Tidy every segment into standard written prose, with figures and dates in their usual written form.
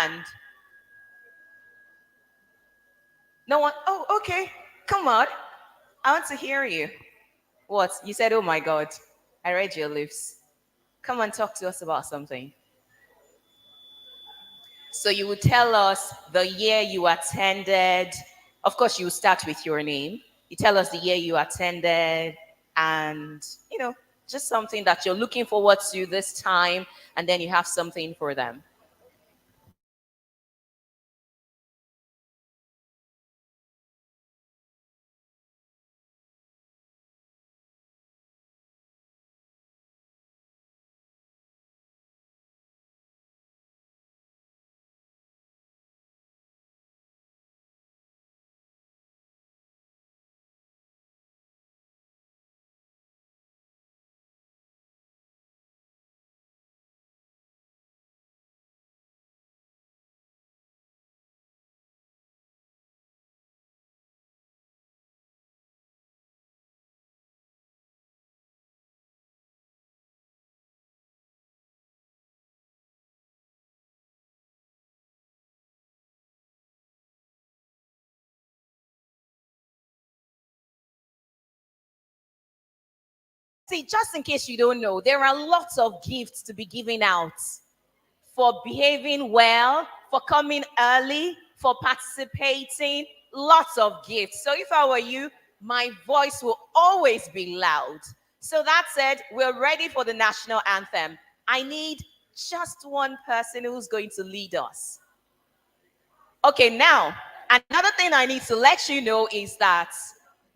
hand? No one? Oh, okay. Come on. I want to hear you. What? You said, oh my God. I read your lips. Come and talk to us about something. So you would tell us the year you attended. Of course, you start with your name. You tell us the year you attended and, just something that you're looking forward to this time, and then you have something for them. See, just in case you don't know, there are lots of gifts to be given out for behaving well, for coming early, for participating. Lots of gifts. So if I were you, my voice will always be loud. So that said, we're ready for the national anthem. I need just one person who's going to lead us. Okay, now, another thing I need to let you know is that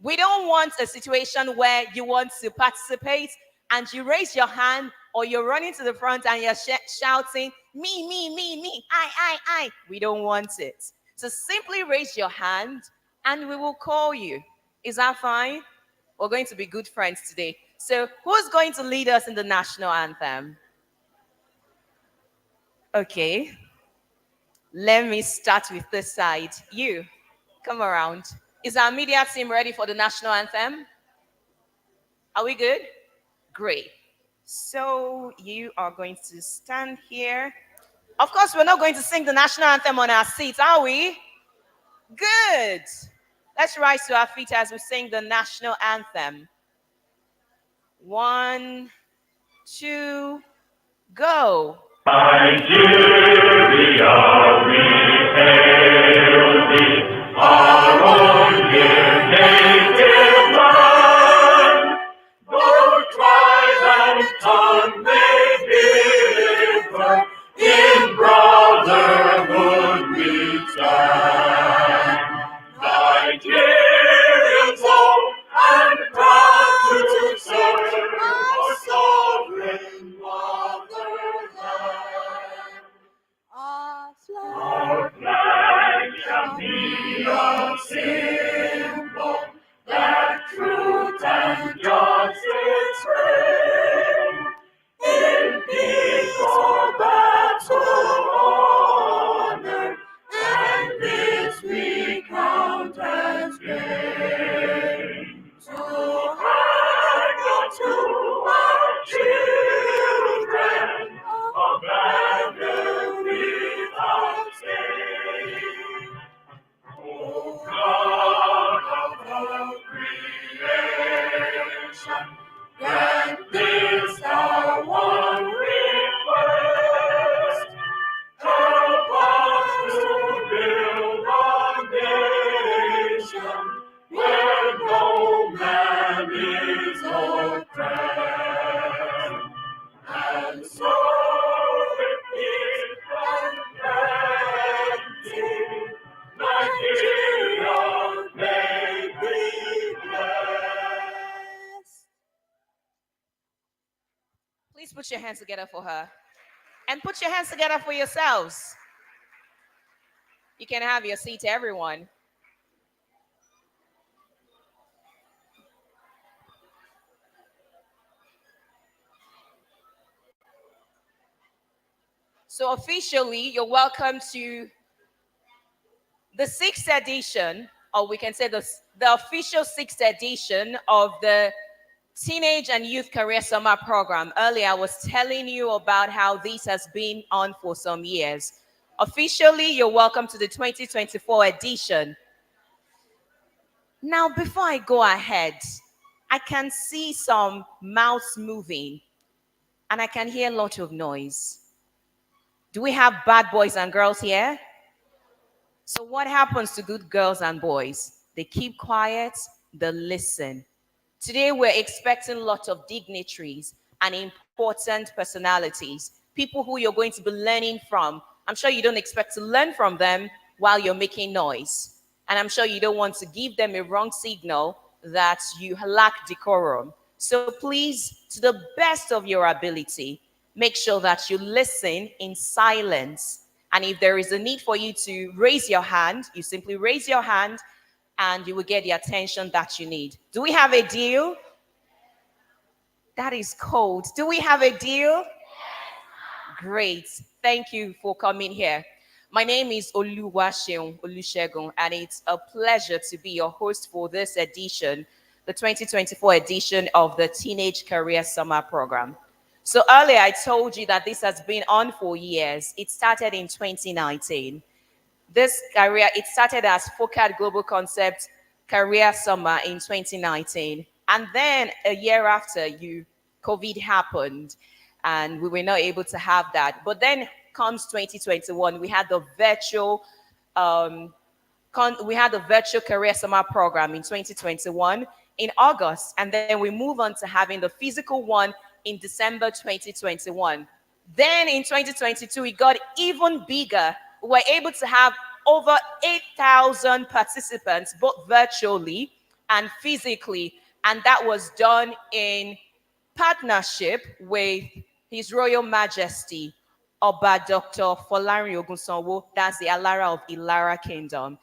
we don't want a situation where you want to participate and you raise your hand or you're running to the front and you're shouting, me, I. We don't want it. So simply raise your hand and we will call you. Is that fine? We're going to be good friends today. So who's going to lead us in the national anthem? Okay. Let me start with this side. You, come around. Is our media team ready for the national anthem? Are we good? Great. So you are going to stand here. Of course, we're not going to sing the national anthem on our seats, are we? Good. Let's rise to our feet as we sing the national anthem. 1, 2, go. Nigeria, we hail thee, our own dear native land. Though tribe and tongue may differ, in brotherhood we stand. Nigerians own and proud to serve our sovereign motherland. Our flag shall be a symbol that truth and justice reign. In peace or battle, honor and this we count as gain. To hang unto our children a banner without stain. O God of all creation, grant this our one request. Help us to build a nation where no man is oppressed. And so with peace and plenty, Nigeria may be blessed. Please put your hands together for her. And put your hands together for yourselves. You can have your seat, everyone. So officially, you're welcome to the sixth edition, or we can say the official sixth edition of the Teenage and Youth Career Summer Program. Earlier, I was telling you about how this has been on for some years. Officially, you're welcome to the 2024 edition. Now, before I go ahead, I can see some mouths moving and I can hear a lot of noise. Do we have bad boys and girls here? So, what happens to good girls and boys? They keep quiet, they listen. Today, we're expecting a lot of dignitaries and important personalities, people who you're going to be learning from. I'm sure you don't expect to learn from them while you're making noise. And I'm sure you don't want to give them a wrong signal that you lack decorum. So please, to the best of your ability, make sure that you listen in silence. And if there is a need for you to raise your hand, you simply raise your hand and you will get the attention that you need. Do we have a deal? That is cold. Do we have a deal? Great. Thank you for coming here. My name is Oluwaseun Olusegun, and it's a pleasure to be your host for this edition, the 2024 edition of the Teenage Career Summer Program. So earlier I told you that this has been on for years. It started in 2019. This career, it started as FOCAD Global Concept Career Summer in 2019. And then a year after, COVID happened and we were not able to have that. But then comes 2021, we had the um, virtual career summer program in 2021 in August, and then we move on to having the physical one in December 2021. Then in 2022, it got even bigger. We were able to have over 8,000 participants, both virtually and physically, and that was done in partnership with His Royal Majesty Oba Dr. Folarin Ogunsanwo, that's the Alara of Ilara Kingdom.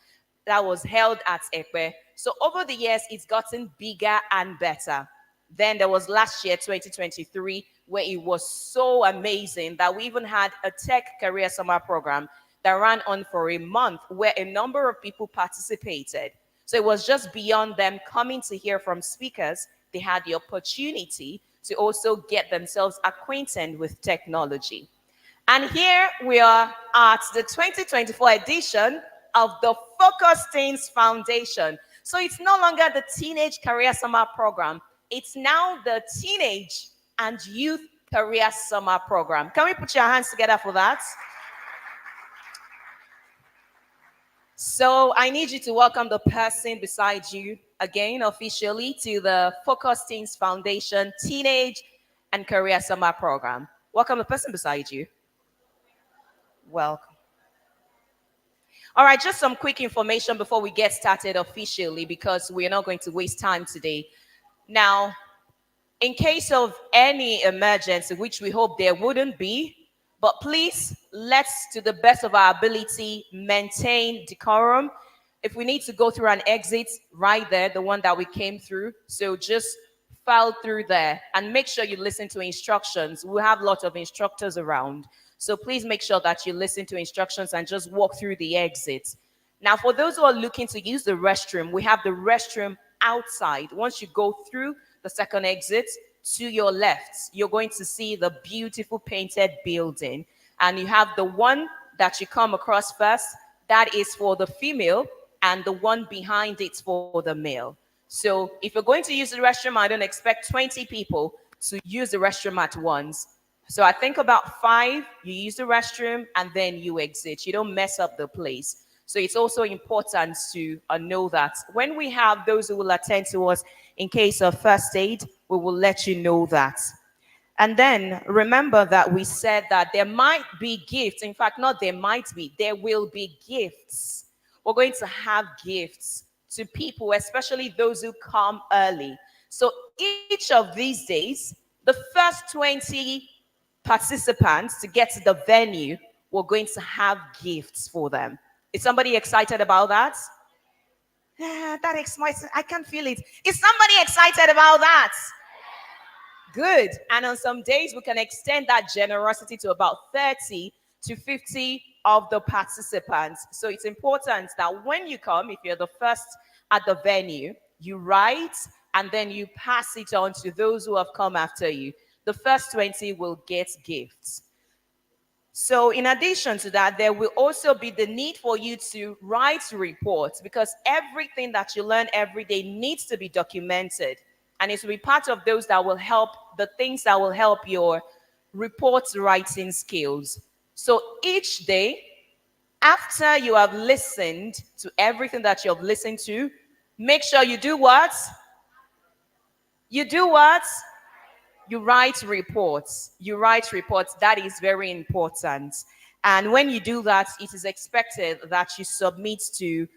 That was held at Ekpe. So over the years, it's gotten bigger and better. Then there was last year, 2023, where it was so amazing that we even had a tech career summer program that ran on for a month where a number of people participated. So it was just beyond them coming to hear from speakers. They had the opportunity to also get themselves acquainted with technology. And here we are at the 2024 edition of the Focus Teens Foundation. So it's no longer the Teenage Career Summer Program. It's now the Teenage and Youth Career Summer Program. Can we put your hands together for that? So I need you to welcome the person beside you again officially to the Focus Teens Foundation Teenage and Career Summer Program. Welcome the person beside you. Welcome. All right, just some quick information before we get started officially because we're not going to waste time today. Now, in case of any emergency, which we hope there wouldn't be, but please, let's, to the best of our ability, maintain decorum. If we need to go through an exit, right there, the one that we came through, so just file through there and make sure you listen to instructions. We have lots of instructors around. So please make sure that you listen to instructions and just walk through the exits. Now, for those who are looking to use the restroom, we have the restroom outside. Once you go through the second exit, to your left, you're going to see the beautiful painted building. And you have the one that you come across first, that is for the female, and the one behind it's for the male. So if you're going to use the restroom, I don't expect 20 people to use the restroom at once. So I think about 5, you use the restroom and then you exit. You don't mess up the place. So it's also important to know that when we have those who will attend to us in case of first aid, we will let you know that. And then remember that we said that there might be gifts. In fact, not there might be, there will be gifts. We're going to have gifts to people, especially those who come early. So each of these days, the first 20 participants to get to the venue, we're going to have gifts for them. Is somebody excited about that? Yeah, that excites. I can feel it. Is somebody excited about that? Good. And on some days, we can extend that generosity to about 30 to 50 of the participants. So it's important that when you come, if you're the first at the venue, you write and then you pass it on to those who have come after you. The first 20 will get gifts. So in addition to that, there will also be the need for you to write reports because everything that you learn every day needs to be documented. And it will be part of those that will help, the things that will help your report writing skills. So each day, after you have listened to everything that you have listened to, make sure you do what? You do what? You write reports. You write reports. That is very important. And when you do that, it is expected that you submit to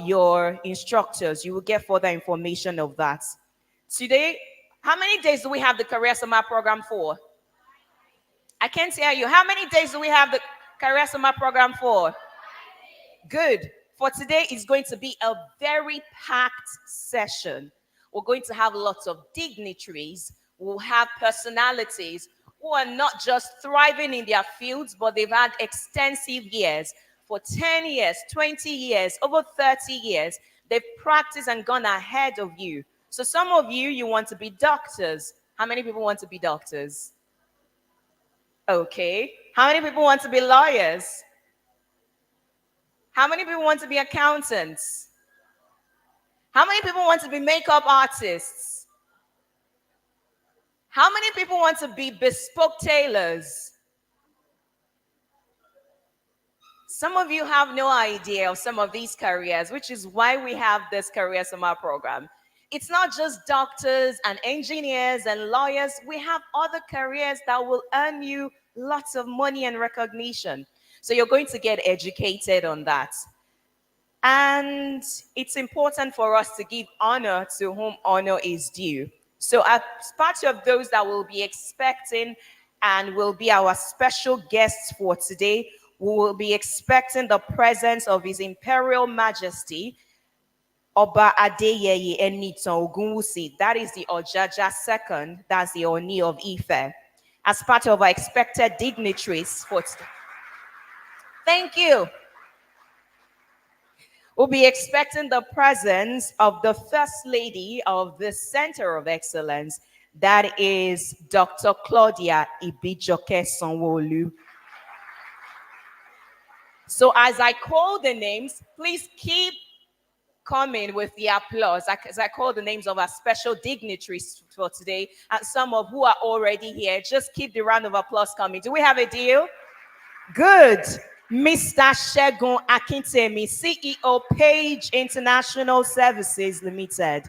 your instructors. You will get further information of that. Today, how many days do we have the Career Summer program for? I can't hear you. How many days do we have the Career Summer program for? Good. For today is going to be a very packed session. We're going to have lots of dignitaries. We'll have personalities who are not just thriving in their fields, but they've had extensive years. For 10 years, 20 years, over 30 years, they've practiced and gone ahead of you. So some of you, you want to be doctors. How many people want to be doctors? Okay. How many people want to be lawyers? How many people want to be accountants? How many people want to be makeup artists? How many people want to be bespoke tailors? Some of you have no idea of some of these careers, which is why we have this Career Summer program. It's not just doctors and engineers and lawyers. We have other careers that will earn you lots of money and recognition. So you're going to get educated on that. And it's important for us to give honor to whom honor is due. So as part of those that will be expecting and will be our special guests for today, we will be expecting the presence of His Imperial Majesty, Oba Adeyeye Enitan Ogunwusi. That is the Ojaja II, that's the Oni of Ife. As part of our expected dignitaries for today. Thank you. We'll be expecting the presence of the First Lady of the Center of Excellence, that is Dr. Claudia Ibijoke Sanwo-Olu. So as I call the names, please keep coming with the applause as I call the names of our special dignitaries for today and some of who are already here. Just keep the round of applause coming. Do we have a deal? Good. Mr. Segun Akintemi, CEO, Page International Services Limited.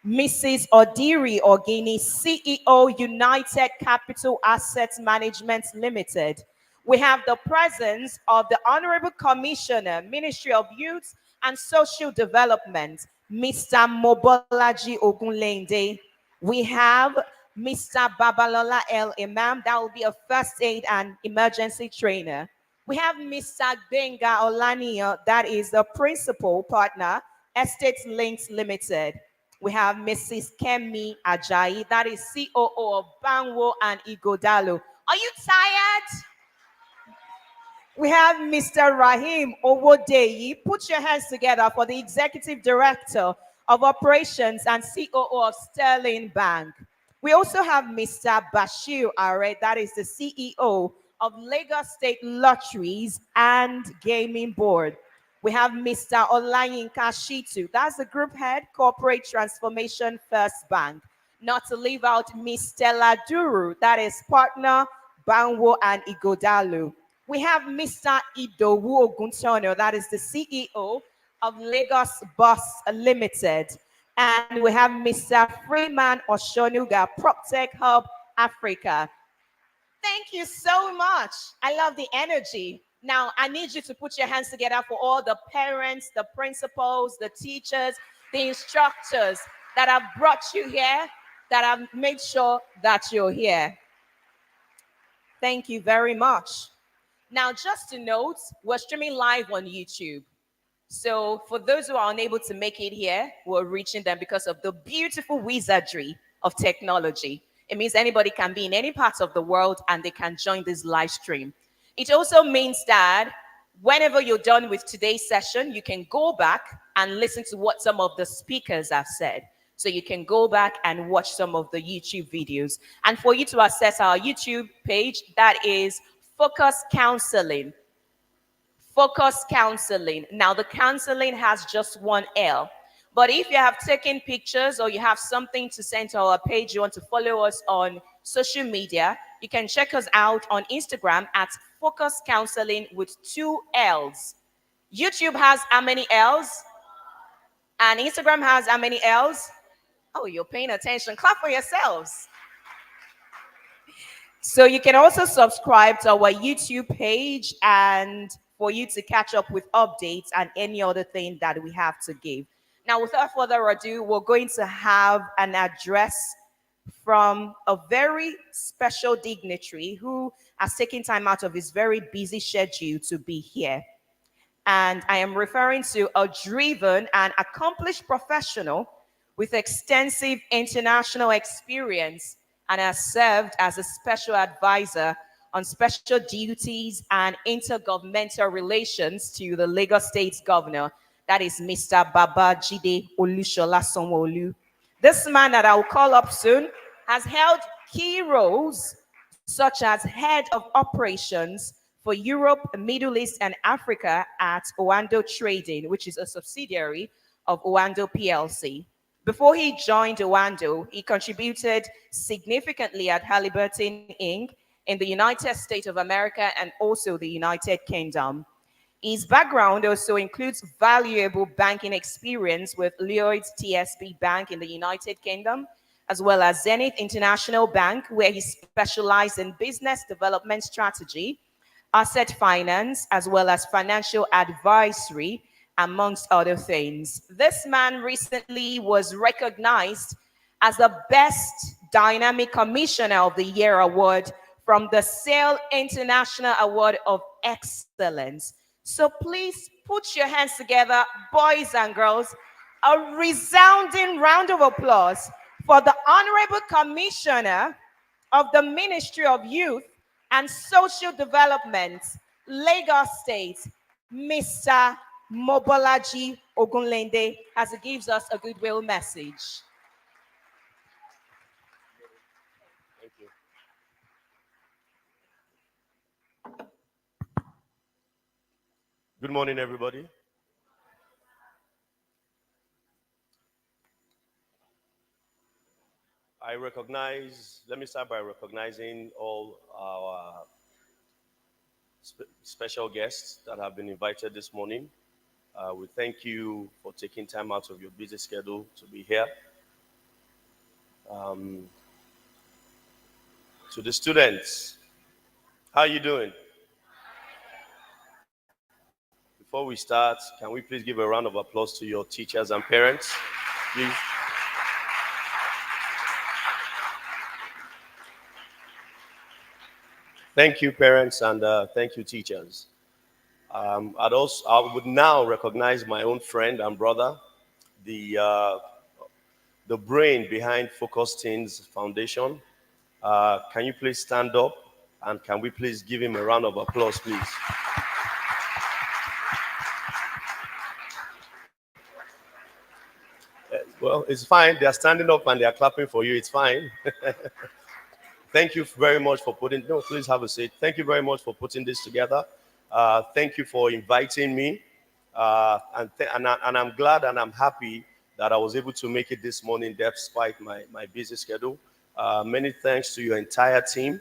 Mrs. Odiri Ogini, CEO, United Capital Assets Management Limited. We have the presence of the Honorable Commissioner, Ministry of Youth and Social Development, Mr. Mobolaji Ogunlende. We have Mr. Babalola El Imam, that will be a first aid and emergency trainer. We have Mr. Benga Olaniyo, that is the principal partner, Estate Links Limited. We have Mrs. Kemi Ajayi, that is COO of Bangwo and Igodalo. Are you tired? We have Mr. Rahim Owodeyi. Put your hands together for the Executive Director of Operations and COO of Sterling Bank. We also have Mr. Bashir Are, that is the CEO of Lagos State Lotteries and Gaming Board. We have Mr. Olayinka Shitu, that's the Group Head, Corporate Transformation First Bank. Not to leave out Miss Stella Duru, that is Partner, Bangwo and Igodalu. We have Mr. Idowu Oguntono, that is the CEO of Lagos Bus Limited. And we have Mr. Freeman Oshonuga, PropTech Hub Africa. Thank you so much. I love the energy. Now, I need you to put your hands together for all the parents, the principals, the teachers, the instructors that have brought you here, that have made sure that you're here. Thank you very much. Now, just to note, we're streaming live on YouTube. So for those who are unable to make it here, we're reaching them because of the beautiful wizardry of technology. It means anybody can be in any part of the world and they can join this live stream. It also means that whenever you're done with today's session, you can go back and listen to what some of the speakers have said. So you can go back and watch some of the YouTube videos. And for you to access our YouTube page, that is Focus Counseling. Focus Counseling. Now, the counseling has just one L. But if you have taken pictures or you have something to send to our page, you want to follow us on social media, you can check us out on Instagram at Focus Counseling with 2 L's. YouTube has how many L's? And Instagram has how many L's? Oh, you're paying attention. Clap for yourselves. So you can also subscribe to our YouTube page and for you to catch up with updates and any other thing that we have to give. Now, without further ado, we're going to have an address from a very special dignitary who has taken time out of his very busy schedule to be here. And I am referring to a driven and accomplished professional with extensive international experience and has served as a special advisor on special duties and intergovernmental relations to the Lagos State Governor, that is Mr. Babajide Olushola Sanwo-Olu. This man that I will call up soon has held key roles such as head of operations for Europe, Middle East, and Africa at Owando Trading, which is a subsidiary of Owando PLC. Before he joined Owando, he contributed significantly at Halliburton Inc. in the United States of America and also the United Kingdom. His background also includes valuable banking experience with Lloyds TSB Bank in the United Kingdom, as well as Zenith International Bank, where he specialized in business development strategy, asset finance, as well as financial advisory, amongst other things. This man recently was recognized as the Best Dynamic Commissioner of the Year award from the SAIL International Award of Excellence. So please put your hands together, boys and girls. A resounding round of applause for the Honorable Commissioner of the Ministry of Youth and Social Development, Lagos State, Mr. Mobolaji Ogunlende, as he gives us a goodwill message. Thank you. Good morning, everybody. Let me start by recognizing all our special guests that have been invited this morning. We thank you for taking time out of your busy schedule to be here. To the students, how are you doing? Before we start, can we please give a round of applause to your teachers and parents, please? Thank you, parents, and thank you, teachers. I would now recognize my own friend and brother, the brain behind Focus Teens Foundation. Can you please stand up, and can we please give him a round of applause, please? Well, it's fine. They are standing up and they are clapping for you. It's fine. Thank you very much for please have a seat. Thank you very much for putting this together. Thank you for inviting me. And I'm glad and I'm happy that I was able to make it this morning despite my busy schedule. Many thanks to your entire team.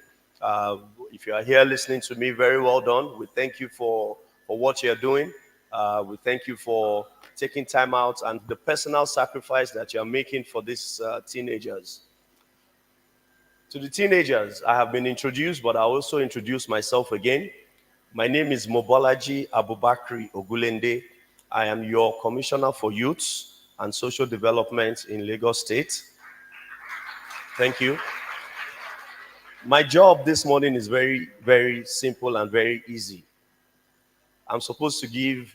If you are here listening to me, very well done. We thank you for what you're doing. We thank you for taking time out and the personal sacrifice that you're making for these teenagers. To the teenagers, I have been introduced, but I'll also introduce myself again. My name is Mobolaji Abubakri Ogulende. I am your Commissioner for Youth and Social Development in Lagos State. Thank you. My job this morning is very, very simple and very easy. I'm supposed to give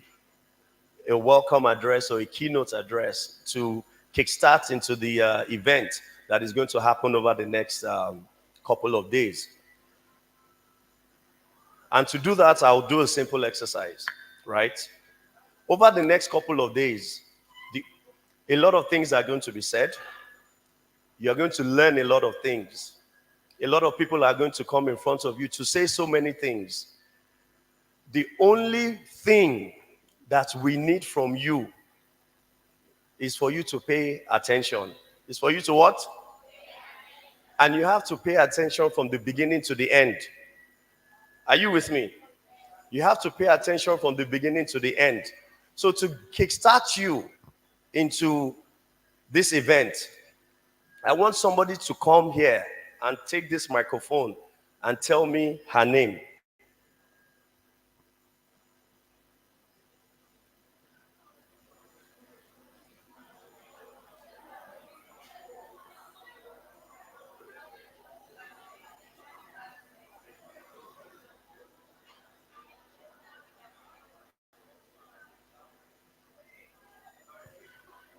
a welcome address or a keynote address to kickstart into the event that is going to happen over the next couple of days. And to do that, I'll do a simple exercise, right? Over the next couple of days, a lot of things are going to be said. You're going to learn a lot of things. A lot of people are going to come in front of you to say so many things. The only thing that we need from you is for you to pay attention. Is for you to what? And you have to pay attention from the beginning to the end. Are you with me? You have to pay attention from the beginning to the end. So to kickstart you into this event, I want somebody to come here and take this microphone and tell me her name.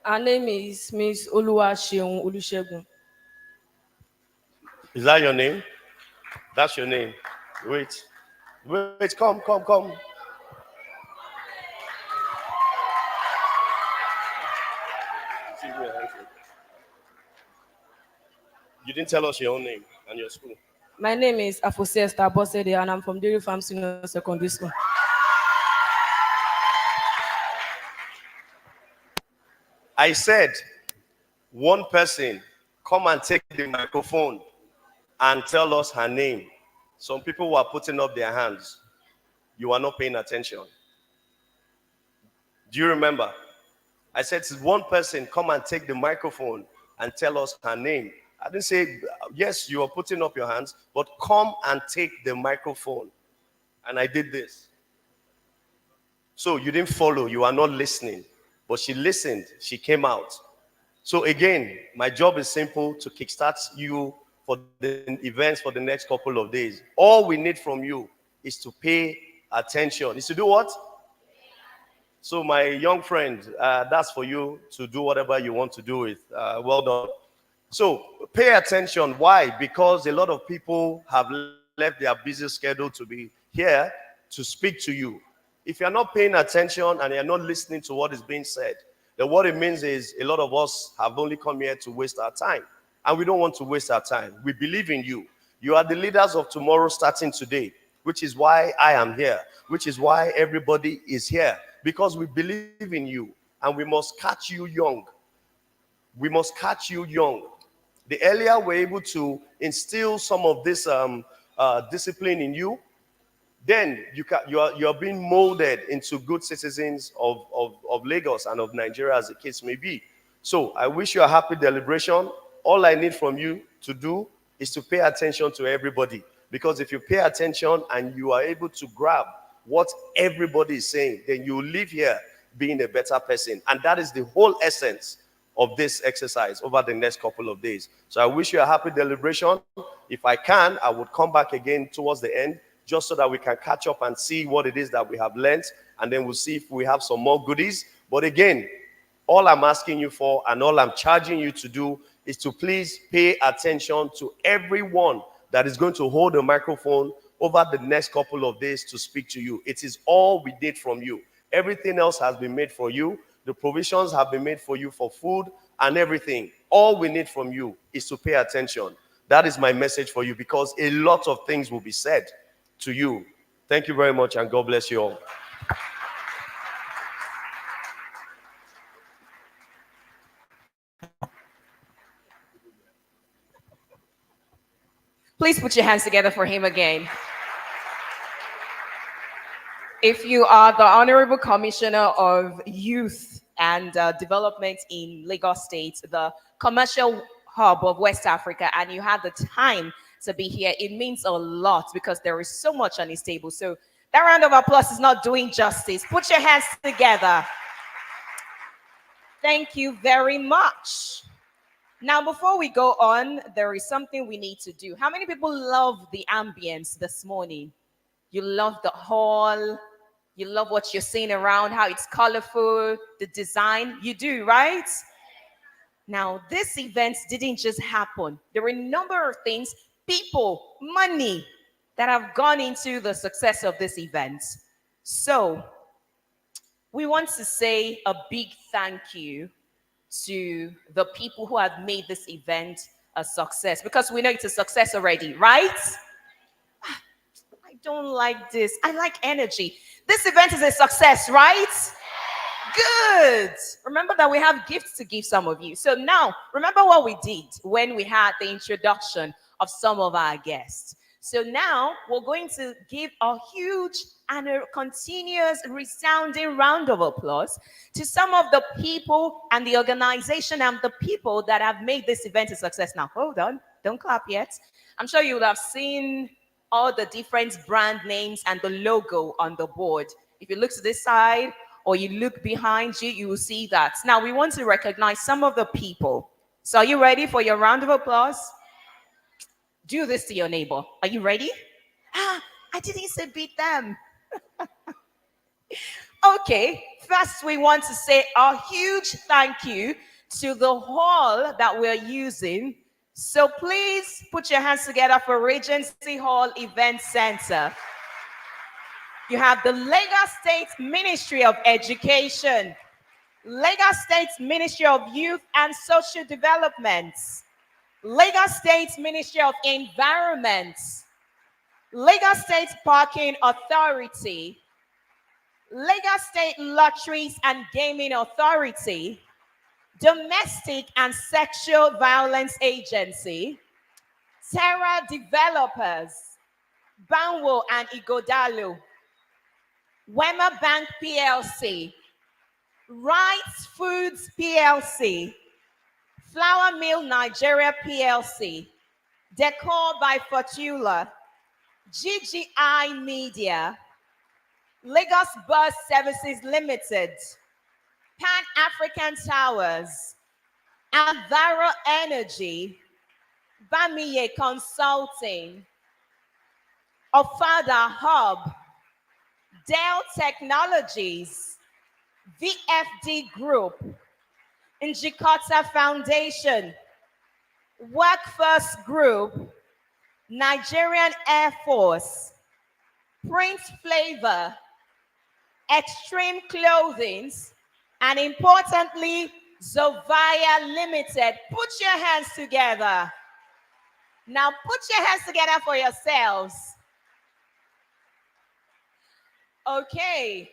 Her name is Miss Oluwaseun Olusegun. Is that your name? That's your name. Wait. Wait, come. You didn't tell us your own name and your school. My name is Afose Esther Bosede, and I'm from Dairy Farm Senior Secondary School. I said, one person, come and take the microphone and tell us her name. Some people were putting up their hands. You are not paying attention. Do you remember? I said, one person, come and take the microphone and tell us her name. I didn't say, yes, you are putting up your hands, but come and take the microphone. And I did this. So you didn't follow, you are not listening. But she listened, she came out. So again, my job is simple, to kickstart you for the events for the next couple of days. All we need from you is to pay attention. Is to do what? So my young friend, that's for you to do whatever you want to do with. Well done. So pay attention. Why? Because a lot of people have left their busy schedule to be here to speak to you. If you're not paying attention and you're not listening to what is being said, then what it means is a lot of us have only come here to waste our time. And we don't want to waste our time. We believe in you. You are the leaders of tomorrow starting today, which is why I am here, which is why everybody is here, because we believe in you and we must catch you young. We must catch you young. The earlier we're able to instill some of this discipline in you, then you are being molded into good citizens of Lagos and of Nigeria, as the case may be. So I wish you a happy deliberation. All I need from you to do is to pay attention to everybody. Because if you pay attention and you are able to grab what everybody is saying, then you will leave here being a better person. And that is the whole essence of this exercise over the next couple of days. So I wish you a happy deliberation. If I can, I would come back again towards the end, just so that we can catch up and see what it is that we have learned, and then we'll see if we have some more goodies. But again, all I'm asking you for and all I'm charging you to do is to please pay attention to everyone that is going to hold a microphone over the next couple of days to speak to you. It is all we did from you. Everything else has been made for you. The provisions have been made for you for food and everything. All we need from you is to pay attention. That is my message for you, because a lot of things will be said to you. Thank you very much, and God bless you all. Please put your hands together for him again. If you are the Honorable Commissioner of Youth and Development in Lagos State, the commercial hub of West Africa, and you have the time to be here, it means a lot, because there is so much on his table. So that round of applause is not doing justice. Put your hands together. Thank you very much. Now, before we go on, there is something we need to do. How many people love the ambience this morning? You love the hall. You love what you're seeing around, how it's colorful, the design. You do, right? Now, this event didn't just happen. There were a number of things, people, money, that have gone into the success of this event. So, we want to say a big thank you to the people who have made this event a success? Because we know it's a success already, right? I don't like this. I like energy. This event is a success, right? Good. Remember that we have gifts to give some of you. So now, remember what we did when we had the introduction of some of our guests. So now we're going to give a huge and a continuous resounding round of applause to some of the people and the organization and the people that have made this event a success. Now, hold on. Don't clap yet. I'm sure you would have seen all the different brand names and the logo on the board. If you look to this side, or you look behind you, you will see that. Now, we want to recognize some of the people. So are you ready for your round of applause? Do this to your neighbor. Are you ready? I didn't say beat them. Okay, first we want to say a huge thank you to the hall that we're using. So please put your hands together for Regency Hall Event Center. You have the Lagos State Ministry of Education, Lagos State Ministry of Youth and Social Development, Lagos State Ministry of Environment, Lagos State Parking Authority, Lagos State Lotteries and Gaming Authority, Domestic and Sexual Violence Agency, Terra Developers, Banwo and Igodalo, Wema Bank PLC, Rights Foods PLC, Flour Mill Nigeria PLC, Decor by Fortula, GGI Media, Lagos Bus Services Limited, Pan African Towers, Alvaro Energy, Bamiye Consulting, Ofada Hub, Dell Technologies, VFD Group, Njikota Foundation, Workforce Group, Nigerian Air Force, Prince Flavor, Extreme Clothing, and importantly, Zovaya Limited. Put your hands together. Now put your hands together for yourselves. Okay.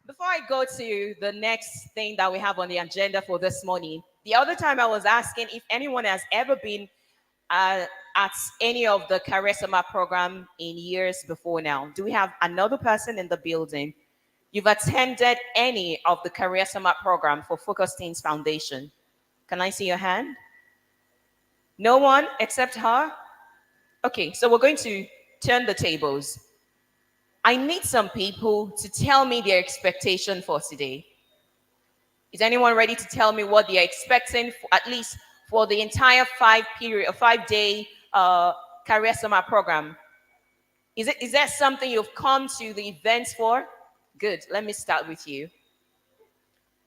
Before I go to the next thing that we have on the agenda for this morning, the other time I was asking if anyone has ever been at any of the Career Summer program in years before now. Do we have another person in the building? You've attended any of the Career Summer program for Focus Teens Foundation? Can I see your hand? No one except her? Okay, so we're going to turn the tables. I need some people to tell me their expectation for today. Is anyone ready to tell me what they're expecting, at least for the entire 5-day Career Summer program? Is that something you've come to the events for? Good, let me start with you.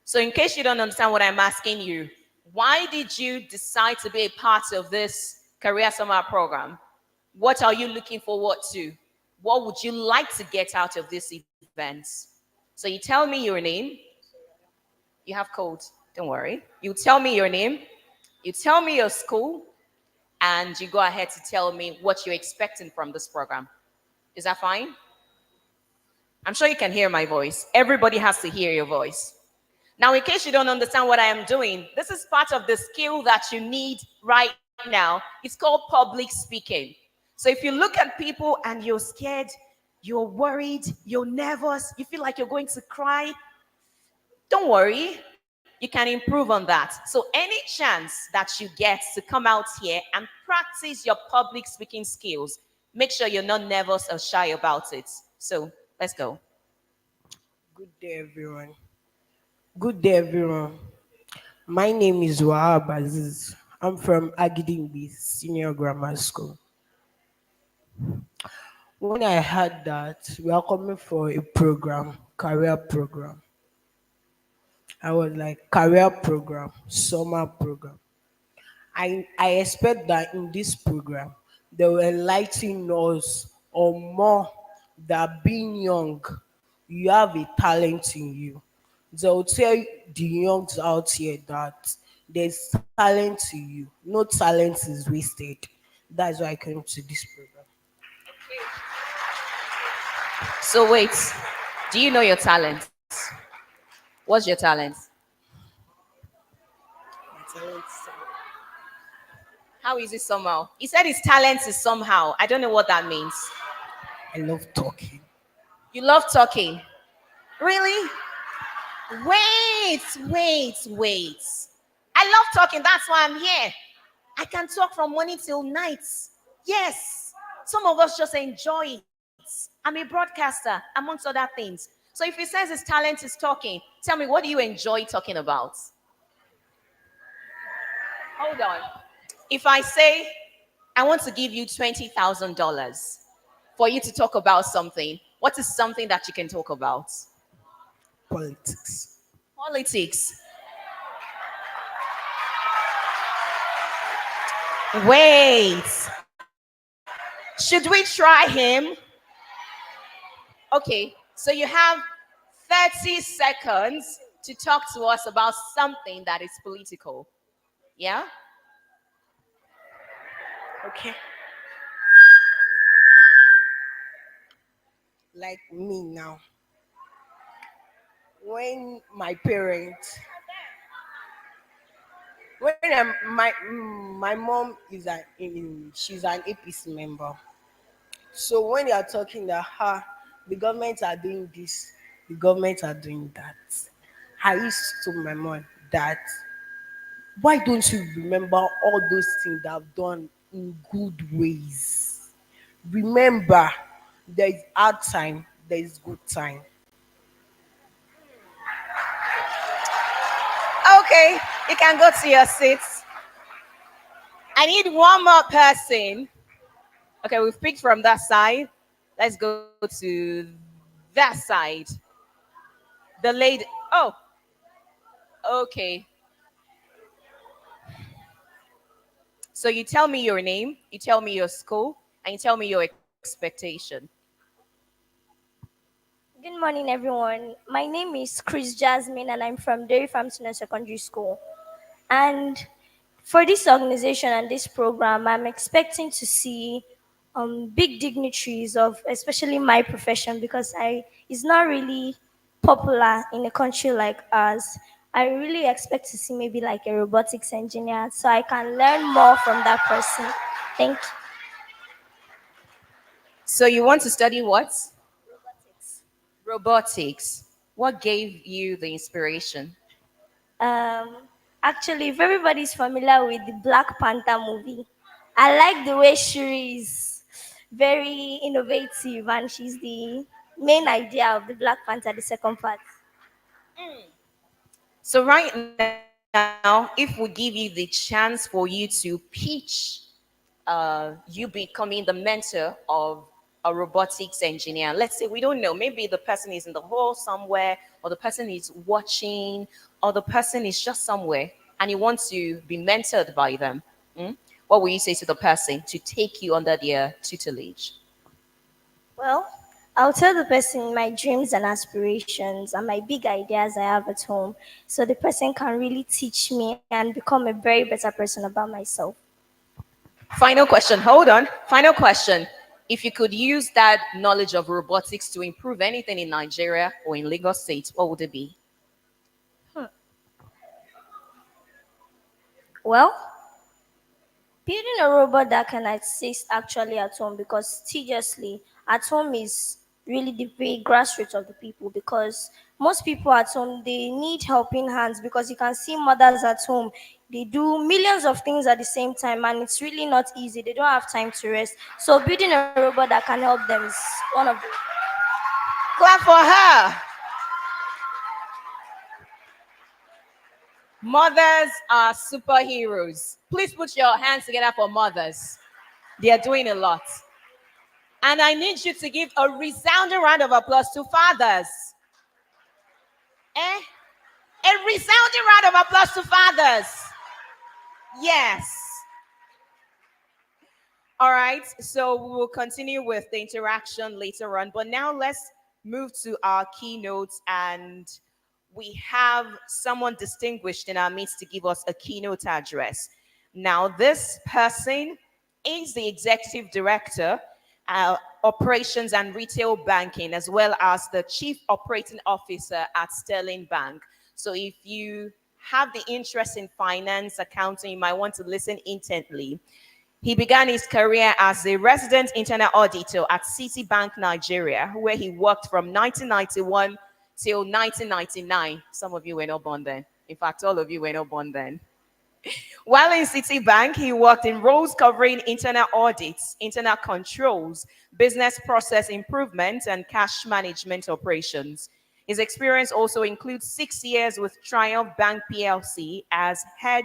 So in case you don't understand what I'm asking you, why did you decide to be a part of this Career Summer program? What are you looking forward to? What would you like to get out of this event? So you tell me your name. You have code, don't worry. You tell me your name, you tell me your school, and you go ahead to tell me what you're expecting from this program. Is that fine? I'm sure you can hear my voice. Everybody has to hear your voice. Now, in case you don't understand what I am doing, this is part of the skill that you need right now. It's called public speaking. So if you look at people and you're scared, you're worried, you're nervous, you feel like you're going to cry, don't worry. You can improve on that. So any chance that you get to come out here and practice your public speaking skills, make sure you're not nervous or shy about it. So let's go. Good day, everyone. Good day, everyone. My name is Wahab Aziz. I'm from Agidingbi Senior Grammar School. When I heard that we are coming for a program, career program, I was like, career program, summer program. I expect that in this program, they will enlighten us on more that being young, you have a talent in you. They'll tell the youngs out here that there's talent to you. No talent is wasted. That's why I came to this program. So wait, do you know your talent? What's your talent? My talent is- How is it somehow? He said his talent is somehow. I don't know what that means. I love talking. You love talking. Really? Wait, wait. I love talking. That's why I'm here. I can talk from morning till night. Yes. Some of us just enjoy it. I'm a broadcaster, amongst other things. So if he says his talent is talking, tell me, what do you enjoy talking about? Hold on. If I say, I want to give you $20,000 for you to talk about something, what is something that you can talk about? Politics. Politics. Wait. Should we try him? Okay, so you have 30 seconds to talk to us about something that is political. Yeah? Okay. Like me now. When my parents, when my mom is she's an APC member. So when they are talking that the government are doing this, the government are doing that, I used to tell my mom that why don't you remember all those things that I've done in good ways? Remember, there is hard time, there is good time. Okay, you can go to your seats. I need one more person. Okay, we've picked from that side. Let's go to that side. The lady. Oh, okay. So you tell me your name, you tell me your school, and you tell me your expectation. Good morning, everyone. My name is Chris Jasmine, and I'm from Dairy Farm Senior Secondary School. And for this organization and this program, I'm expecting to see big dignitaries of especially my profession because it's not really popular in a country like ours. I really expect to see maybe like a robotics engineer so I can learn more from that person. Thank you. So you want to study what? Robotics. Robotics. What gave you the inspiration? Um, Actually, if everybody's familiar with the Black Panther movie, I like the way Shuri is very innovative and she's the main idea of the Black Panther, the second part. So right now, if we give you the chance for you to pitch you becoming the mentor of a robotics engineer. Let's say we don't know, maybe the person is in the hall somewhere, or the person is watching, or the person is just somewhere, and you want to be mentored by them. What will you say to the person to take you under their tutelage? Well, I'll tell the person my dreams and aspirations and my big ideas I have at home so the person can really teach me and become a very better person about myself. Final question. Hold on. Final question. If you could use that knowledge of robotics to improve anything in Nigeria or in Lagos State, what would it be? Well, building a robot that can assist actually at home because tediously at home is really the very grassroots of the people because most people at home they need helping hands because you can see mothers at home they do millions of things at the same time and it's really not easy. They don't have time to rest. So building a robot that can help them is one of the Clap for her. Mothers are superheroes. Please put your hands together for mothers. They are doing a lot. And I need you to give a resounding round of applause to fathers. Eh? A resounding round of applause to fathers. Yes. All right. So we will continue with the interaction later on. But now let's move to our keynotes and we have someone distinguished in our midst to give us a keynote address. Now, this person is the executive director, operations and retail banking, as well as the chief operating officer at Sterling Bank. So if you have the interest in finance, accounting, you might want to listen intently. He began his career as a resident internal auditor at Citibank Nigeria, where he worked from 1991 till 1999. Some of you were not born then. In fact, all of you were not born then. While in Citibank, he worked in roles covering internal audits, internal controls, business process improvement, and cash management operations. His experience also includes 6 years with Triumph Bank PLC as head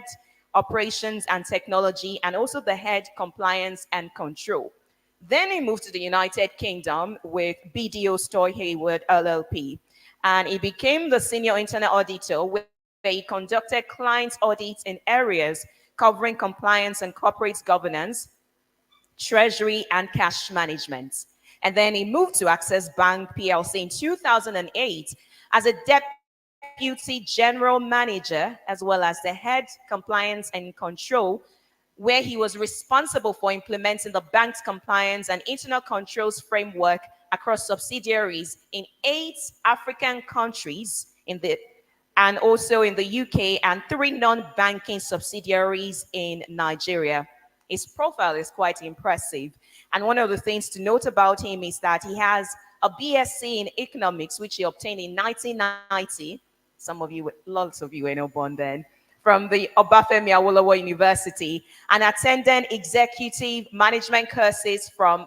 operations and technology, and also the head compliance and control. Then he moved to the United Kingdom with BDO Stoy Hayward LLP, and he became the senior internal auditor where he conducted client audits in areas covering compliance and corporate governance, treasury, and cash management. And then he moved to Access Bank PLC in 2008 as a deputy general manager, as well as the head compliance and control, where he was responsible for implementing the bank's compliance and internal controls framework across subsidiaries in 8 African countries and also in the UK, and 3 non-banking subsidiaries in Nigeria. His profile is quite impressive. And one of the things to note about him is that he has a BSc in economics, which he obtained in 1990. Lots of you were not born then. From the Obafemi Awolowo University, and attended executive management courses from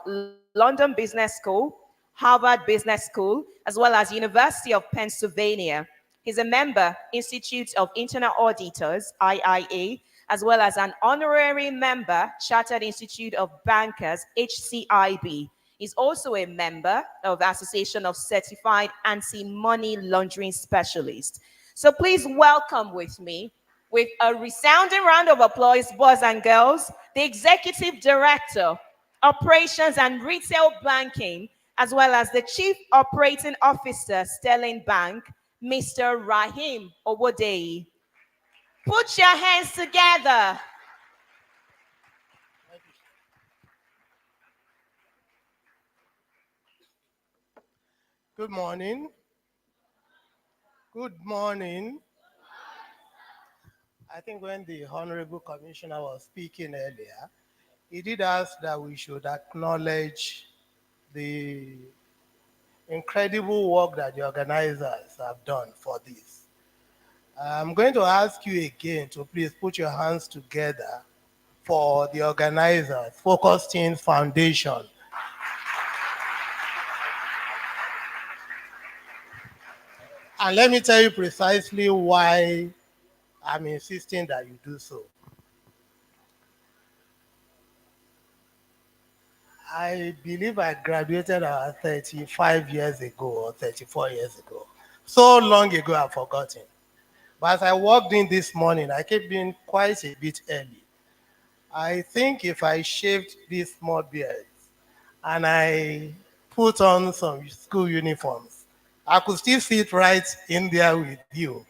London Business School, Harvard Business School, as well as University of Pennsylvania. He's a member, Institute of Internal Auditors, IIA, as well as an honorary member, Chartered Institute of Bankers, HCIB. He's also a member of the Association of Certified Anti-Money Laundering Specialists. So please welcome with me, with a resounding round of applause, boys and girls, the Executive Director, Operations and Retail Banking, as well as the Chief Operating Officer, Sterling Bank, Mr. Rahim Owodeyi. Put your hands together. Good morning. Good morning. I think when the Honorable Commissioner was speaking earlier, he did ask that we should acknowledge the incredible work that the organizers have done for this. I'm going to ask you again to please put your hands together for the organizers, Focus Teens Foundation. And let me tell you precisely why I'm insisting that you do so. I believe I graduated 35 years ago or 34 years ago. So long ago, I've forgotten. But as I walked in this morning, I kept being quite a bit early. I think if I shaved these small beards and I put on some school uniforms, I could still sit right in there with you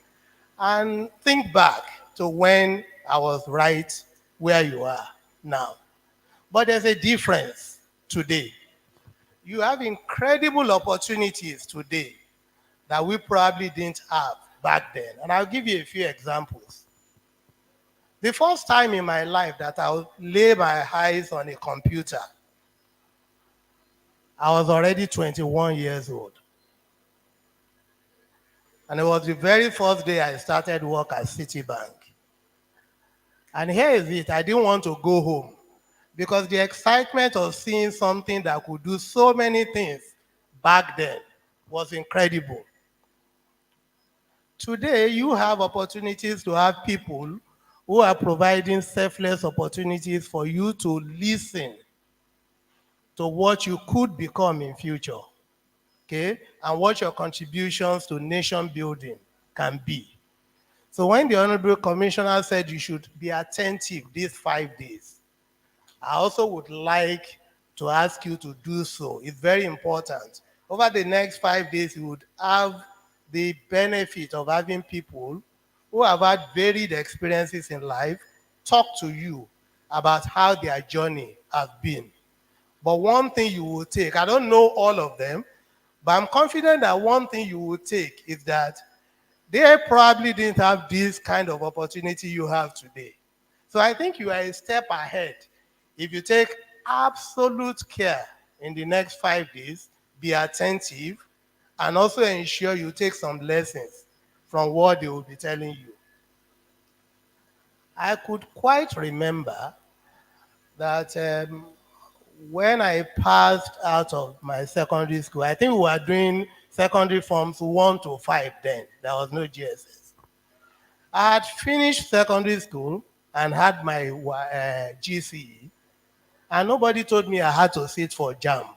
and think back to when I was right where you are now. But there's a difference today. You have incredible opportunities today that we probably didn't have back then. And I'll give you a few examples. The first time in my life that I would lay my eyes on a computer, I was already 21 years old. And it was the very first day I started work at Citibank. And here is it, I didn't want to go home because the excitement of seeing something that could do so many things back then was incredible. Today, you have opportunities to have people who are providing selfless opportunities for you to listen to what you could become in future, okay? And what your contributions to nation building can be. So when the Honorable Commissioner said you should be attentive these 5 days, I also would like to ask you to do so. It's very important. Over the next 5 days, you would have the benefit of having people who have had varied experiences in life talk to you about how their journey has been. But one thing you will take, I don't know all of them, but I'm confident that one thing you will take is that they probably didn't have this kind of opportunity you have today. So I think you are a step ahead if you take absolute care in the next 5 days, be attentive, and also ensure you take some lessons from what they will be telling you. I could quite remember that when I passed out of my secondary school, I think we were doing secondary forms 1 to 5 then. There was no GSS. I had finished secondary school and had my GCE, and nobody told me I had to sit for JAMB.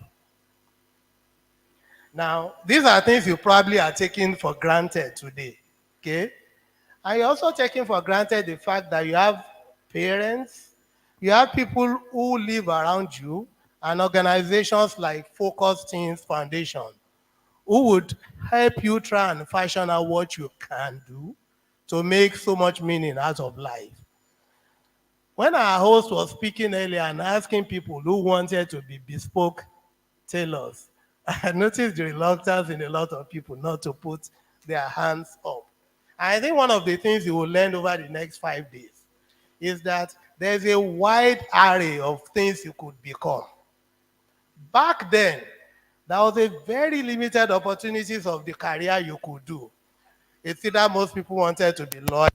Now, these are things you probably are taking for granted today, okay? And you're also taking for granted the fact that you have parents, you have people who live around you, and organizations like Focus Teens Foundation, who would help you try and fashion out what you can do to make so much meaning out of life. When our host was speaking earlier and asking people who wanted to be bespoke tailors, I noticed the reluctance in a lot of people not to put their hands up. I think one of the things you will learn over the next 5 days is that there's a wide array of things you could become. Back then, there was a very limited opportunities of the career you could do. It's either most people wanted to be lawyers.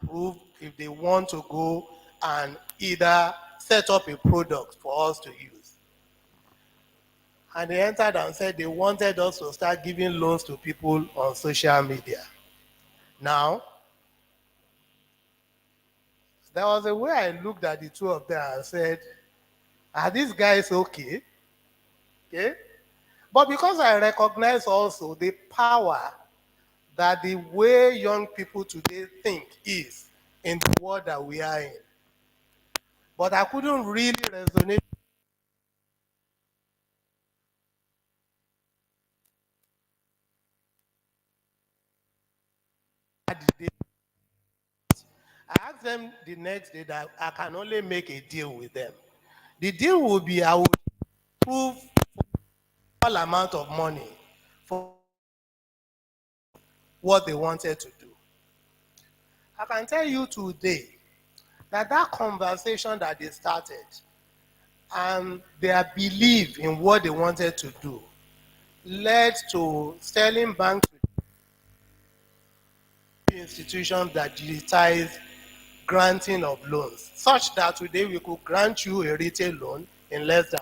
Approve if they want to go and either set up a product for us to use. And they entered and said they wanted us to start giving loans to people on social media. Now, there was a way I looked at the two of them and said, are these guys okay? Okay? But because I recognize also the power that the way young people today think is in the world that we are in. But I couldn't really resonate. I asked them the next day that I can only make a deal with them. The deal will be I will prove all amount of money for what they wanted to do. I can tell you today that that conversation that they started and their belief in what they wanted to do led to Sterling Bank institutions that digitize granting of loans, such that today we could grant you a retail loan in less than.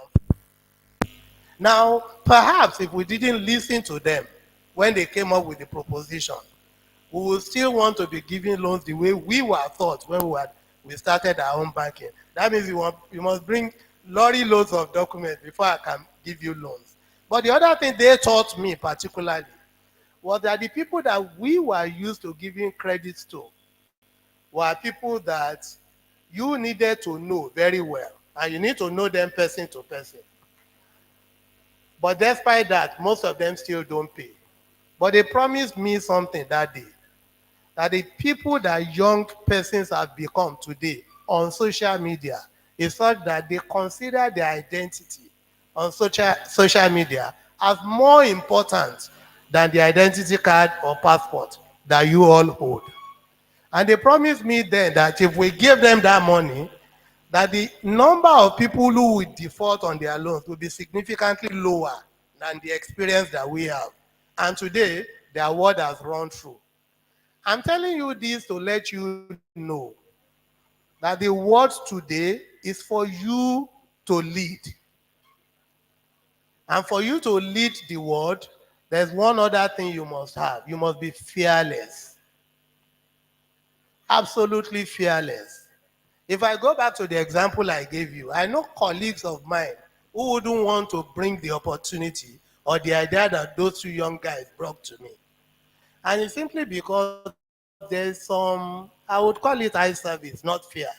Now, perhaps if we didn't listen to them when they came up with the proposition, we will still want to be giving loans the way we were taught when we started our own banking. That means you must bring lorry loads of documents before I can give you loans. But the other thing they taught me particularly was that the people that we were used to giving credits to were people that you needed to know very well, and you need to know them person to person. But despite that, most of them still don't pay. But they promised me something that day, that the people that young persons have become today on social media is such that they consider their identity on social media as more important than the identity card or passport that you all hold. And they promised me then that if we give them that money, that the number of people who will default on their loans will be significantly lower than the experience that we have. And today, their word has run through. I'm telling you this to let you know that the word today is for you to lead. And for you to lead the world, there's one other thing you must have. You must be fearless. Absolutely fearless. If I go back to the example I gave you, I know colleagues of mine who wouldn't want to bring the opportunity or the idea that those two young guys brought to me. And it's simply because there's some, I would call it eye service, not fear,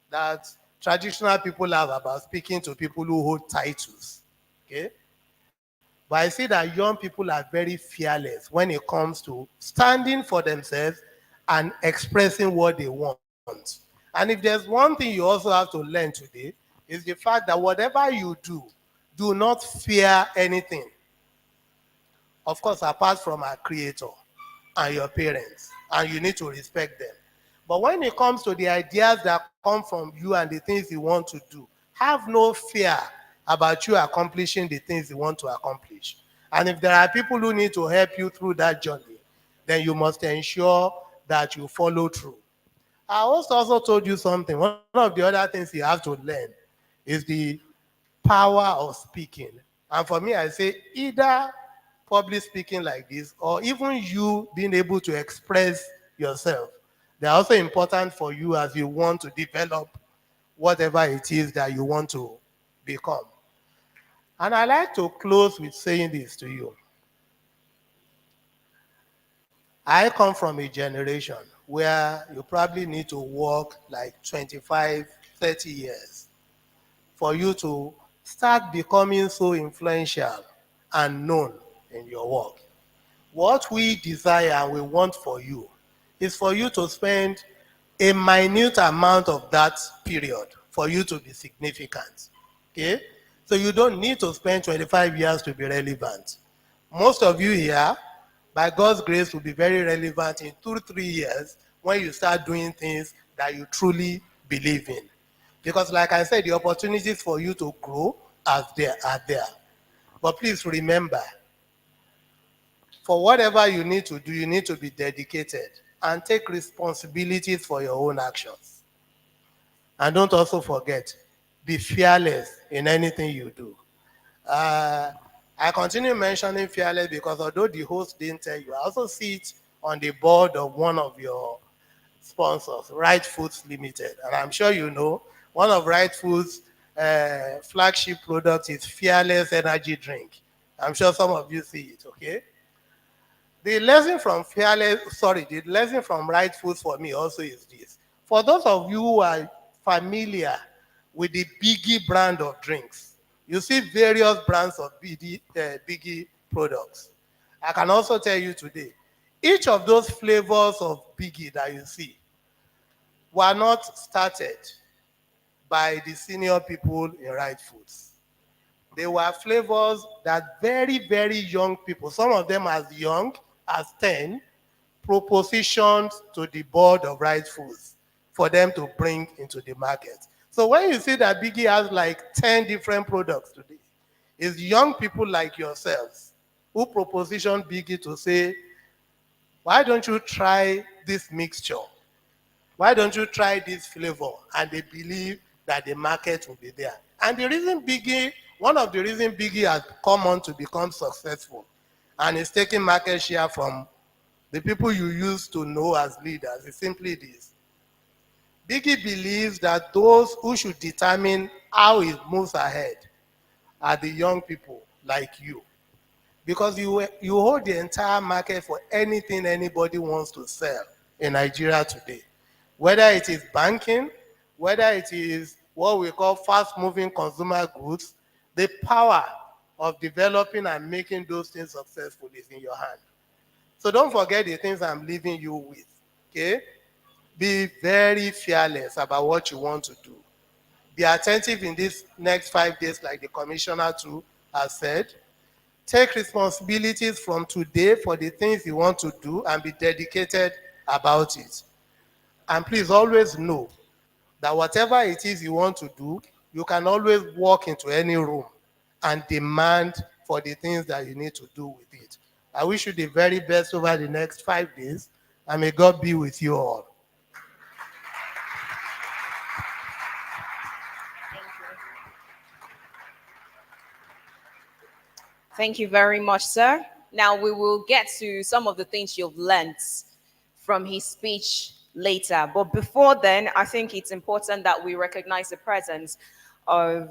that traditional people have about speaking to people who hold titles. Okay? But I see that young people are very fearless when it comes to standing for themselves and expressing what they want. And if there's one thing you also have to learn today, is the fact that whatever you do not fear anything. Of course, apart from our creator and your parents, and you need to respect them. But when it comes to the ideas that come from you and the things you want to do, have no fear about you accomplishing the things you want to accomplish. And if there are people who need to help you through that journey, then you must ensure that you follow through. I also told you something. One of the other things you have to learn is the power of speaking. And for me, I say either public speaking like this, or even you being able to express yourself. They're also important for you as you want to develop whatever it is that you want to become. And I like to close with saying this to you. I come from a generation where you probably need to work like 25, 30 years for you to start becoming so influential and known in your work. What we desire and we want for you is for you to spend a minute amount of that period for you to be significant. Okay? So you don't need to spend 25 years to be relevant. Most of you here, by God's grace, will be very relevant in 2 to 3 years when you start doing things that you truly believe in. Because like I said, the opportunities for you to grow are there. But please remember, for whatever you need to do, you need to be dedicated and take responsibilities for your own actions. And don't also forget, be fearless in anything you do. I continue mentioning fearless because although the host didn't tell you, I also see it on the board of one of your sponsors, Right Foods Limited. And I'm sure you know, one of Right Foods' flagship products is Fearless Energy Drink. I'm sure some of you see it, okay? The lesson from Right Foods for me also is this. For those of you who are familiar with the Biggie brand of drinks, you see various brands of Biggie products. I can also tell you today, each of those flavors of Biggie that you see were not started by the senior people in Right Foods. They were flavors that very, very young people, some of them as young as 10, propositioned to the board of Right Foods for them to bring into the market. So when you see that Biggie has like 10 different products today, it's young people like yourselves who propositioned Biggie to say, why don't you try this mixture? Why don't you try this flavor? And they believe that the market will be there. And one of the reasons Biggie has come on to become successful and is taking market share from the people you used to know as leaders is simply this. Biggie believes that those who should determine how it moves ahead are the young people like you. Because you hold the entire market for anything anybody wants to sell in Nigeria today. Whether it is banking, whether it is what we call fast-moving consumer goods, the power of developing and making those things successful is in your hand. So don't forget the things I'm leaving you with, okay? Be very fearless about what you want to do. Be attentive in these next 5 days, like the commissioner too has said. Take responsibilities from today for the things you want to do and be dedicated about it. And please always know that whatever it is you want to do, you can always walk into any room and demand for the things that you need to do with it. I wish you the very best over the next 5 days, and may God be with you all. Thank you very much, sir. Now we will get to some of the things you've learned from his speech later. But before then, I think it's important that we recognize the presence of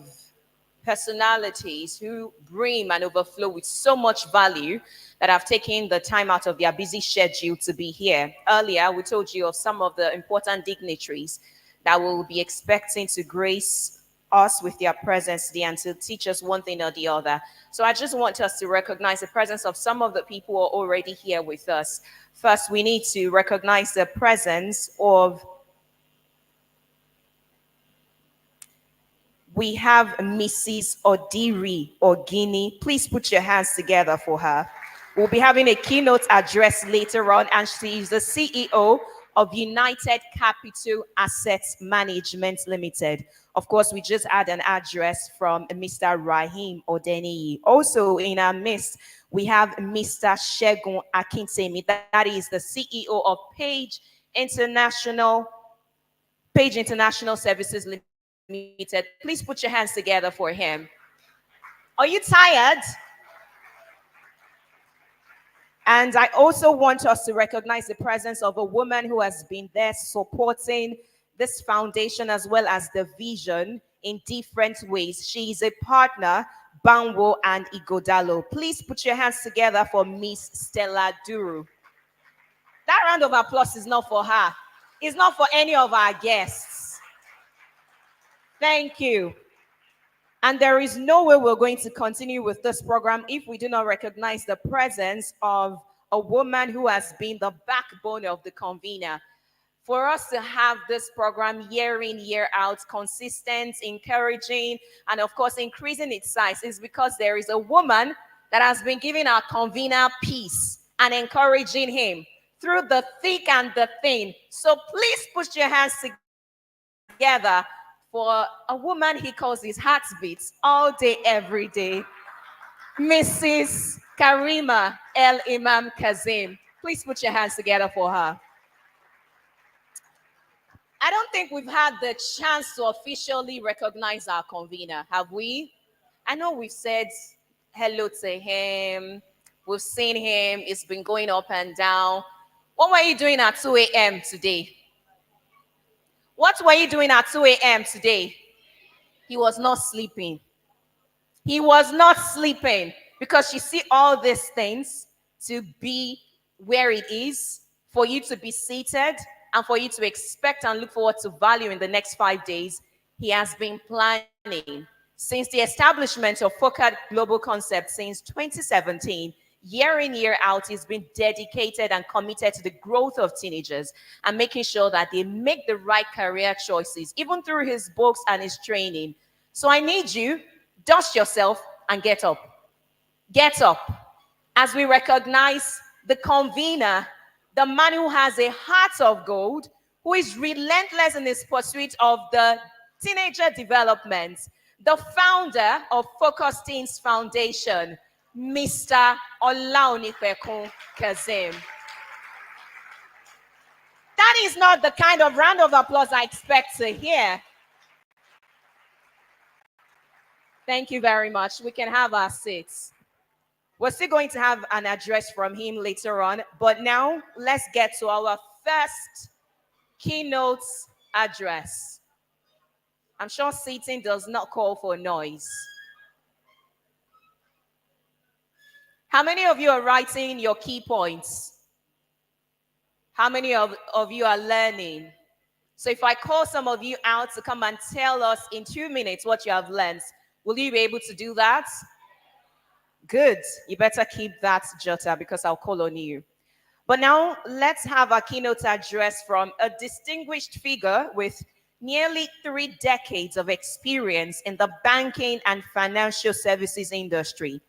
personalities who brim and overflow with so much value that have taken the time out of their busy schedule to be here. Earlier, we told you of some of the important dignitaries that will be expecting to grace us with their presence today and to teach us one thing or the other. So I just want us to recognize the presence of some of the people who are already here with us. First, we need to recognize the presence of, we have Mrs. Odiri Ogini. Please put your hands together for her. We'll be having a keynote address later on, and she is the CEO of United Capital Assets Management Limited. Of course, we just had an address from Mr. Rahim Odeniyi. Also in our midst, we have Mr. Shegun Akintemi. That is the CEO of Page International Services Limited. Please put your hands together for him. Are you tired? And I also want us to recognize the presence of a woman who has been there supporting this foundation as well as the vision in different ways. She is a partner, Banwo and Igodalo. Please put your hands together for Miss Stella Duru. That round of applause is not for her. It's not for any of our guests. Thank you. And there is no way we're going to continue with this program if we do not recognize the presence of a woman who has been the backbone of the convener. For us to have this program year in, year out, consistent, encouraging, and of course increasing its size is because there is a woman that has been giving our convener peace and encouraging him through the thick and the thin. So please put your hands together for a woman he calls his heartbeats all day, every day, Mrs. Karima El Imam Kazim. Please put your hands together for her. I don't think we've had the chance to officially recognize our convener, have we? I know we've said hello to him. We've seen him. It's been going up and down. What were you doing at 2 a.m. today? What were you doing at 2 a.m. today? He was not sleeping. He was not sleeping because you see all these things to be where it is, for you to be seated and for you to expect and look forward to value in the next 5 days. He has been planning since the establishment of FOCAD Global Concept since 2017. Year in, year out, he's been dedicated and committed to the growth of teenagers and making sure that they make the right career choices, even through his books and his training. So I need you, dust yourself and get up. Get up as we recognize the convener, the man who has a heart of gold, who is relentless in his pursuit of the teenager development, the founder of Focus Teens Foundation, Mr. Olaonipekun Kazim. That is not the kind of round of applause I expect to hear. Thank you very much. We can have our seats. We're still going to have an address from him later on, but now let's get to our first keynote address. I'm sure seating does not call for noise. How many of you are writing your key points? How many of you are learning? So if I call some of you out to come and tell us in 2 minutes what you have learned, will you be able to do that? Good. You better keep that jotter because I'll call on you. But now let's have a keynote address from a distinguished figure with nearly 3 decades of experience in the banking and financial services industry.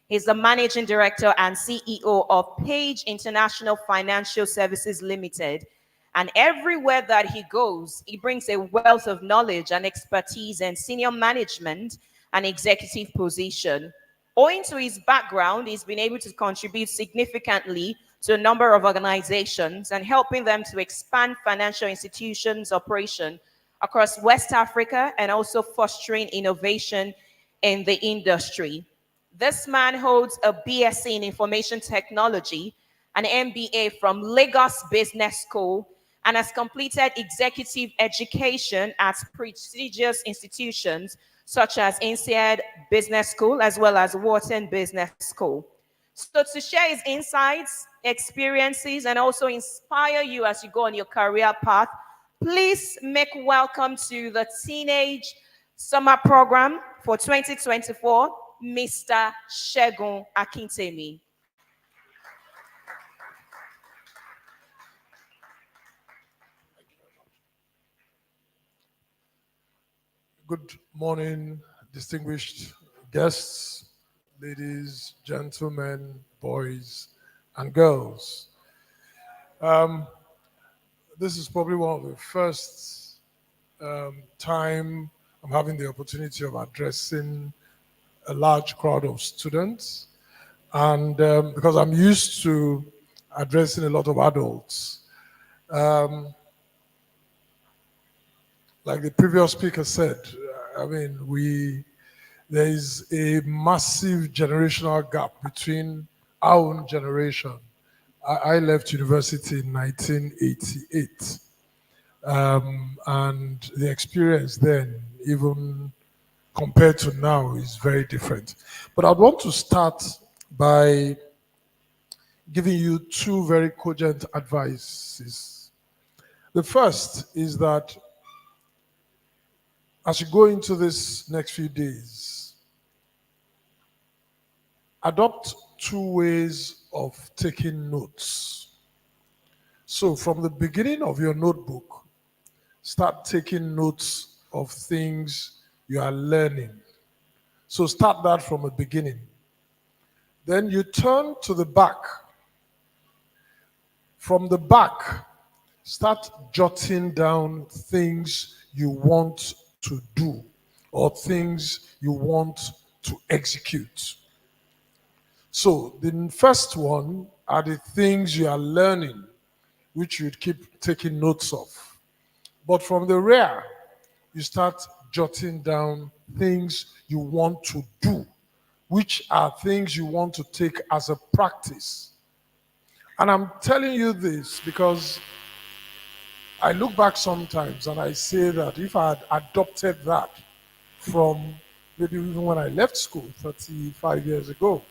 He's the managing director and CEO of Page International Financial Services Limited. And everywhere that he goes, he brings a wealth of knowledge and expertise in senior management and executive position. Owing to his background, he's been able to contribute significantly to a number of organizations and helping them to expand financial institutions' operation across West Africa and also fostering innovation in the industry. This man holds a BSc in Information Technology, an MBA from Lagos Business School, and has completed executive education at prestigious institutions such as INSEAD Business School, as well as Wharton Business School. So to share his insights, experiences, and also inspire you as you go on your career path, please make welcome to the Teenage Summer Program for 2024, Mr. Segun Akintemi. Good morning, distinguished guests, ladies, gentlemen, boys, and girls. This is probably one of the first time I'm having the opportunity of addressing a large crowd of students, and because I'm used to addressing a lot of adults. Like the previous speaker said, I mean, there is a massive generational gap between our own generation. I left university in 1988, and the experience then, even compared to now, is very different. But I'd want to start by giving you two very cogent advices. The first is that as you go into this next few days, adopt two ways of taking notes. So from the beginning of your notebook, start taking notes of things you are learning. So start that from the beginning. Then you turn to the back. From the back, start jotting down things you want to do or things you want to execute. So the first one are the things you are learning, which you'd keep taking notes of. But from the rear, you start jotting down things you want to do, which are things you want to take as a practice. And I'm telling you this because I look back sometimes and I say that if I had adopted that from maybe even when I left school 35 years ago,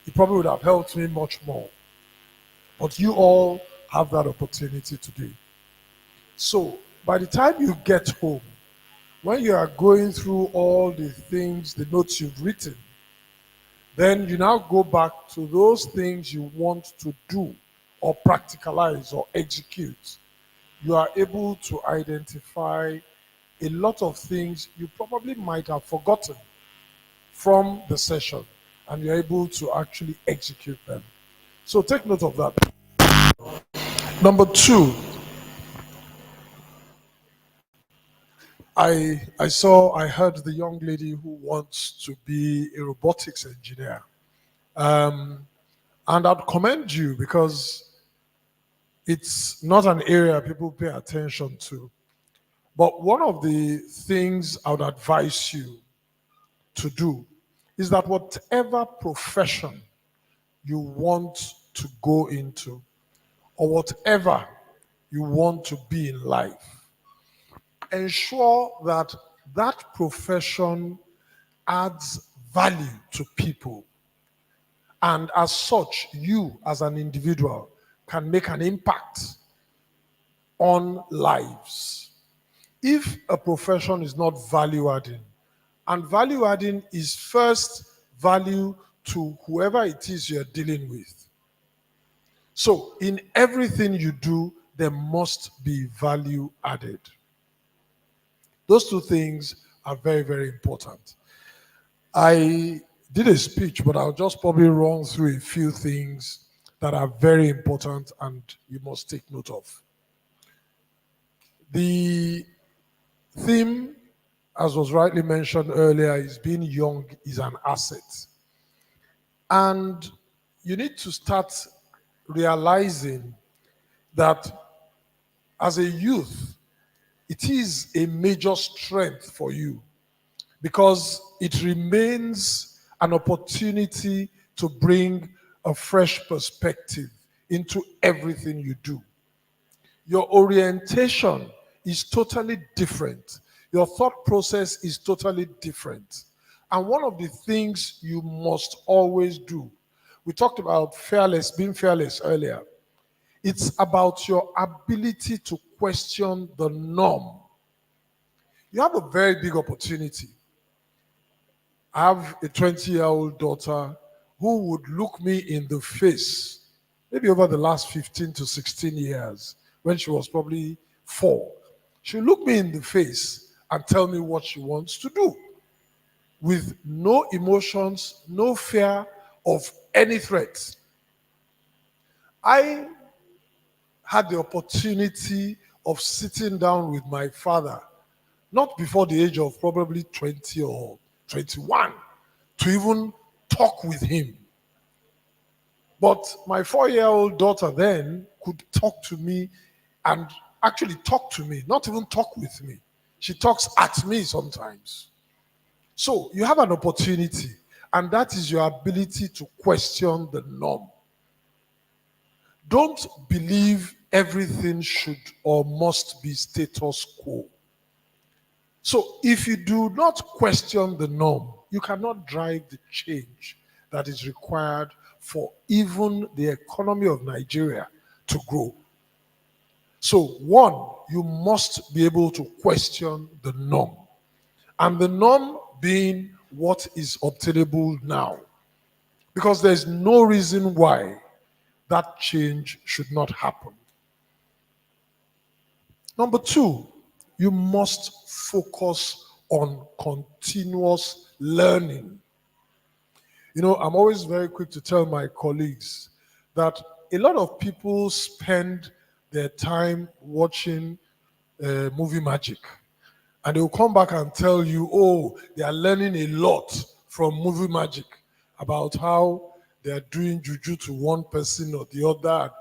it probably would have helped me much more. But you all have that opportunity today. So by the time you get home, when you are going through all the things, the notes you've written, then you now go back to those things you want to do or practicalize or execute. You are able to identify a lot of things you probably might have forgotten from the session, and you're able to actually execute them. So take note of that. Number two, I heard the young lady who wants to be a robotics engineer. And I'd commend you because it's not an area people pay attention to. But one of the things I would advise you to do is that whatever profession you want to go into or whatever you want to be in life, ensure that that profession adds value to people. And as such, you as an individual can make an impact on lives. If a profession is not value adding, and value adding is first value to whoever it is you're dealing with. So in everything you do, there must be value added. Those two things are very, very important. I did a speech, but I'll just probably run through a few things that are very important and you must take note of. The theme, as was rightly mentioned earlier, is being young is an asset. And you need to start realizing that as a youth, it is a major strength for you because it remains an opportunity to bring a fresh perspective into everything you do. Your orientation is totally different. Your thought process is totally different. And one of the things you must always do, we talked about being fearless earlier. It's about your ability to question the norm. You have a very big opportunity. I have a 20-year-old daughter who would look me in the face, maybe over the last 15 to 16 years, when she was probably 4. She'll look me in the face and tell me what she wants to do with no emotions, no fear of any threat. I had the opportunity of sitting down with my father, not before the age of probably 20 or 21, to even talk with him. But my 4-year-old daughter then could talk to me and actually talk to me, not even talk with me. She talks at me sometimes. So you have an opportunity, and that is your ability to question the norm. Don't believe everything should or must be status quo. So if you do not question the norm, you cannot drive the change that is required for even the economy of Nigeria to grow. So, one, you must be able to question the norm. And the norm being what is obtainable now. Because there's no reason why that change should not happen. Number two, you must focus on continuous learning. You know, I'm always very quick to tell my colleagues that a lot of people spend their time watching movie magic. And they will come back and tell you, oh, they are learning a lot from movie magic about how they are doing juju to one person or the other.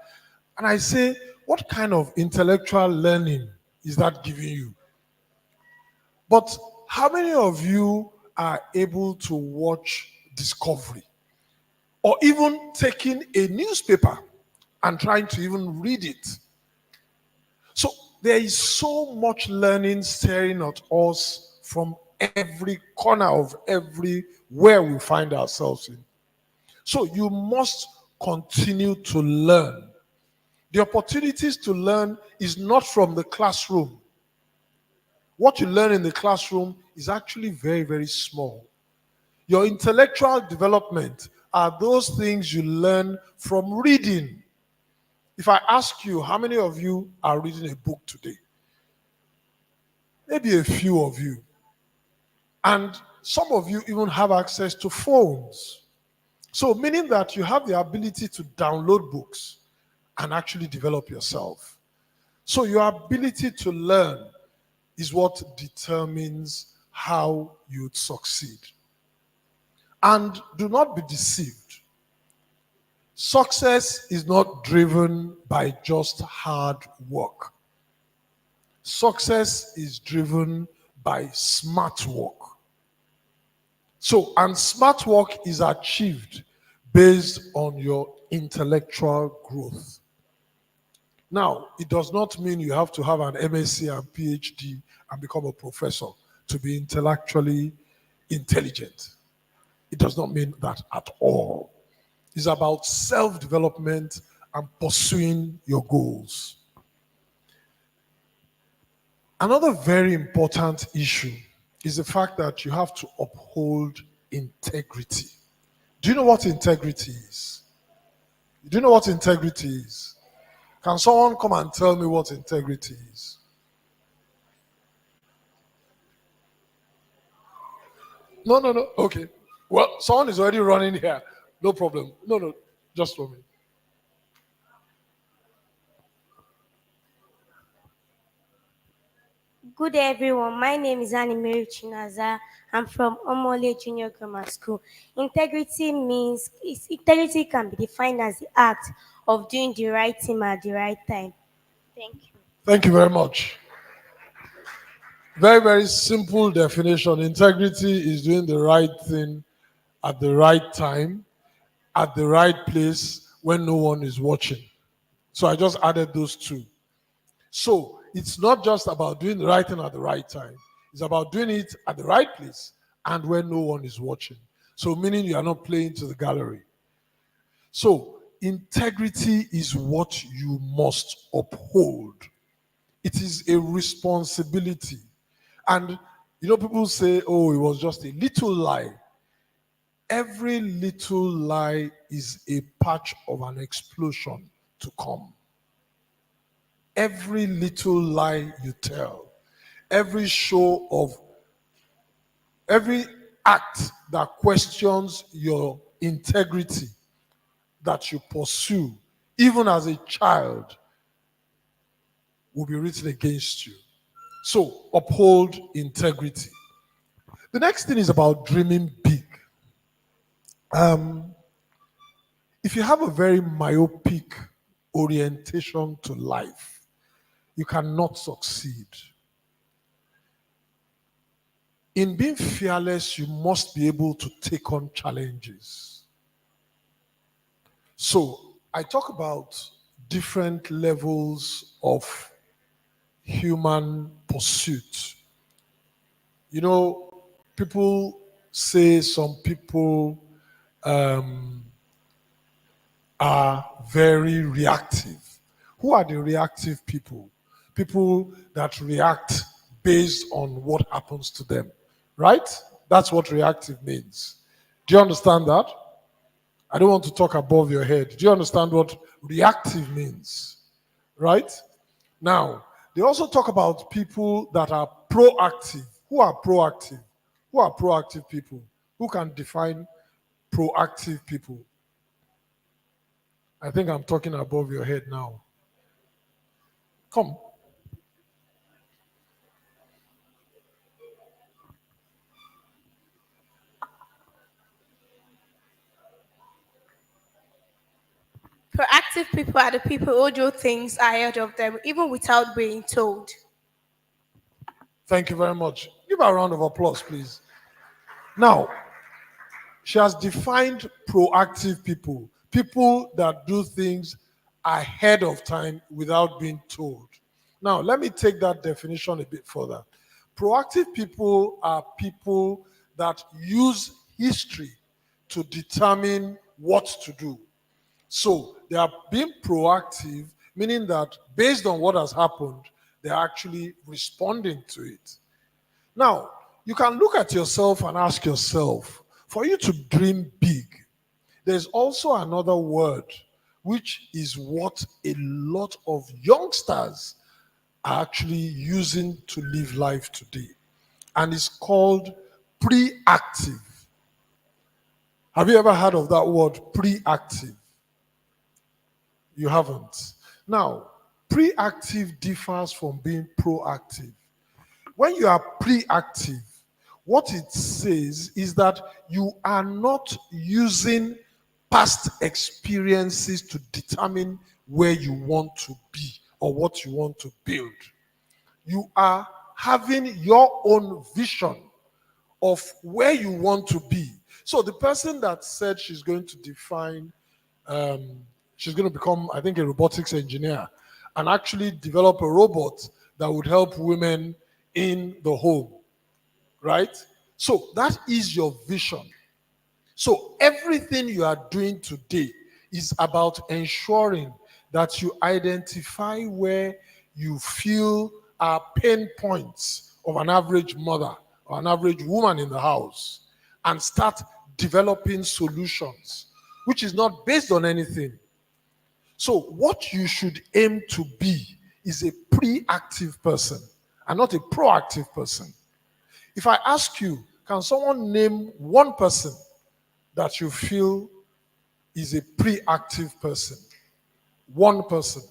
And I say, what kind of intellectual learning is that giving you? But how many of you are able to watch Discovery? Or even taking a newspaper and trying to even read it? So there is so much learning staring at us from every corner of everywhere we find ourselves in. So you must continue to learn. The opportunities to learn is not from the classroom. What you learn in the classroom is actually very, very small. Your intellectual development are those things you learn from reading. If I ask you, how many of you are reading a book today? Maybe a few of you. And some of you even have access to phones. So meaning that you have the ability to download books and actually develop yourself. So your ability to learn is what determines how you succeed. And do not be deceived. Success is not driven by just hard work. Success is driven by smart work. So, and smart work is achieved based on your intellectual growth. Now, it does not mean you have to have an MSc and PhD and become a professor to be intellectually intelligent. It does not mean that at all. It's about self-development and pursuing your goals. Another very important issue is the fact that you have to uphold integrity. Do you know what integrity is? Do you know what integrity is? Can someone come and tell me what integrity is? No. Okay. Well, someone is already running here. No problem. No. Just for me. Good day, everyone. My name is Annie Mary Chinaza. I'm from Omole Junior Grammar School. Integrity can be defined as the act of doing the right thing at the right time. Thank you. Thank you very much. Very, very simple definition. Integrity is doing the right thing at the right time, at the right place, when no one is watching. So I just added those two. So it's not just about doing the right thing at the right time. It's about doing it at the right place and when no one is watching. So meaning you are not playing to the gallery. So integrity is what you must uphold. It is a responsibility. And you know, people say, oh, it was just a little lie. Every little lie is a patch of an explosion to come. Every little lie you tell, every act that questions your integrity that you pursue, even as a child, will be written against you. So uphold integrity. The next thing is about dreaming big. If you have a very myopic orientation to life, you cannot succeed. In being fearless, you must be able to take on challenges. So I talk about different levels of human pursuit. You know, people say some people are very reactive. Who are the reactive people? People that react based on what happens to them, right? That's what reactive means. Do you understand that? I don't want to talk above your head. Do you understand what reactive means? Right? Now, they also talk about people that are proactive. Who are proactive? Who are proactive people? Who can define proactive people? I think I'm talking above your head now. Come. Proactive people are the people who do things ahead of them, even without being told. Thank you very much. Give her a round of applause, please. Now, she has defined proactive people, people that do things ahead of time without being told. Now, let me take that definition a bit further. Proactive people are people that use history to determine what to do. So they are being proactive, meaning that based on what has happened, they're actually responding to it. Now, you can look at yourself and ask yourself, for you to dream big, there's also another word, which is what a lot of youngsters are actually using to live life today. And it's called pre-active. Have you ever heard of that word, pre-active? You haven't. Now, pre-active differs from being proactive. When you are pre-active, what it says is that you are not using past experiences to determine where you want to be or what you want to build. You are having your own vision of where you want to be. So the person that said she's going to define, she's going to become, I think, a robotics engineer and actually develop a robot that would help women in the home, right? So that is your vision. So everything you are doing today is about ensuring that you identify where you feel are pain points of an average mother or an average woman in the house and start developing solutions, which is not based on anything. So what you should aim to be is a pre-active person and not a proactive person. If I ask you, can someone name one person that you feel is a pre-active person? One person.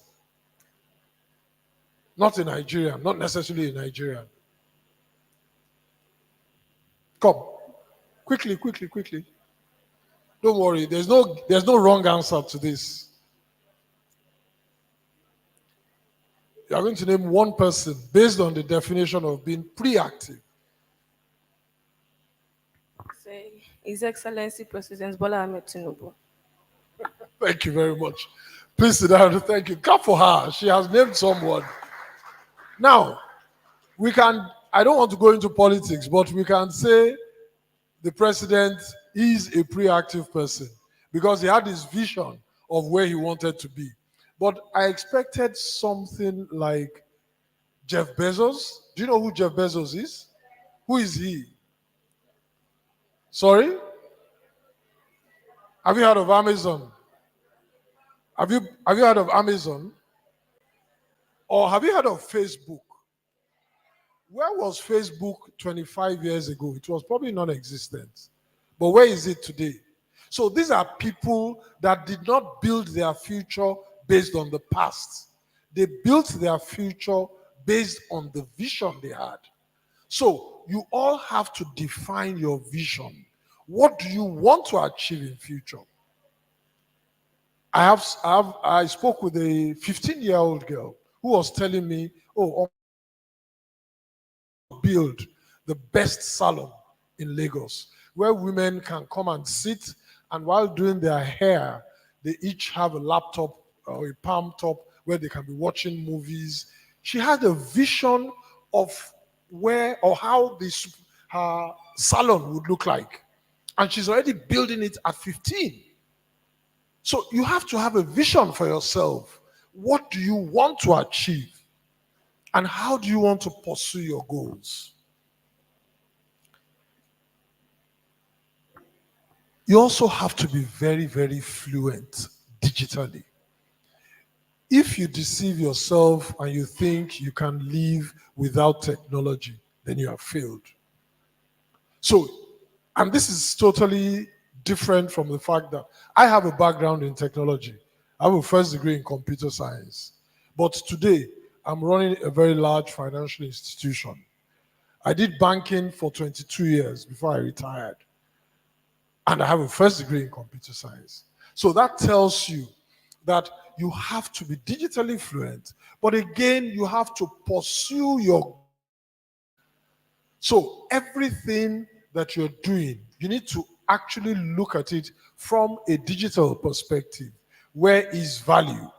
Not a Nigerian, not necessarily a Nigerian. Come. Quickly, quickly, quickly. Don't worry, there's no wrong answer to this. You are going to name one person based on the definition of being pre-active. Say, His Excellency President Bola Ahmed Tinubu. Thank you very much. Please sit down. Thank you. Clap for her. She has named someone. Now, I don't want to go into politics, but we can say the president is a pre-active person because he had this vision of where he wanted to be. But I expected something like Jeff Bezos. Do you know who Jeff Bezos is? Who is he? Sorry? Have you heard of Amazon? Have you heard of Amazon? Or have you heard of Facebook? Where was Facebook 25 years ago? It was probably non-existent. But where is it today? So these are people that did not build their future based on the past. They built their future based on the vision they had. So you all have to define your vision. What do you want to achieve in future? I spoke with a 15-year-old girl who was telling me, build the best salon in Lagos where women can come and sit, and while doing their hair, they each have a laptop or a palm top where they can be watching movies. She had a vision of where or how her salon would look like. And she's already building it at 15. So you have to have a vision for yourself. What do you want to achieve? And how do you want to pursue your goals? You also have to be very, very fluent digitally. If you deceive yourself and you think you can live without technology, then you have failed. So, and this is totally different from the fact that I have a background in technology. I have a first degree in computer science. But today, I'm running a very large financial institution. I did banking for 22 years before I retired. And I have a first degree in computer science. So that tells you that you have to be digitally fluent, but again, you have to pursue your. So everything that you're doing, you need to actually look at it from a digital perspective. Where is value?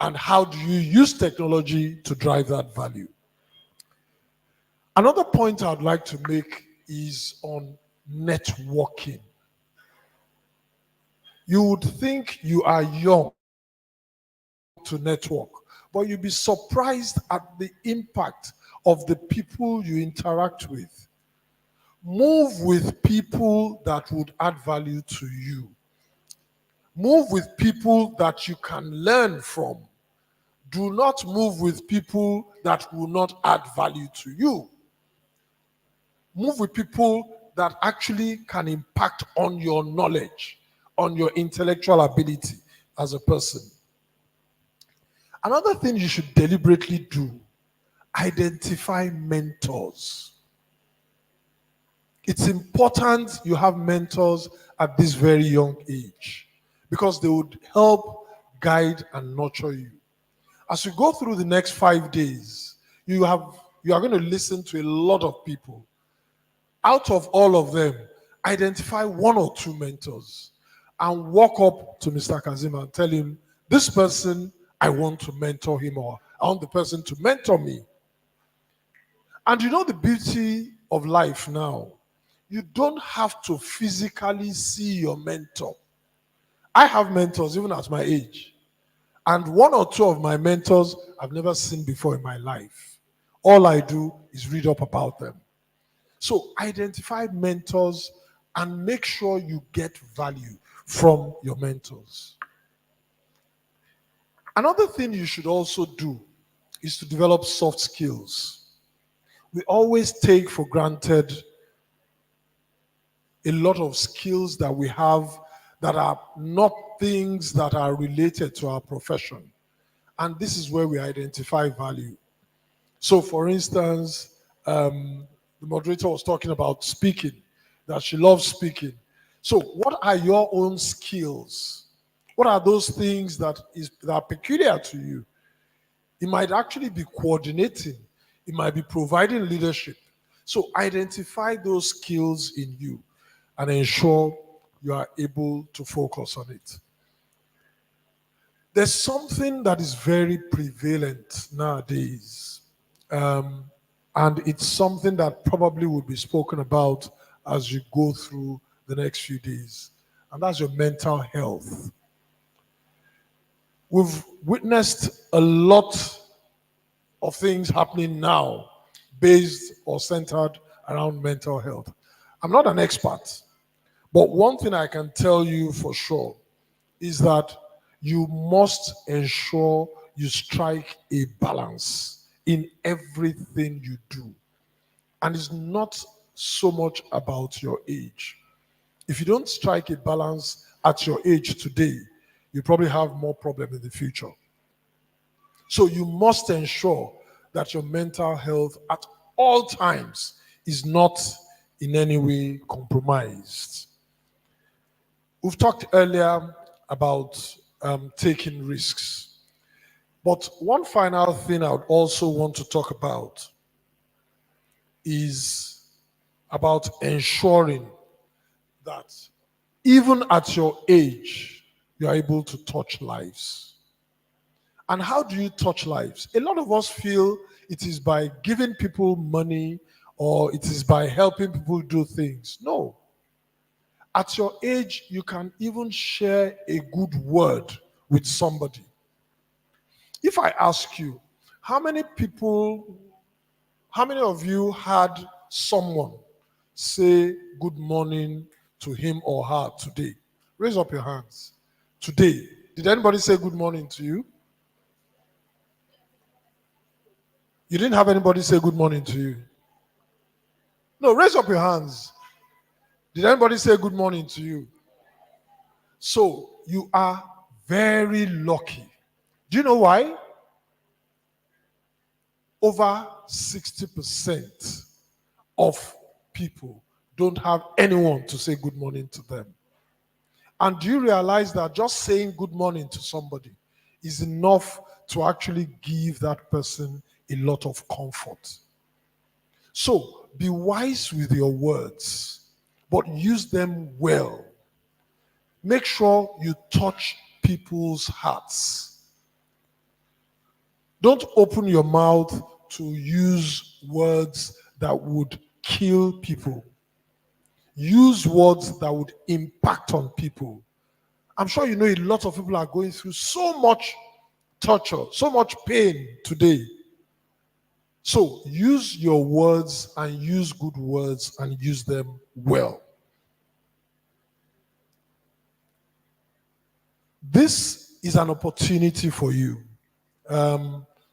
And how do you use technology to drive that value? Another point I'd like to make is on networking. You would think you are young to network, but you'll be surprised at the impact of the people you interact with. Move with people that would add value to you. Move with people that you can learn from. Do not move with people that will not add value to you. Move with people that actually can impact on your knowledge, on your intellectual ability as a person. Another thing you should deliberately do, identify mentors. It's important you have mentors at this very young age because they would help guide and nurture you. As you go through the next 5 days, you are going to listen to a lot of people. Out of all of them, identify one or two mentors and walk up to Mr. Kazim and tell him, this person, I want to mentor him, or I want the person to mentor me. And you know the beauty of life now, you don't have to physically see your mentor. I have mentors even at my age. And one or two of my mentors I've never seen before in my life. All I do is read up about them. So identify mentors and make sure you get value from your mentors. Another thing you should also do is to develop soft skills. We always take for granted a lot of skills that we have that are not things that are related to our profession. And this is where we identify value. So for instance, the moderator was talking about speaking, that she loves speaking. So what are your own skills? What are those things that are peculiar to you? It might actually be coordinating. It might be providing leadership. So identify those skills in you and ensure you are able to focus on it. There's something that is very prevalent nowadays. And it's something that probably will be spoken about as you go through the next few days. And that's your mental health. We've witnessed a lot of things happening now based or centered around mental health. I'm not an expert, but one thing I can tell you for sure is that you must ensure you strike a balance in everything you do. And it's not so much about your age. If you don't strike a balance at your age today, you probably have more problem in the future. So you must ensure that your mental health at all times is not in any way compromised. We've talked earlier about taking risks. But one final thing I would also want to talk about is about ensuring that even at your age, you are able to touch lives. And how do you touch lives? A lot of us feel it is by giving people money or it is by helping people do things. No. At your age, you can even share a good word with somebody. If I ask you, how many of you had someone say good morning to him or her today? Raise up your hands. Today, did anybody say good morning to you? You didn't have anybody say good morning to you? No, raise up your hands. Did anybody say good morning to you? So you are very lucky. Do you know why? Over 60% of people don't have anyone to say good morning to them. And do you realize that just saying good morning to somebody is enough to actually give that person a lot of comfort? So be wise with your words, but use them well. Make sure you touch people's hearts. Don't open your mouth to use words that would kill people. Use words that would impact on people. I'm sure you know a lot of people are going through so much torture, so much pain today. So use your words and use good words and use them well. This is an opportunity for you.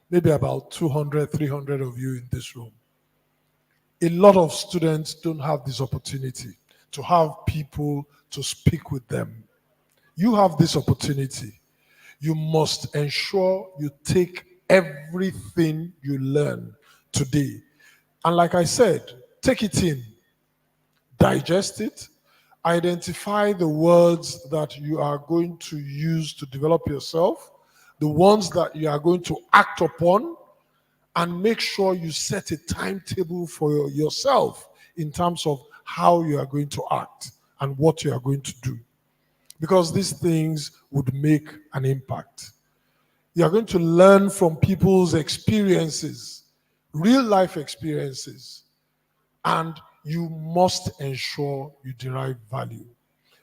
Maybe about 200, 300 of you in this room. A lot of students don't have this opportunity to have people to speak with them. You have this opportunity. You must ensure you take everything you learn today. And like I said, take it in, digest it, identify the words that you are going to use to develop yourself, the ones that you are going to act upon, and make sure you set a timetable for yourself in terms of how you are going to act and what you are going to do. Because these things would make an impact. You are going to learn from people's experiences, real life experiences, and you must ensure you derive value.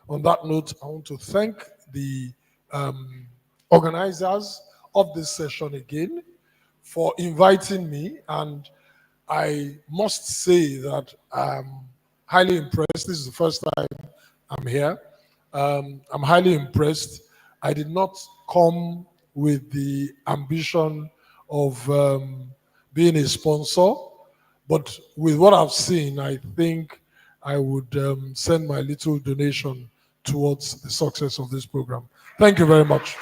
On that note, I want to thank the organizers of this session again for inviting me, and I must say that I'm highly impressed. This is the first time I'm here. I'm highly impressed. I did not come with the ambition of being a sponsor, but with what I've seen, I think I would send my little donation towards the success of this program. Thank you very much.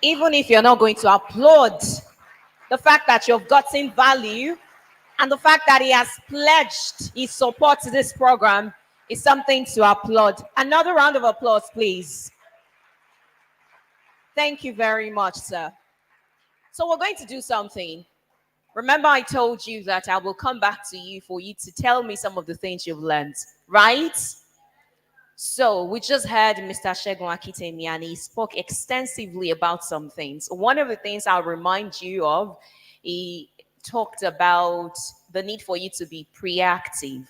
Even if you're not going to applaud the fact that you've gotten value and the fact that he has pledged his support to this program is something to applaud. Another round of applause, please. Thank you very much, sir. So we're going to do something. Remember, I told you that I will come back to you for you to tell me some of the things you've learned, right? So we just heard Mr. Segun Akitemi, and he spoke extensively about some things. One of the things I'll remind you of, he talked about the need for you to be proactive.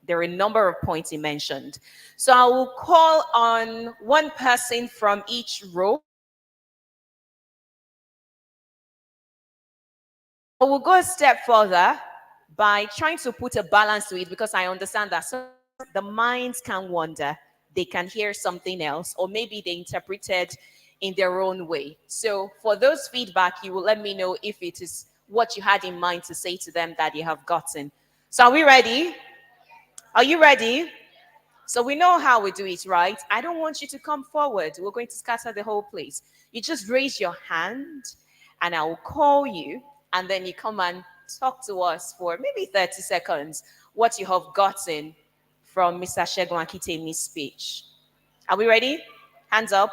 There are a number of points he mentioned. So I will call on one person from each row. We'll go a step further by trying to put a balance to it, because I understand that the minds can wander. They can hear something else, or maybe they interpreted in their own way. So for those feedback, you will let me know if it is what you had in mind to say to them that you have gotten. So are we ready? Are you ready? So we know how we do it, right? I don't want you to come forward. We're going to scatter the whole place. You just raise your hand and I will call you, and then you come and talk to us for maybe 30 seconds what you have gotten from Mr. Segun Akitemi's speech. Are we ready? Hands up.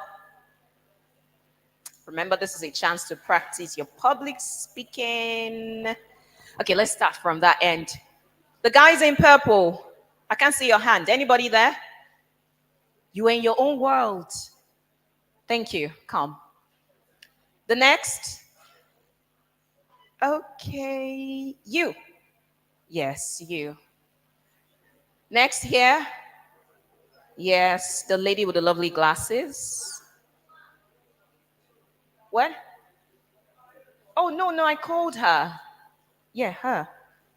Remember, this is a chance to practice your public speaking. Okay, let's start from that end. The guys in purple, I can't see your hand. Anybody there? You are in your own world. Thank you. Come. The next. Okay, you. Yes, you. Next here. Yes, the lady with the lovely glasses. What? Oh, no, no, I called her. Yeah, her.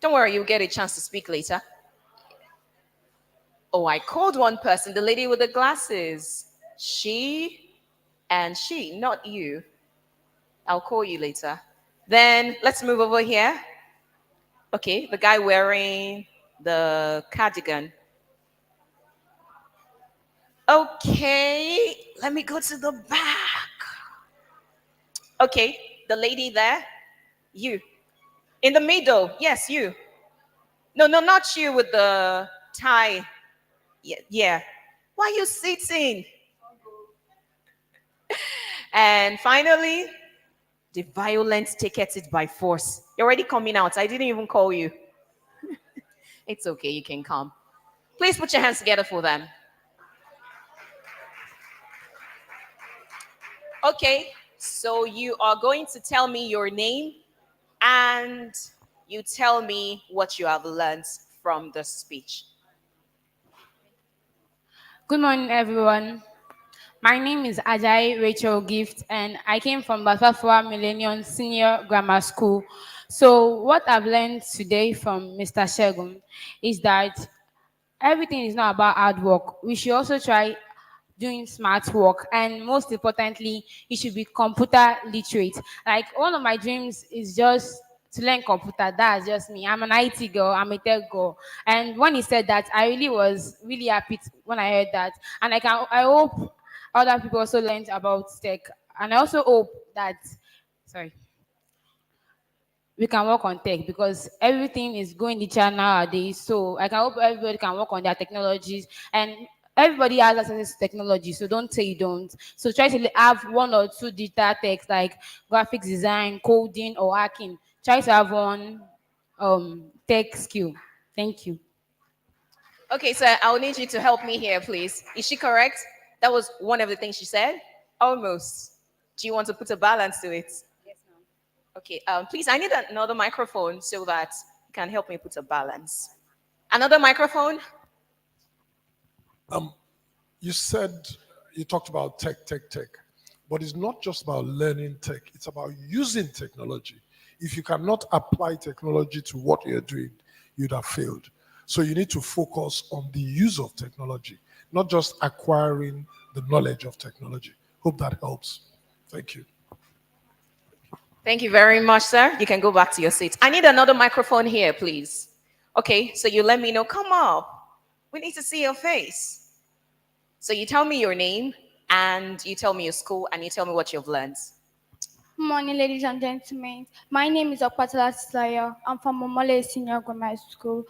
Don't worry, you'll get a chance to speak later. Oh, I called one person, the lady with the glasses. She and she, not you. I'll call you later. Then let's move over here. Okay, the guy wearing the cardigan. Okay, let me go to the back. Okay, the lady there. You. In the middle. Yes, you. No, no, not you with the tie. Yeah, yeah. Why are you sitting? And finally, the violent taketh it by force. You're already coming out. I didn't even call you. It's okay, you can come. Please put your hands together for them. Okay, so you are going to tell me your name and you tell me what you have learned from the speech. Good morning, everyone. My name is Ajay Rachel Gift, and I came from Basafua Millennium Senior Grammar School. So, what I've learned today from Mr. Shegun is that everything is not about hard work. We should also try doing smart work, and most importantly, you should be computer literate. Like, one of my dreams is just to learn computer. That's just me. I'm an IT girl, I'm a tech girl. And when he said that, I really was really happy when I heard that. And I hope other people also learned about tech. And I also hope that, sorry, we can work on tech because everything is going digital nowadays. So I can hope everybody can work on their technologies, and everybody has access to technology. So don't say you don't. So try to have one or two digital techs like graphics design, coding, or hacking. Try to have one tech skill. Thank you. Okay, so I'll need you to help me here, please. Is she correct? That was one of the things she said? Almost. Do you want to put a balance to it? Okay, please, I need another microphone so that you can help me put a balance. Another microphone? You said you talked about tech, but it's not just about learning tech, it's about using technology. If you cannot apply technology to what you're doing, you'd have failed. So you need to focus on the use of technology, not just acquiring the knowledge of technology. Hope that helps. Thank you. Thank you very much, sir. You can go back to your seat. I need another microphone here, please. Okay, so you let me know. Come up. We need to see your face. So you tell me your name, and you tell me your school, and you tell me what you've learned. Good morning, ladies and gentlemen. My name is Okpatala Slayer. I'm from Momole Senior Grammar School.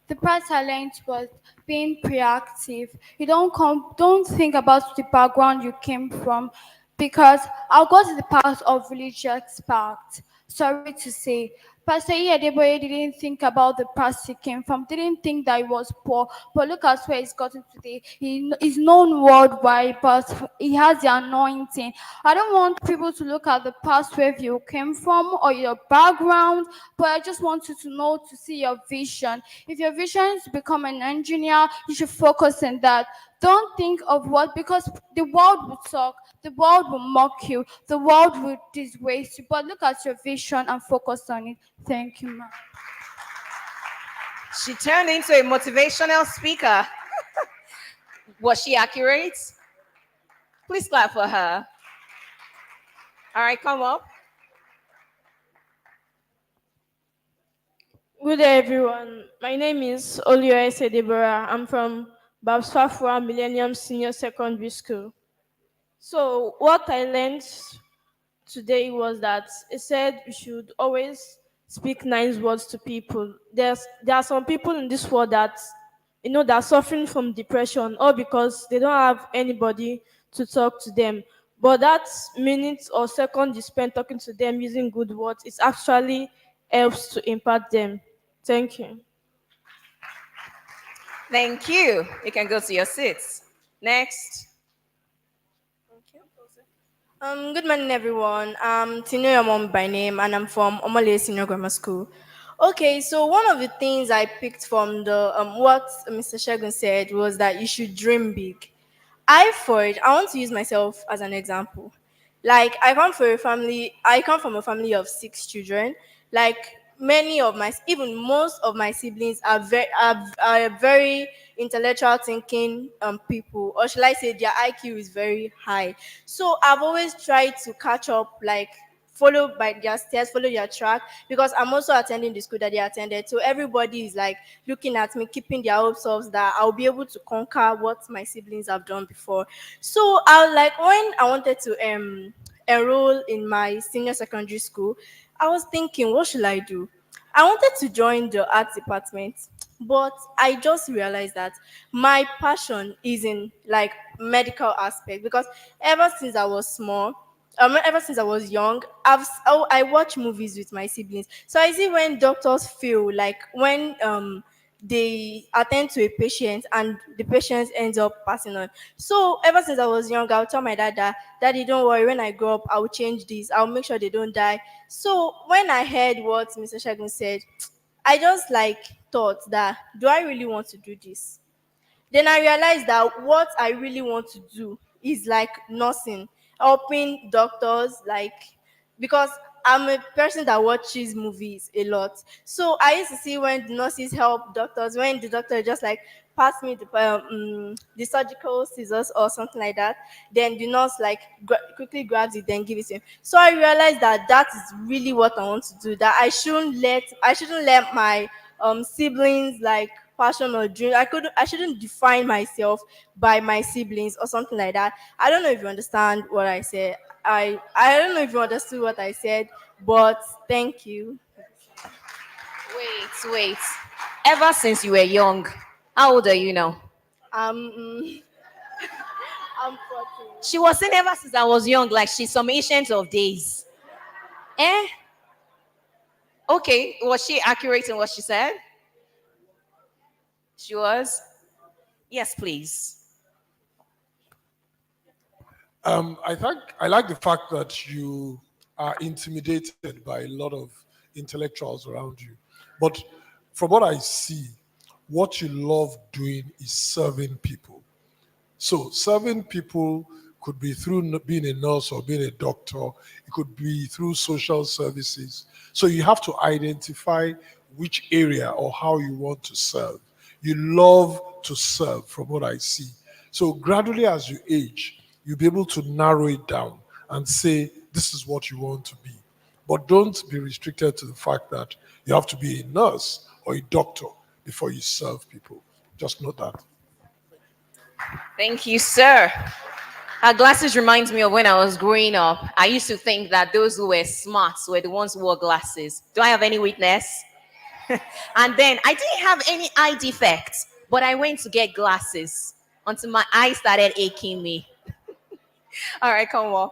The part I learned was being proactive. You don't think about the background you came from, because I'll go to the part of religious part. Sorry to say, Pastor Iyedeboye didn't think about the past he came from, didn't think that he was poor, but look at where he's gotten today. He is known worldwide, but he has the anointing. I don't want people to look at the past where you came from or your background, but I just want you to know, to see your vision. If your vision is to become an engineer, you should focus on that. Don't think of what, because the world will talk, the world will mock you, the world will disgrace you, but look at your vision and focus on it. Thank you, ma'am. She turned into a motivational speaker. Was she accurate? Please clap for her. All right, come up. Good day, everyone. My name is Oluwaise Deborah. I'm from Babsafua Millennium Senior Secondary School. So what I learned today was that it said we should always speak nice words to people. There are some people in this world that that are suffering from depression, all because they don't have anybody to talk to them. But that minute or second you spend talking to them using good words, it actually helps to impact them. Thank you. Thank you. You can go to your seats. Next. Good morning, everyone. I'm Tino Yomom by name, and I'm from Omole Senior Grammar School. Okay, so one of the things I picked from the what Mr. Shagun said was that you should dream big. I want to use myself as an example. Like I come from a family of 6 children. Like even most of my siblings are very intellectual thinking people, or shall I say their IQ is very high. So I've always tried to catch up, like follow by their steps, follow their track, because I'm also attending the school that they attended. So everybody is like looking at me, keeping their hopes up that I'll be able to conquer what my siblings have done before. So I was like, when I wanted to enroll in my senior secondary school, I was thinking, what should I do? I wanted to join the art department, but I just realized that my passion is in like medical aspect, because ever since I was small, ever since I was young, I watch movies with my siblings. So I see when doctors feel like when they attend to a patient and the patient ends up passing on. So ever since I was young, I'll tell my dad that, Daddy, don't worry, when I grow up, I'll change this. I'll make sure they don't die. So when I heard what Mr. Shagun said, I just like thought that, do I really want to do this? Then I realized that what I really want to do is like nursing, helping doctors, like, because I'm a person that watches movies a lot. So I used to see when the nurses help doctors, when the doctor just like pass me the surgical scissors or something like that, then the nurse like quickly grabs it, then give it to him. So I realized that that is really what I want to do. That I shouldn't let my siblings like passion or dream. I shouldn't define myself by my siblings or something like that. I don't know if you understand what I said. I don't know if you understood what I said, but thank you. Wait. Ever since you were young, how old are you now? Um, I'm 14. She was saying ever since I was young, like she's some ancient of days. Eh? Okay, was she accurate in what she said? She was? Yes, please. I think I like the fact that you are intimidated by a lot of intellectuals around you. But from what I see, what you love doing is serving people. So serving people could be through being a nurse or being a doctor. It could be through social services. So you have to identify which area or how you want to serve. You love to serve from what I see. So gradually as you age, you'll be able to narrow it down and say, this is what you want to be. But don't be restricted to the fact that you have to be a nurse or a doctor before you serve people. Just note that. Thank you, sir. Her glasses reminds me of when I was growing up. I used to think that those who were smart were the ones who wore glasses. Do I have any weakness? And then I didn't have any eye defects, but I went to get glasses until my eyes started aching me. All right, come on.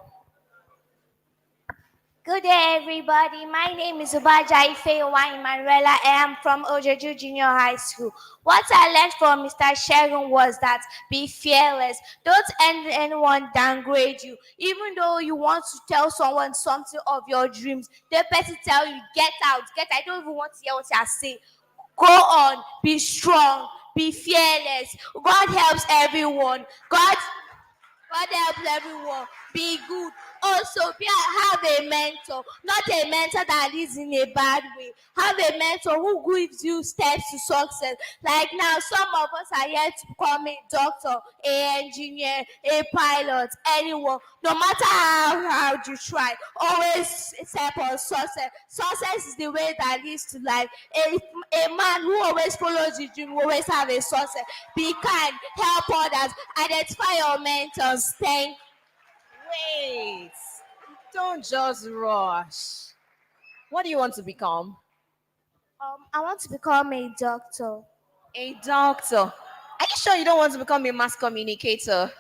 Good day, everybody. My name is Ubaja Ifewa Emanuela. I am from Ojeju Junior High School. What I learned from Mr. Shagun was that be fearless. Don't let anyone downgrade you. Even though you want to tell someone something of your dreams, the person tell you, get out, get out. I don't even want to hear what you say. Go on, be strong, be fearless. God helps everyone. God helps everyone. Be good. Also, have a mentor, not a mentor that is in a bad way. Have a mentor who gives you steps to success. Like now, some of us are here to become a doctor, a engineer, a pilot, anyone. No matter how hard you try, always step on success. Success is the way that leads to life. A man who always follows his dream will always have a success. Be kind, help others, identify your mentors. Thank. Wait. Don't just rush. What do you want to become? I want to become a doctor. A doctor. Are you sure you don't want to become a mass communicator?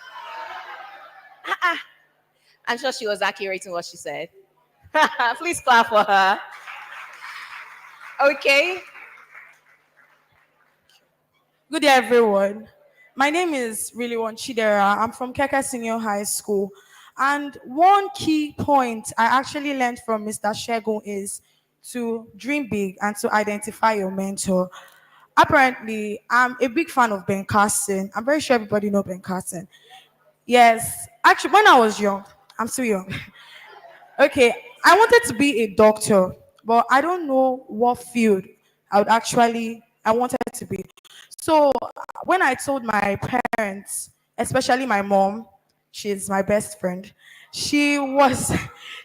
I'm sure she was accurate in what she said. Please clap for her. Okay. Good day, everyone. My name is Really Chidera. I'm from Keka Senior High School. And one key point I actually learned from Mr. Shegun is to dream big and to identify your mentor. Apparently, I'm a big fan of Ben Carson. I'm very sure everybody know Ben Carson. Yes, actually, when I was young, I'm still young. Okay, I wanted to be a doctor, but I don't know what field I wanted to be. So when I told my parents, especially my mom, she's my best friend, she was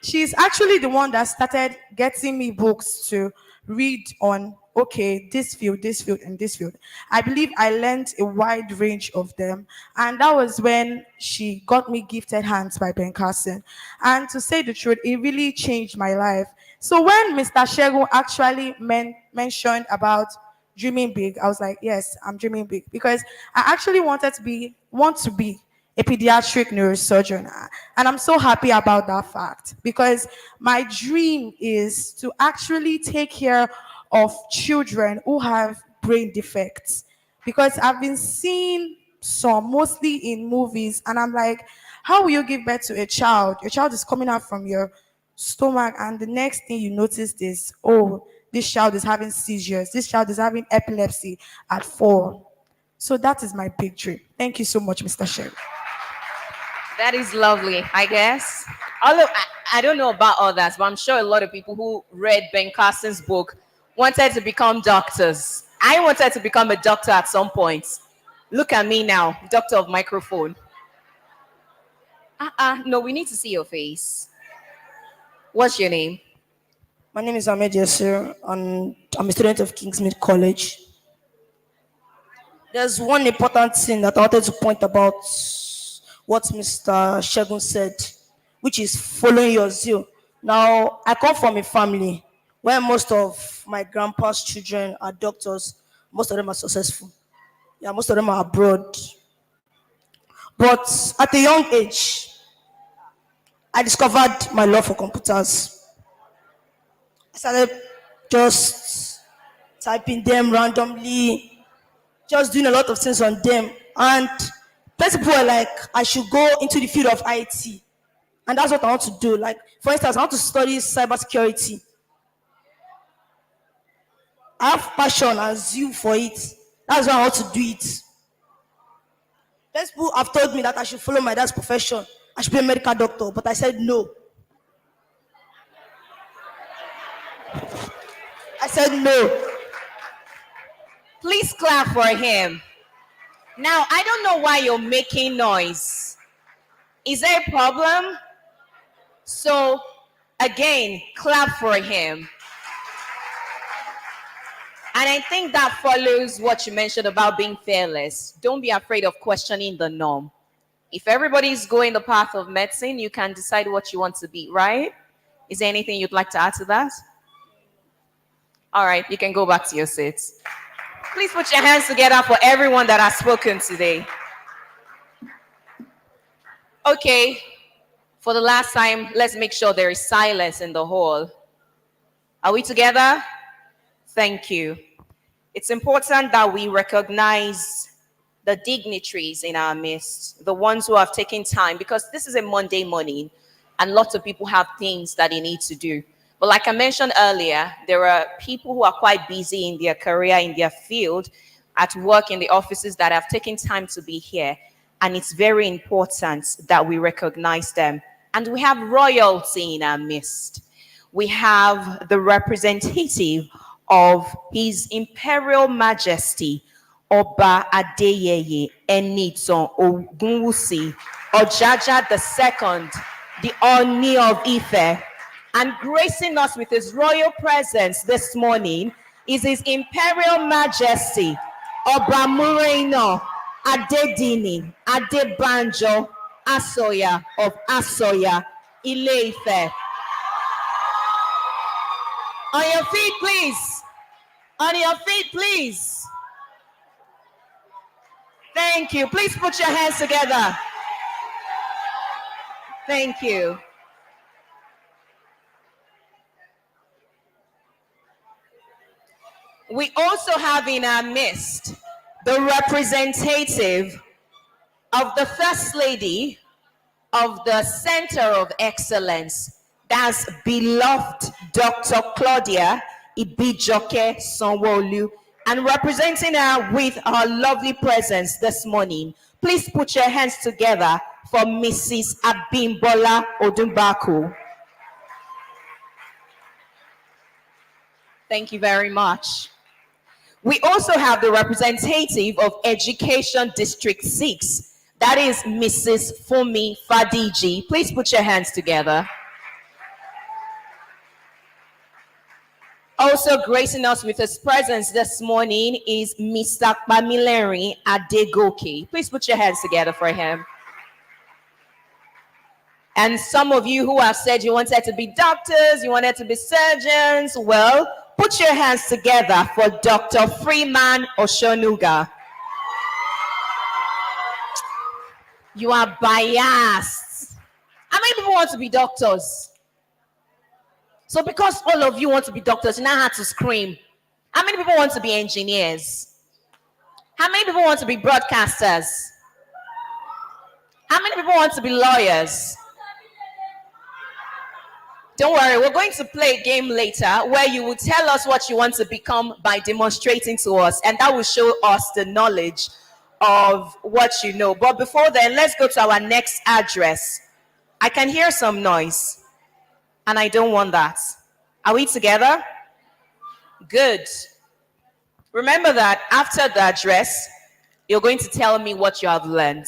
she's actually the one that started getting me books to read on, okay, this field, and this field. I believe I learned a wide range of them. And that was when she got me Gifted Hands by Ben Carson. And to say the truth, it really changed my life. So when Mr. Shego actually mentioned about dreaming big, I was like, yes, I'm dreaming big, because I actually want to be a pediatric neurosurgeon. And I'm so happy about that fact, because my dream is to actually take care of children who have brain defects. Because I've been seeing some, mostly in movies, and I'm like, how will you give birth to a child? Your child is coming out from your stomach, and the next thing you notice is, oh, this child is having seizures, this child is having epilepsy at 4. So that is my big dream. Thank you so much, Mr. Sherry. That is lovely, I guess. I don't know about others, but I'm sure a lot of people who read Ben Carson's book wanted to become doctors. I wanted to become a doctor at some point. Look at me now, doctor of microphone. No, we need to see your face. What's your name? My name is Ahmed Yasser, and I'm a student of Kingsmead College. There's one important thing that I wanted to point about what Mr. Shegun said, which is following your zeal. Now, I come from a family where most of my grandpa's children are doctors. Most of them are successful. Yeah, most of them are abroad. But at a young age, I discovered my love for computers. I started just typing them randomly, just doing a lot of things on them. And people were like, I should go into the field of IT. And that's what I want to do. Like, for instance, I want to study cybersecurity. I have passion and zeal for it. That's why I want to do it. People have told me that I should follow my dad's profession. I should be a medical doctor, but I said no. I said no. Please clap for him. Now, I don't know why you're making noise. Is there a problem? So, again, clap for him. And I think that follows what you mentioned about being fearless. Don't be afraid of questioning the norm. If everybody's going the path of medicine, you can decide what you want to be, right? Is there anything you'd like to add to that? All right, you can go back to your seats. Please put your hands together for everyone that has spoken today. Okay, for the last time, let's make sure there is silence in the hall. Are we together? Thank you. It's important that we recognize the dignitaries in our midst, the ones who have taken time, because this is a Monday morning and lots of people have things that they need to do. But like I mentioned earlier, there are people who are quite busy in their career, in their field, at work, in the offices, that have taken time to be here. And it's very important that we recognize them. And we have royalty in our midst. We have the representative of His Imperial Majesty, Oba Adeyeye Enitan Ogunwusi Ojaja II, the Oni of Ife. And gracing us with his royal presence this morning is His Imperial Majesty, Oba Mureno Adedini Adebanjo Asoya of Asoya, Ile-Ife. On your feet, please. On your feet, please. Thank you. Please put your hands together. Thank you. We also have in our midst the representative of the First Lady of the Center of Excellence. That's beloved Dr. Claudia Ibijoke Sanwo-Olu. And representing her with her lovely presence this morning, please put your hands together for Mrs. Abimbola Odumbaku. Thank you very much. We also have the representative of Education District 6. That is Mrs. Fumi Fadiji. Please put your hands together. Also gracing us with his presence this morning is Mr. Pamileri Adegoke. Please put your hands together for him. And some of you who have said you wanted to be doctors, you wanted to be surgeons, well, put your hands together for Dr. Freeman Oshonuga. You are biased. How many people want to be doctors? So because all of you want to be doctors, you now have to scream. How many people want to be engineers? How many people want to be broadcasters? How many people want to be lawyers? Don't worry, we're going to play a game later where you will tell us what you want to become by demonstrating to us, and that will show us the knowledge of what you know. But before then, let's go to our next address. I can hear some noise, and I don't want that. Are we together? Good. Remember that after the address, you're going to tell me what you have learned.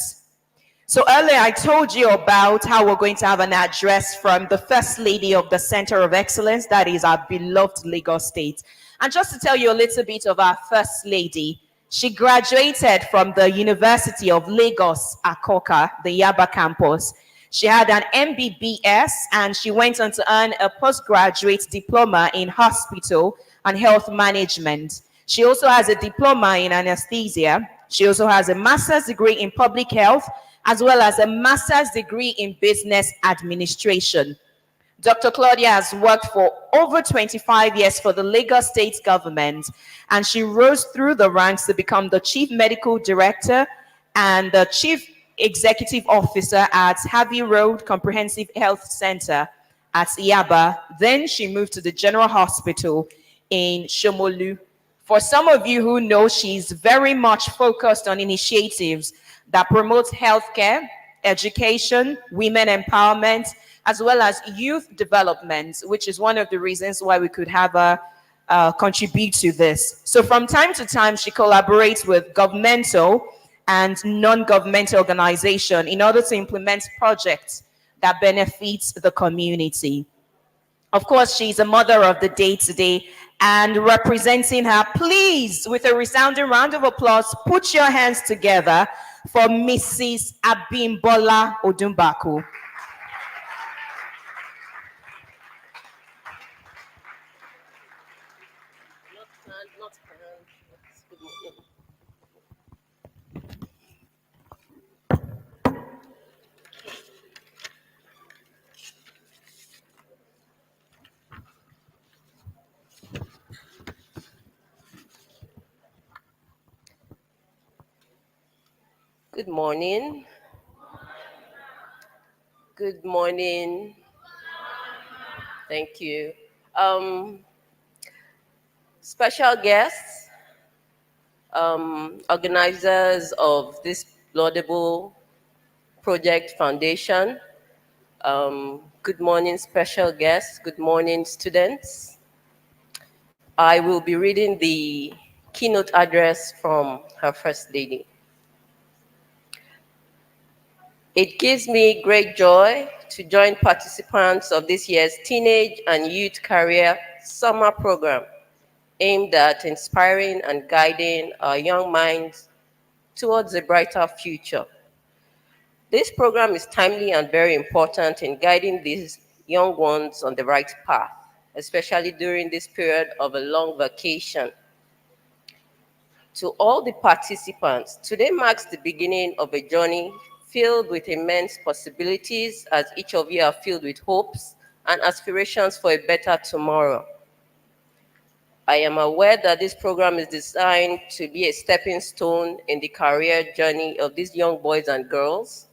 So earlier I told you about how we're going to have an address from the First Lady of the Center of Excellence, that is our beloved Lagos State. And just to tell you a little bit of our First Lady, she graduated from the University of Lagos, Akoka, the Yaba campus. She had an MBBS and she went on to earn a postgraduate diploma in hospital and health management. She also has a diploma in anesthesia. She also has a master's degree in public health, as well as a master's degree in business administration. Dr. Claudia has worked for over 25 years for the Lagos State government, and she rose through the ranks to become the Chief Medical Director and the Chief Executive Officer at Harvey Road Comprehensive Health Center at Yaba. Then she moved to the General Hospital in Shomolu. For some of you who know, she's very much focused on initiatives that promotes healthcare, education, women empowerment, as well as youth development, which is one of the reasons why we could have her contribute to this. So from time to time, she collaborates with governmental and non-governmental organizations in order to implement projects that benefits the community. Of course, she's a mother of the day today, and representing her, please, with a resounding round of applause, put your hands together for Mrs. Abimbola Odumbaku. Good morning. Good morning. Thank you. Special guests, organizers of this laudable project foundation. Good morning, special guests. Good morning, students. I will be reading the keynote address from her First Lady. It gives me great joy to join participants of this year's Teenage and Youth Career Summer Program, aimed at inspiring and guiding our young minds towards a brighter future. This program is timely and very important in guiding these young ones on the right path, especially during this period of a long vacation. To all the participants, today marks the beginning of a journey filled with immense possibilities, as each of you are filled with hopes and aspirations for a better tomorrow. I am aware that this program is designed to be a stepping stone in the career journey of these young boys and girls,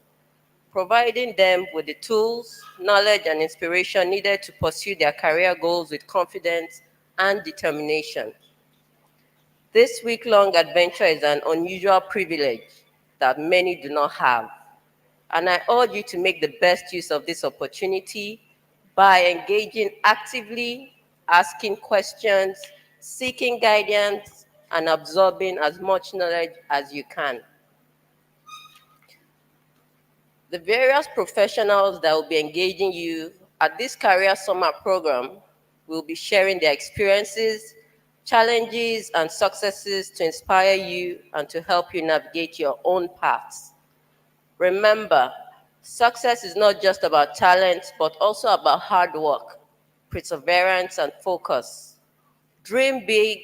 providing them with the tools, knowledge, and inspiration needed to pursue their career goals with confidence and determination. This week-long adventure is an unusual privilege that many do not have, and I urge you to make the best use of this opportunity by engaging actively, asking questions, seeking guidance, and absorbing as much knowledge as you can. The various professionals that will be engaging you at this Career Summer program will be sharing their experiences, challenges, and successes to inspire you and to help you navigate your own paths. Remember, success is not just about talent, but also about hard work, perseverance, and focus. Dream big,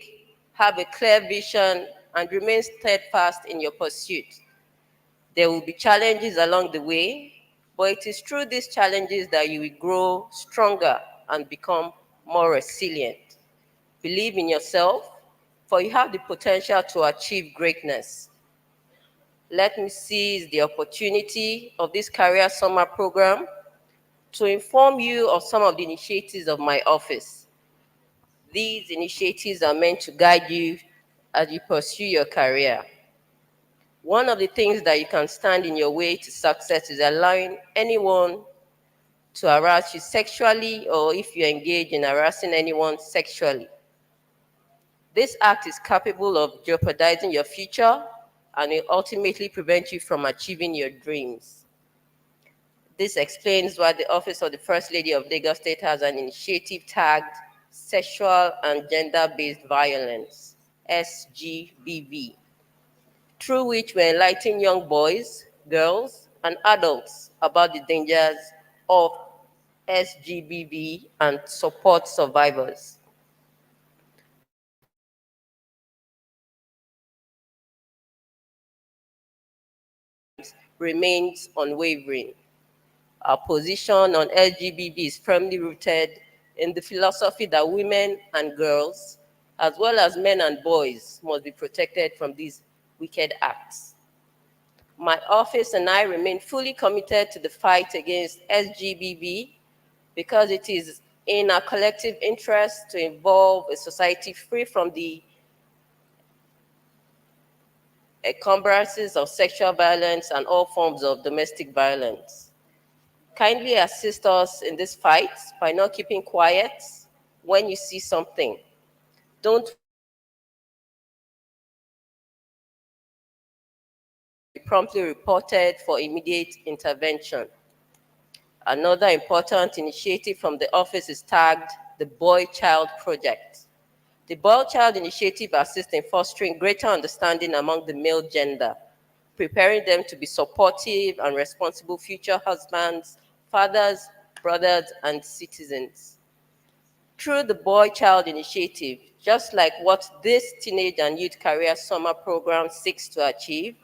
have a clear vision, and remain steadfast in your pursuit. There will be challenges along the way, but it is through these challenges that you will grow stronger and become more resilient. Believe in yourself, for you have the potential to achieve greatness. Let me seize the opportunity of this Career Summer program to inform you of some of the initiatives of my office. These initiatives are meant to guide you as you pursue your career. One of the things that you can stand in your way to success is allowing anyone to harass you sexually, or if you engage in harassing anyone sexually. This act is capable of jeopardizing your future and will ultimately prevent you from achieving your dreams. This explains why the Office of the First Lady of Lagos State has an initiative tagged Sexual and Gender-Based Violence, SGBV, through which we enlighten young boys, girls, and adults about the dangers of SGBV and support survivors. Remains unwavering. Our position on SGBV is firmly rooted in the philosophy that women and girls, as well as men and boys, must be protected from these wicked acts. My office and I remain fully committed to the fight against SGBV because it is in our collective interest to involve a society free from the encumbrances of sexual violence and all forms of domestic violence. Kindly assist us in this fight by not keeping quiet when you see something. Don't be promptly reported for immediate intervention. Another important initiative from the office is tagged the Boy Child Project. The Boy Child Initiative assists in fostering greater understanding among the male gender, preparing them to be supportive and responsible future husbands, fathers, brothers, and citizens. Through the Boy Child Initiative, just like what this Teenage and Youth Career Summer program seeks to achieve,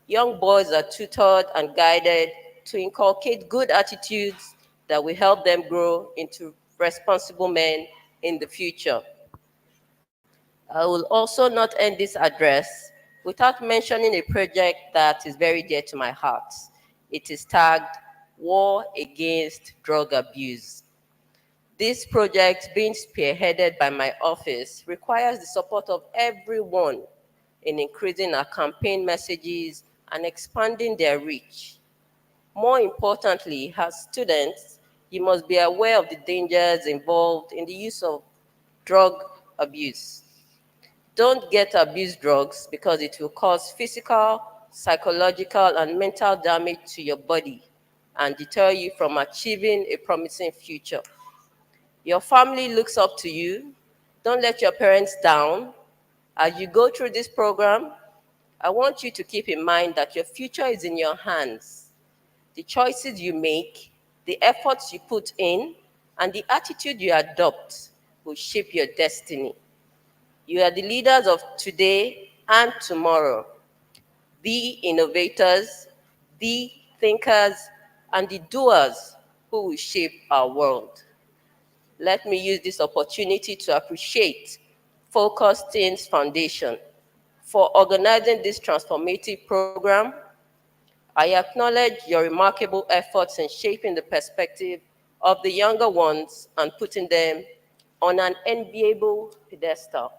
young boys are tutored and guided to inculcate good attitudes that will help them grow into responsible men in the future. I will also not end this address without mentioning a project that is very dear to my heart. It is tagged War Against Drug Abuse. This project, being spearheaded by my office, requires the support of everyone in increasing our campaign messages and expanding their reach. More importantly, as students, you must be aware of the dangers involved in the use of drug abuse. Don't get abused drugs because it will cause physical, psychological, and mental damage to your body and deter you from achieving a promising future. Your family looks up to you. Don't let your parents down. As you go through this program, I want you to keep in mind that your future is in your hands. The choices you make, the efforts you put in, and the attitude you adopt will shape your destiny. You are the leaders of today and tomorrow, the innovators, the thinkers, and the doers who will shape our world. Let me use this opportunity to appreciate Focus Teens Foundation for organizing this transformative program. I acknowledge your remarkable efforts in shaping the perspective of the younger ones and putting them on an enviable pedestal.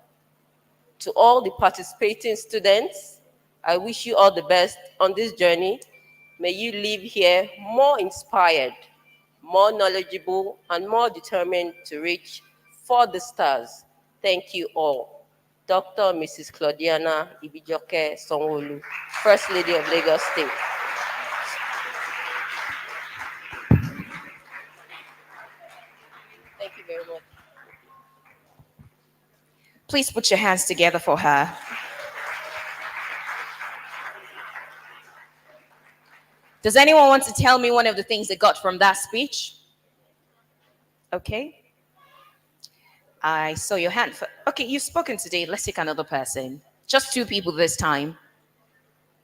To all the participating students, I wish you all the best on this journey. May you leave here more inspired, more knowledgeable, and more determined to reach for the stars. Thank you all. Dr. Mrs. Claudiana Ibijoke Sonwolu, First Lady of Lagos State. Thank you very much. Please put your hands together for her. Does anyone want to tell me one of the things they got from that speech? Okay. I saw your hand. Okay, you've spoken today. Let's take another person. Just two people this time.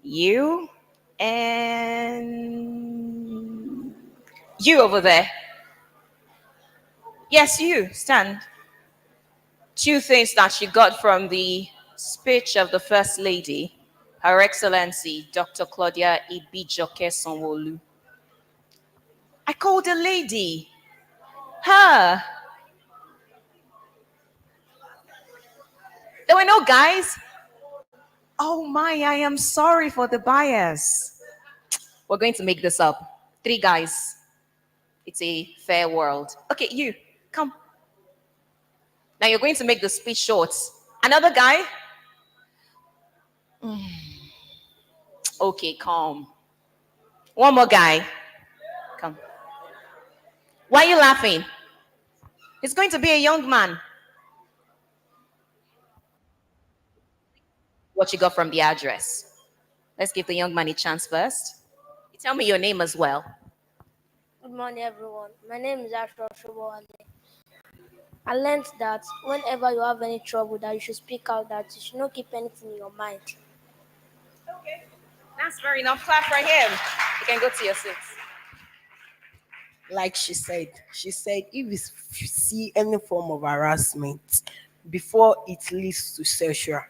You and you over there. Yes, you. Stand. Two things that you got from the speech of the First Lady, Her Excellency Dr. Claudia Ibijoke Sonwolu. I called a lady. Her. There were no guys. Oh my, I am sorry for the bias. We're going to make this up. 3 guys. It's a fair world. Okay, you, come. Now you're going to make the speech short. Another guy? Okay, calm. One more guy. Come. Why are you laughing? It's going to be a young man. What you got from the address. Let's give the young man a chance first. You tell me your name as well. Good morning, everyone. My name is Ashra Shobowale. I learned that whenever you have any trouble, that you should speak out, that you should not keep anything in your mind. Okay, that's fair enough. Clap for him. You can go to your seats. Like she said, if you see any form of harassment before it leads to sexual,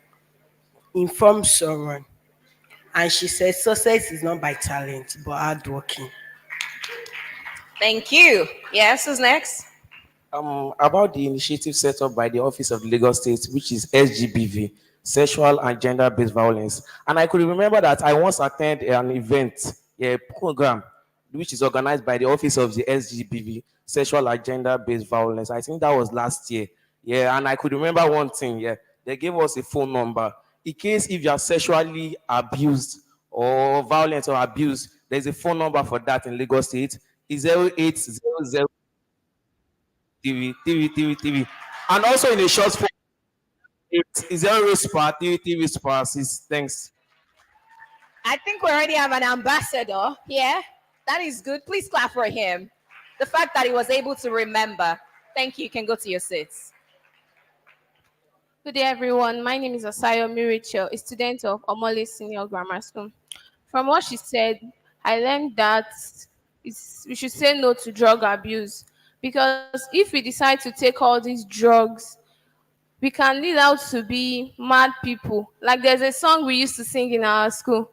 inform someone. And she said, success is not by talent, but hard working. Thank you. Yes, who's next? About the initiative set up by the Office of the Lagos State, which is SGBV, Sexual and Gender-Based Violence. And I could remember that I once attended an event, a program, which is organized by the Office of the SGBV, Sexual and Gender-Based Violence. I think that was last year. Yeah, and I could remember one thing, yeah. They gave us a phone number. In case if you are sexually abused or violent or abused, there's a phone number for that in Lagos State. It's 0800 TV. And also in a short form, it's 0 spa TV spa. Thanks. I think we already have an ambassador. Yeah, that is good. Please clap for him. The fact that he was able to remember. Thank you. You can go to your seats. Good day, everyone. My name is Asayo Miricho, a student of Omole Senior Grammar School. From what she said, I learned that we should say no to drug abuse, because if we decide to take all these drugs, we can lead out to be mad people. Like there's a song we used to sing in our school.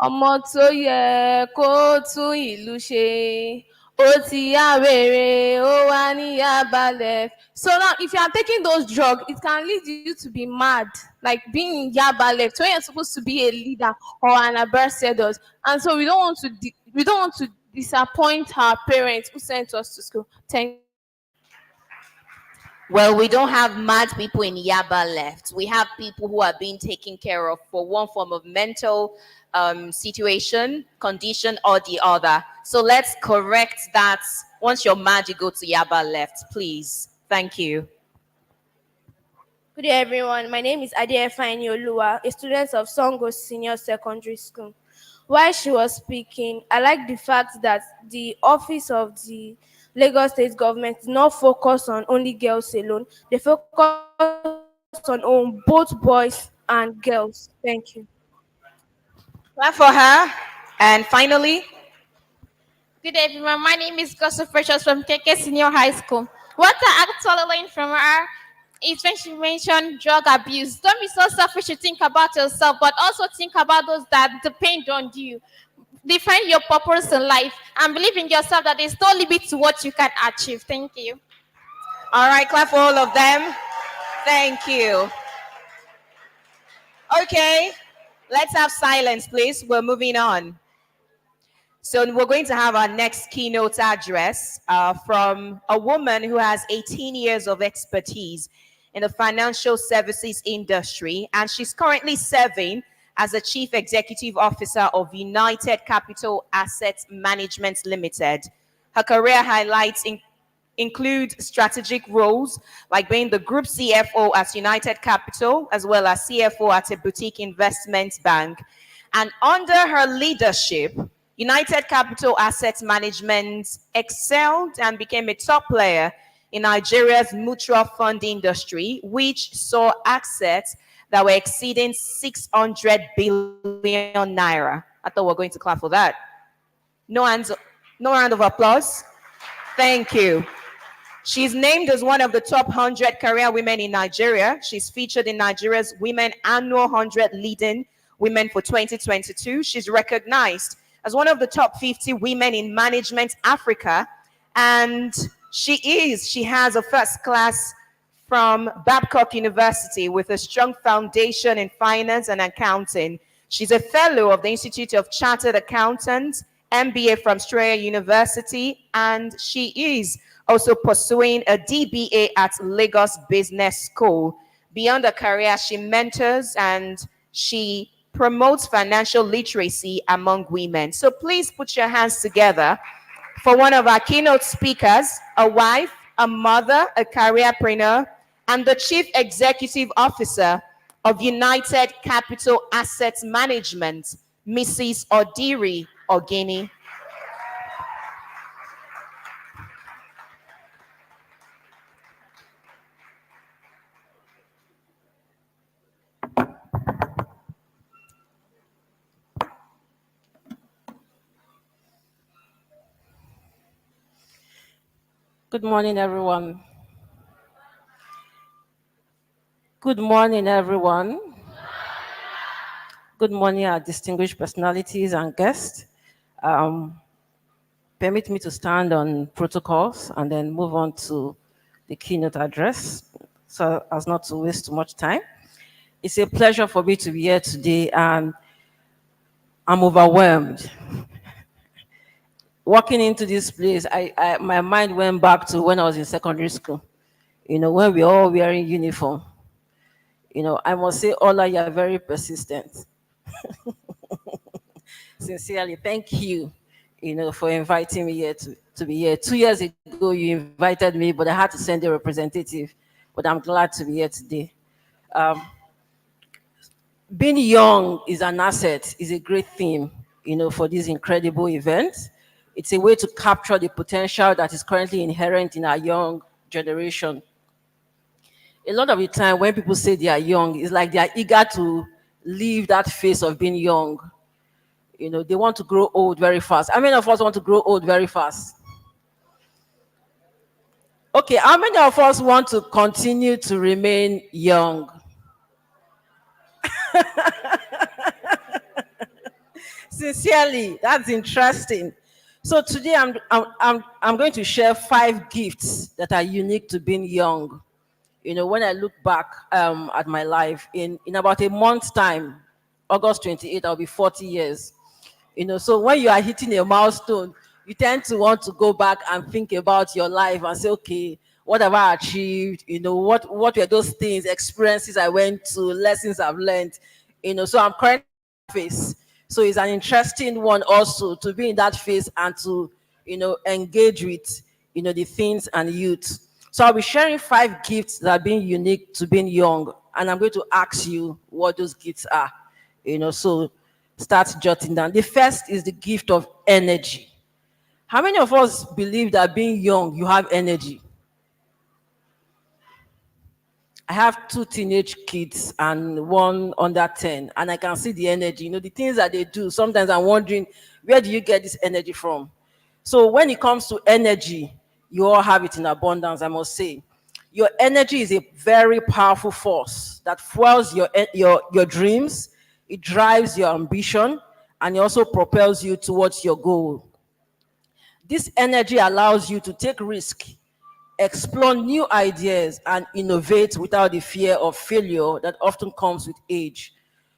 Ọmọ tó yẹ kó tún ìlú ṣe, ó ti yá wèrè, ó wá ní yaba left. So now, if you are taking those drugs, it can lead you to be mad, like being in yaba left, when you're supposed to be a leader or an ambassador. And so we don't want to disappoint our parents who sent us to school. Thank you. Well, we don't have mad people in Yaba left. We have people who are being taken care of for one form of mental situation, condition, or the other. So let's correct that. Once you're mad, you go to Yaba left, please. Thank you. Good day, everyone. My name is Adia Fine Olua, a student of Songo Senior Secondary School. While she was speaking, I like the fact that the office of the Lagos State government did not focus on only girls alone. They focused on both boys and girls. Thank you. Clap for her. And finally, good day, everyone. My name is Gossip Precious from KK Senior High School. What I actually learned from her is when she mentioned drug abuse. Don't be so selfish to think about yourself, but also think about those that depend on you. define your purpose in life, and believe in yourself that there's no limit to what you can achieve. Thank you. All right, clap for all of them. Thank you. Okay, let's have silence, please. We're moving on. So we're going to have our next keynote address from a woman who has 18 years of expertise in the financial services industry, and she's currently serving as the Chief Executive Officer of United Capital Asset Management Limited. Her career highlights include strategic roles like being the Group CFO at United Capital, as well as CFO at a boutique investment bank. And under her leadership, United Capital Asset Management excelled and became a top player in Nigeria's mutual fund industry, which saw assets that were exceeding 600 billion naira. I thought we were going to clap for that. No round of applause. Thank you. She's named as one of the top 100 career women in Nigeria. She's featured in Nigeria's Women Annual 100 Leading Women for 2022. She's recognized as one of the top 50 women in management Africa. And she has a first class from Babcock University with a strong foundation in finance and accounting. She's a fellow of the Institute of Chartered Accountants, MBA from Strayer University, and she is also pursuing a DBA at Lagos Business School. Beyond her career, she mentors and she promotes financial literacy among women. So please put your hands together for one of our keynote speakers, a wife, a mother, a careerpreneur, and the Chief Executive Officer of United Capital Asset Management, Mrs. Odiri Ogini. Good morning, everyone. Good morning, everyone. Good morning, our distinguished personalities and guests. Permit me to stand on protocols and then move on to the keynote address so as not to waste too much time. It's a pleasure for me to be here today, and I'm overwhelmed. Walking into this place, my mind went back to when I was in secondary school, when we were all wearing uniform. I must say, Ola, you are very persistent. Sincerely, thank you, for inviting me here to be here. 2 years ago, you invited me, but I had to send a representative. But I'm glad to be here today. Being young is an asset, is a great theme, for this incredible event. It's a way to capture the potential that is currently inherent in our young generation. A lot of the time when people say they are young, it's like they are eager to leave that phase of being young. They want to grow old very fast. How many of us want to grow old very fast? Okay, how many of us want to continue to remain young? Sincerely, that's interesting. So today I'm going to share 5 gifts that are unique to being young. When I look back at my life, in about a month's time, August 28, I'll be 40 years. So when you are hitting a milestone, you tend to want to go back and think about your life and say, okay, what have I achieved? What were those things, experiences I went to, lessons I've learned? So I'm currently in that phase. So it's an interesting one also to be in that phase and to, engage with, the things and youth. So I'll be sharing 5 gifts that are being unique to being young, and I'm going to ask you what those gifts are. So start jotting down. The first is the gift of energy. How many of us believe that being young, you have energy? I have 2 teenage kids and 1 under 10, and I can see the energy. The things that they do, sometimes I'm wondering, where do you get this energy from? So when it comes to energy, you all have it in abundance, I must say. Your energy is a very powerful force that fuels your dreams, it drives your ambition, and it also propels you towards your goal. This energy allows you to take risk, explore new ideas, and innovate without the fear of failure that often comes with age.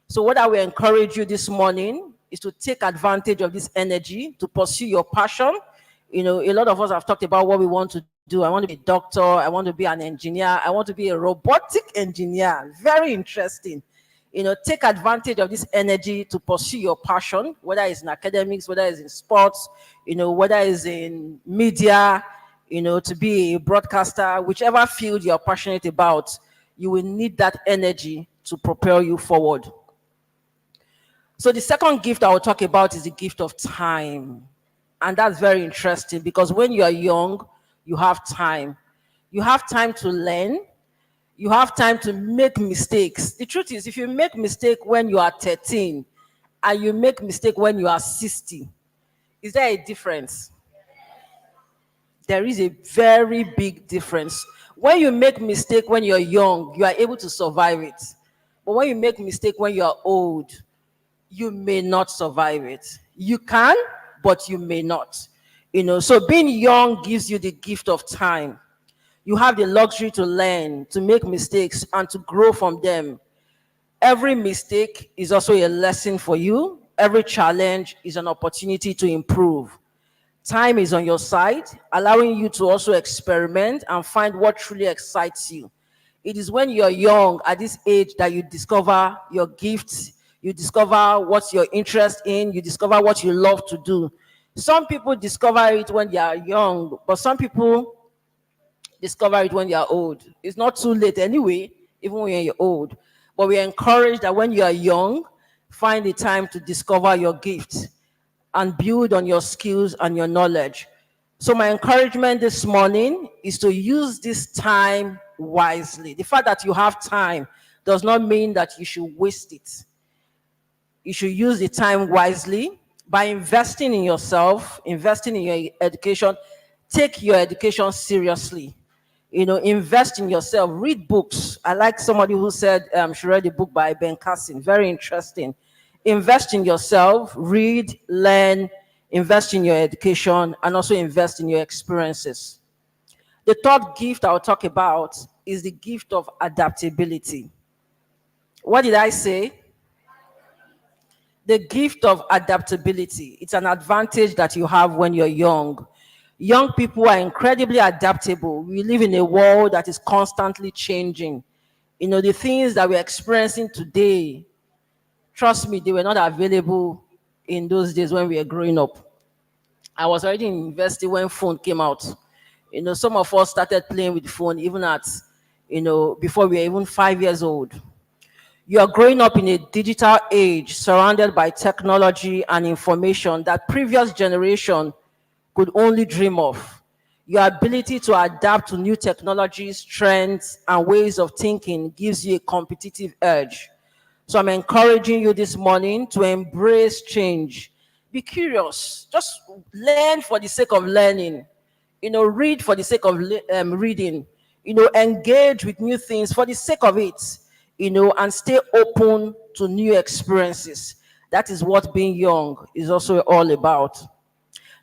So what I will encourage you this morning is to take advantage of this energy to pursue your passion. You know, a lot of us have talked about what we want to do. I want to be a doctor. I want to be an engineer. I want to be a robotic engineer. Very interesting. You know, take advantage of this energy to pursue your passion, whether it's in academics, whether it's in sports, you know, whether it's in media, you know, to be a broadcaster, whichever field you're passionate about, you will need that energy to propel you forward. So the second gift I will talk about is the gift of time. And that's very interesting because when you are young, you have time. You have time to learn. You have time to make mistakes. The truth is, if you make mistake when you are 13 and you make mistake when you are 60, is there a difference? There is a very big difference. When you make mistake when you're young, you are able to survive it. But when you make mistake when you're old, you may not survive it. You can, but you may not. You know, so being young gives you the gift of time. You have the luxury to learn, to make mistakes, and to grow from them. Every mistake is also a lesson for you. Every challenge is an opportunity to improve. Time is on your side, allowing you to also experiment and find what truly excites you. It is when you're young, at this age, that you discover your gifts, you discover what you're interested in, you discover what you love to do. Some people discover it when they are young, but some people discover it when you are old. It's not too late anyway, even when you're old. But we encourage that when you are young, find the time to discover your gifts and build on your skills and your knowledge. So my encouragement this morning is to use this time wisely. The fact that you have time does not mean that you should waste it. You should use the time wisely by investing in yourself, investing in your education. Take your education seriously. You know, invest in yourself. Read books. I like somebody who said she read a book by Ben Carson. Very interesting. Invest in yourself. Read, learn, invest in your education, and also invest in your experiences. The third gift I'll talk about is the gift of adaptability. What did I say? The gift of adaptability. It's an advantage that you have when you're young. Young people are incredibly adaptable. We live in a world that is constantly changing. You know, the things that we're experiencing today, trust me, they were not available in those days when we were growing up. I was already in university when phone came out. You know, some of us started playing with the phone even at, you know, before we were even 5 years old. You are growing up in a digital age surrounded by technology and information that previous generation could only dream of. Your ability to adapt to new technologies, trends, and ways of thinking gives you a competitive edge. So I'm encouraging you this morning to embrace change. Be curious. Just learn for the sake of learning. You know, read for the sake of reading. You know, engage with new things for the sake of it. You know, and stay open to new experiences. That is what being young is also all about.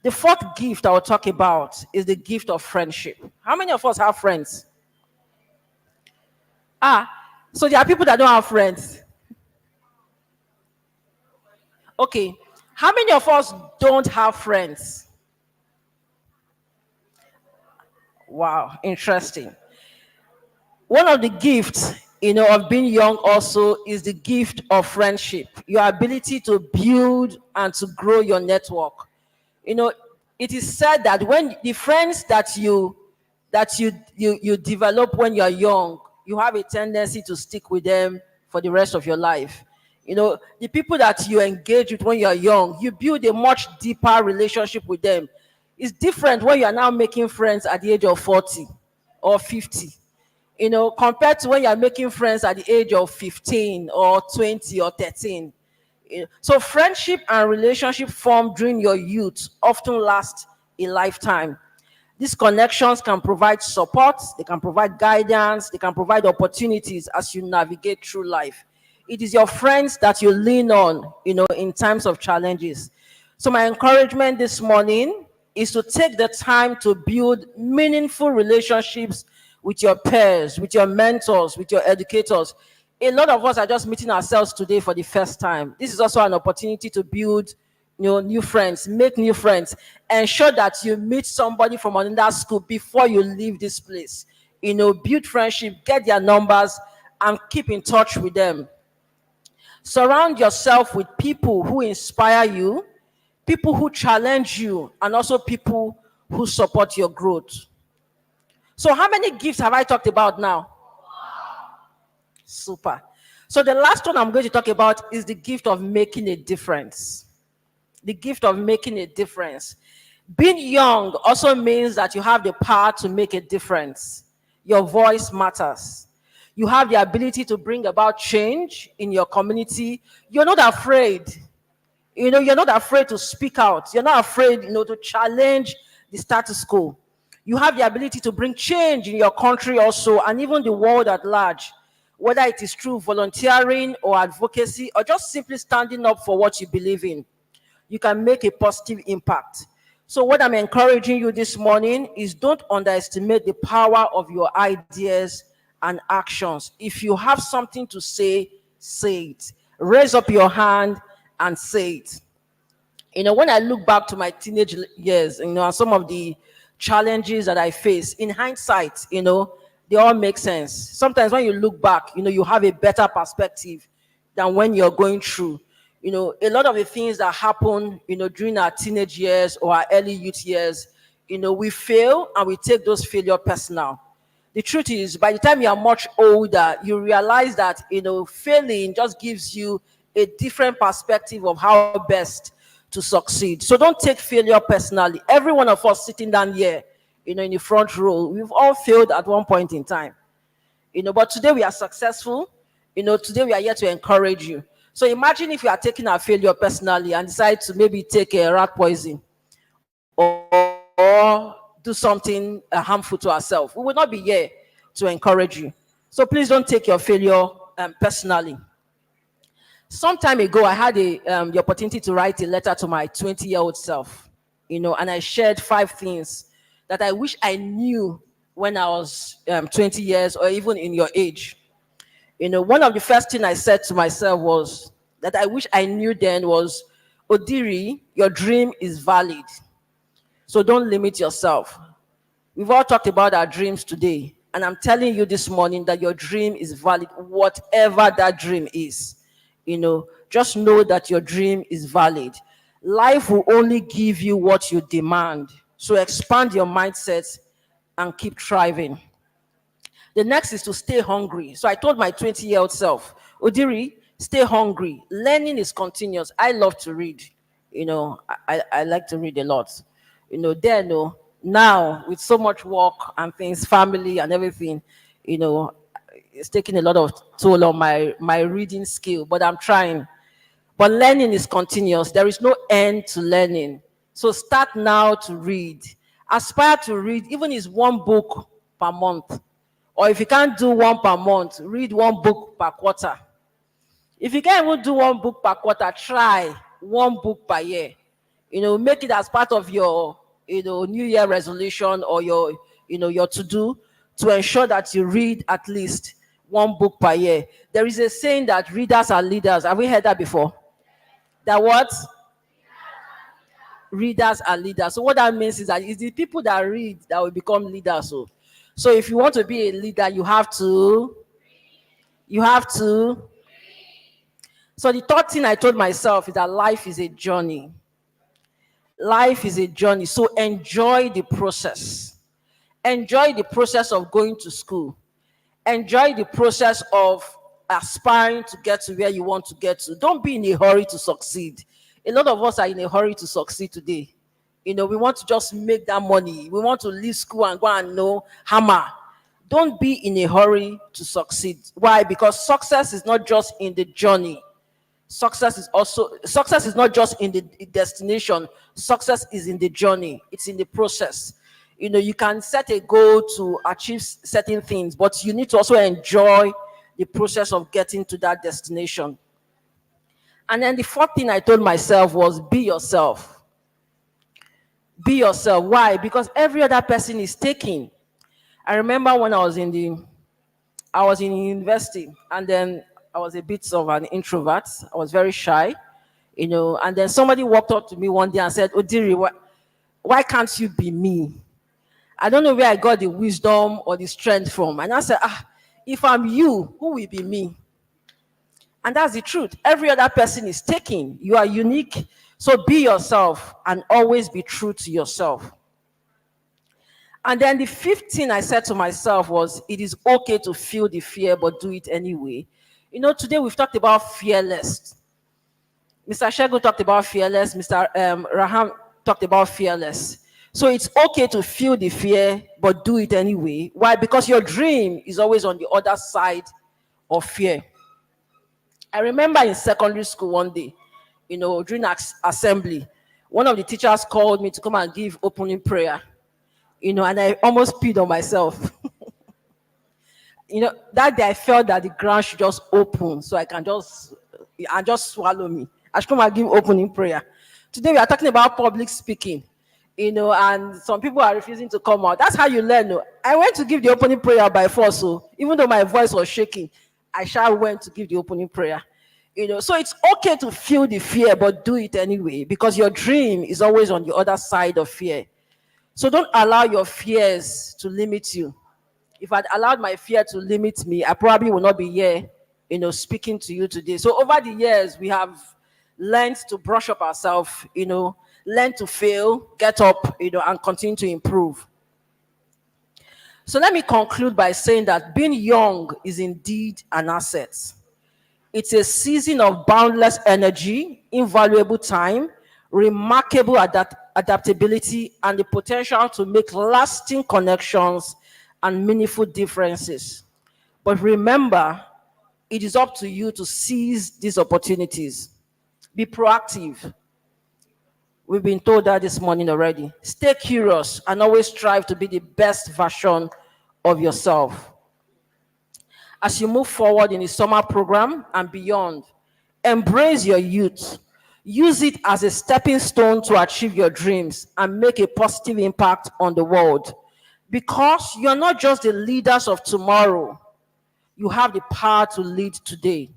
The fourth gift I will talk about is the gift of friendship. How many of us have friends? So there are people that don't have friends. Okay. How many of us don't have friends? Wow, interesting. One of the gifts, you know, of being young also is the gift of friendship. Your ability to build and to grow your network. You know, it is said that when the friends that you develop when you're young, you have a tendency to stick with them for the rest of your life. You know, the people that you engage with when you're young, you build a much deeper relationship with them. It's different when you are now making friends at the age of 40 or 50. You know, compared to when you're making friends at the age of 15 or 20 or 13. So friendship and relationship formed during your youth often last a lifetime. These connections can provide support, they can provide guidance, they can provide opportunities as you navigate through life. It is your friends that you lean on, in times of challenges. So my encouragement this morning is to take the time to build meaningful relationships with your peers, with your mentors, with your educators. A lot of us are just meeting ourselves today for the first time. This is also an opportunity to build new friends, make new friends, ensure that you meet somebody from another school before you leave this place. Build friendship, get their numbers, and keep in touch with them. Surround yourself with people who inspire you, people who challenge you, and also people who support your growth. So how many gifts have I talked about now? Super. So the last one I'm going to talk about is the gift of making a difference. The gift of making a difference. Being young also means that you have the power to make a difference. Your voice matters. You have the ability to bring about change in your community. You're not afraid. You're not afraid to speak out. You're not afraid, to challenge the status quo. You have the ability to bring change in your country also, and even the world at large, whether it is through volunteering or advocacy or just simply standing up for what you believe in. You can make a positive impact. So what I'm encouraging you this morning is don't underestimate the power of your ideas and actions. If you have something to say, say it. Raise up your hand and say it. When I look back to my teenage years, and some of the challenges that I face, in hindsight, they all make sense. Sometimes when you look back, you have a better perspective than when you're going through. A lot of the things that happen, during our teenage years or our early youth years, we fail and we take those failures personal. The truth is, by the time you are much older, you realize that, failing just gives you a different perspective of how best to succeed. So don't take failure personally. Every one of us sitting down here, in the front row, we've all failed at one point in time. But today we are successful. Today we are here to encourage you. So imagine if you are taking our failure personally and decide to maybe take a rat poison or do something harmful to ourselves. We will not be here to encourage you. So please don't take your failure personally. Some time ago, I had the opportunity to write a letter to my 20-year-old self, and I shared 5 things that I wish I knew when I was 20 years or even in your age. One of the first things I said to myself was that I wish I knew then was, Odiri, your dream is valid. So don't limit yourself. We've all talked about our dreams today. And I'm telling you this morning that your dream is valid, whatever that dream is. Just know that your dream is valid. Life will only give you what you demand. So expand your mindset and keep thriving. The next is to stay hungry. So I told my 20-year-old self, Odiri, stay hungry. Learning is continuous. I love to read. I like to read a lot. Now with so much work and things, family and everything, it's taking a lot of toll on my reading skill, but I'm trying. But learning is continuous. There is no end to learning. So start now to read. Aspire to read, even if it's 1 book per month. Or if you can't do 1 per month, read 1 book per quarter. If you can't even do 1 book per quarter, try 1 book per year. Make it as part of your, New Year resolution or your to-do to ensure that you read at least 1 book per year. There is a saying that readers are leaders. Have we heard that before? That what? Readers are leaders. So what that means is that it's the people that read that will become leaders. So if you want to be a leader, you have to. So the third thing I told myself is that life is a journey. Life is a journey. So enjoy the process. Enjoy the process of going to school. Enjoy the process of aspiring to get to where you want to get to. Don't be in a hurry to succeed. A lot of us are in a hurry to succeed today. We want to just make that money. We want to leave school and go and hammer. Don't be in a hurry to succeed. Why? Because success is not just in the journey. Success is not just in the destination. Success is in the journey. It's in the process. You can set a goal to achieve certain things, but you need to also enjoy the process of getting to that destination. And then the fourth thing I told myself was be yourself. Be yourself. Why? Because every other person is taking. I remember when I was in university, and then I was a bit of an introvert. I was very shy, and then somebody walked up to me one day and said, Odiri, why can't you be me? I don't know where I got the wisdom or the strength from. And I said, if I'm you, who will be me? And that's the truth. Every other person is taking. You are unique. So be yourself and always be true to yourself. And then the fifth thing I said to myself was, it is okay to feel the fear, but do it anyway. Today we've talked about fearless. Mr. Shegun talked about fearless. Mr. Raham talked about fearless. So it's okay to feel the fear, but do it anyway. Why? Because your dream is always on the other side of fear. I remember in secondary school one day, during assembly, one of the teachers called me to come and give opening prayer. And I almost peed on myself. That day I felt that the ground should just open so I can just swallow me. I should come and give opening prayer. Today we are talking about public speaking, and some people are refusing to come out. That's how you learn. I went to give the opening prayer by force, so even though my voice was shaking, I went to give the opening prayer. So it's okay to feel the fear, but do it anyway, because your dream is always on the other side of fear. So don't allow your fears to limit you. If I'd allowed my fear to limit me, I probably would not be here, speaking to you today. So over the years, we have learned to brush up ourselves, learn to fail, get up, and continue to improve. So let me conclude by saying that being young is indeed an asset. It's a season of boundless energy, invaluable time, remarkable adaptability, and the potential to make lasting connections and meaningful differences. But remember, it is up to you to seize these opportunities. Be proactive. We've been told that this morning already. Stay curious and always strive to be the best version of yourself. As you move forward in the summer program and beyond, embrace your youth. Use it as a stepping stone to achieve your dreams and make a positive impact on the world. Because you're not just the leaders of tomorrow, you have the power to lead today.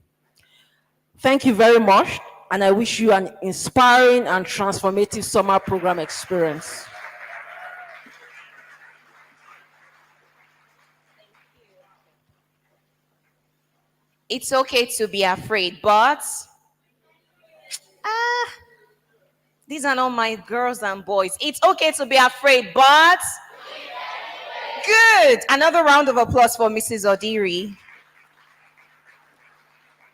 Thank you very much, and I wish you an inspiring and transformative summer program experience. It's okay to be afraid, but these are not my girls and boys. It's okay to be afraid, but good. Another round of applause for Mrs. Odiri.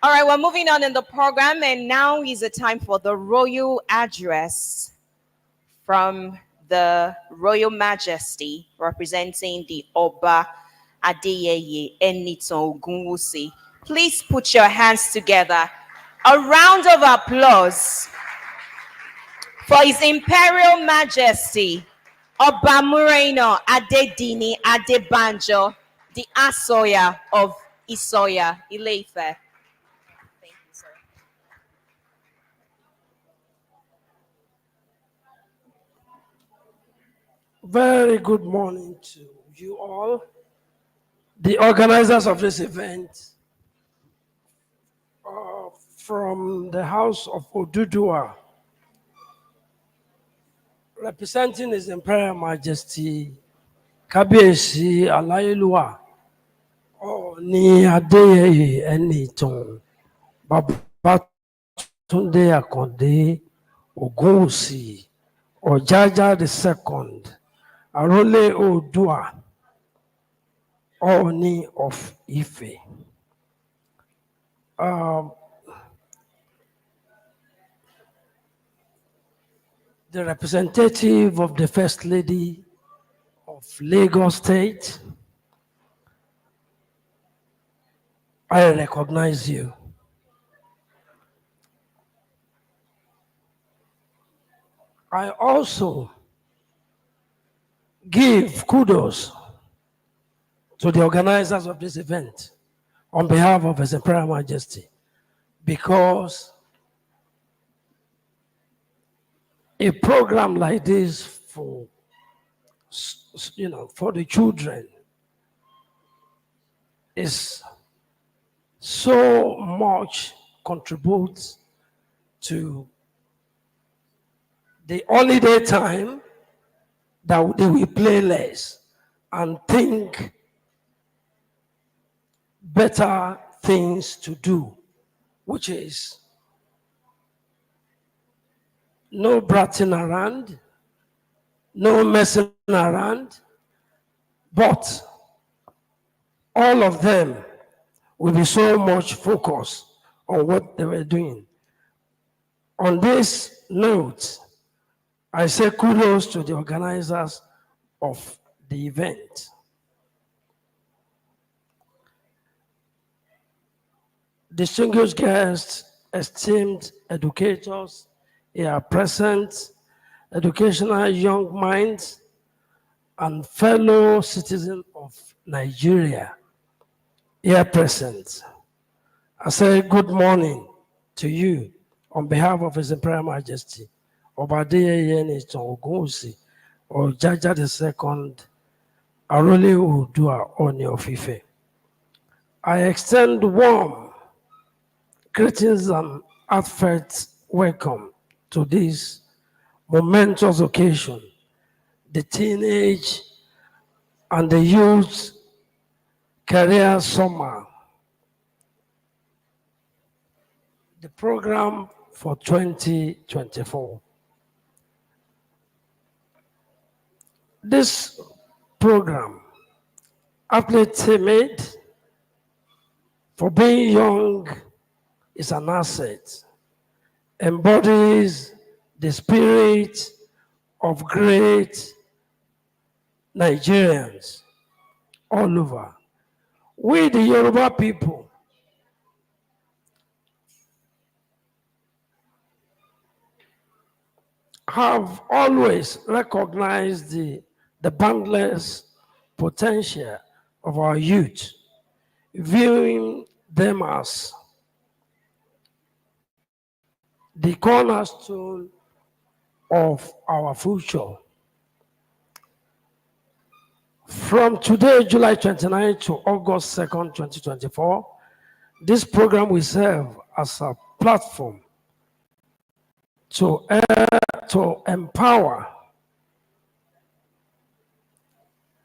All right, we're moving on in the program, and now is the time for the royal address from the Royal Majesty, representing the Oba Adeyeye Enitan Ogunwusi. Please put your hands together. A round of applause for His Imperial Majesty, Oba Muraino Adedini Adebanjo, the Asoya of Isoya, Ile-Ife. Thank you, sir. Very good morning to you all, the organizers of this event, from the House of Oduduwa, representing His Imperial Majesty Kábíyèsí Aláyélúwà Ọọ̀ni Adéyẹyè Ẹnìtàn Babátúndé Àkàndé Ògúnwùsì Ọ̀jájá II, Àrólé Oòduà Ọọ̀ni of Ife. The representative of the First Lady of Lagos State, I recognize you. I also give kudos to the organizers of this event on behalf of His Imperial Majesty, because a program like this for, for the children is so much contributes to the holiday time that they will play less and think better things to do, which is no bratting around, no messing around, but all of them will be so much focused on what they were doing. On this note, I say kudos to the organizers of the event. Distinguished guests, esteemed educators, here present, educational young minds, and fellow citizens of Nigeria here present. I say good morning to you on behalf of His Imperial Majesty, Obadiah Yenichon Ogunwusi, or Jaja II, Arole Oodua Oni of Ife. I extend warm greetings and heartfelt welcome to this momentous occasion, the Teenage and the Youth Career Summer, the program for 2024. This program, aptly timid, for being young, is an asset, embodies the spirit of great Nigerians all over. We, the Yoruba people, have always recognized the boundless potential of our youth, viewing them as the cornerstone of our future. From today, July 29 to August 2nd, 2024, this program will serve as a platform to empower,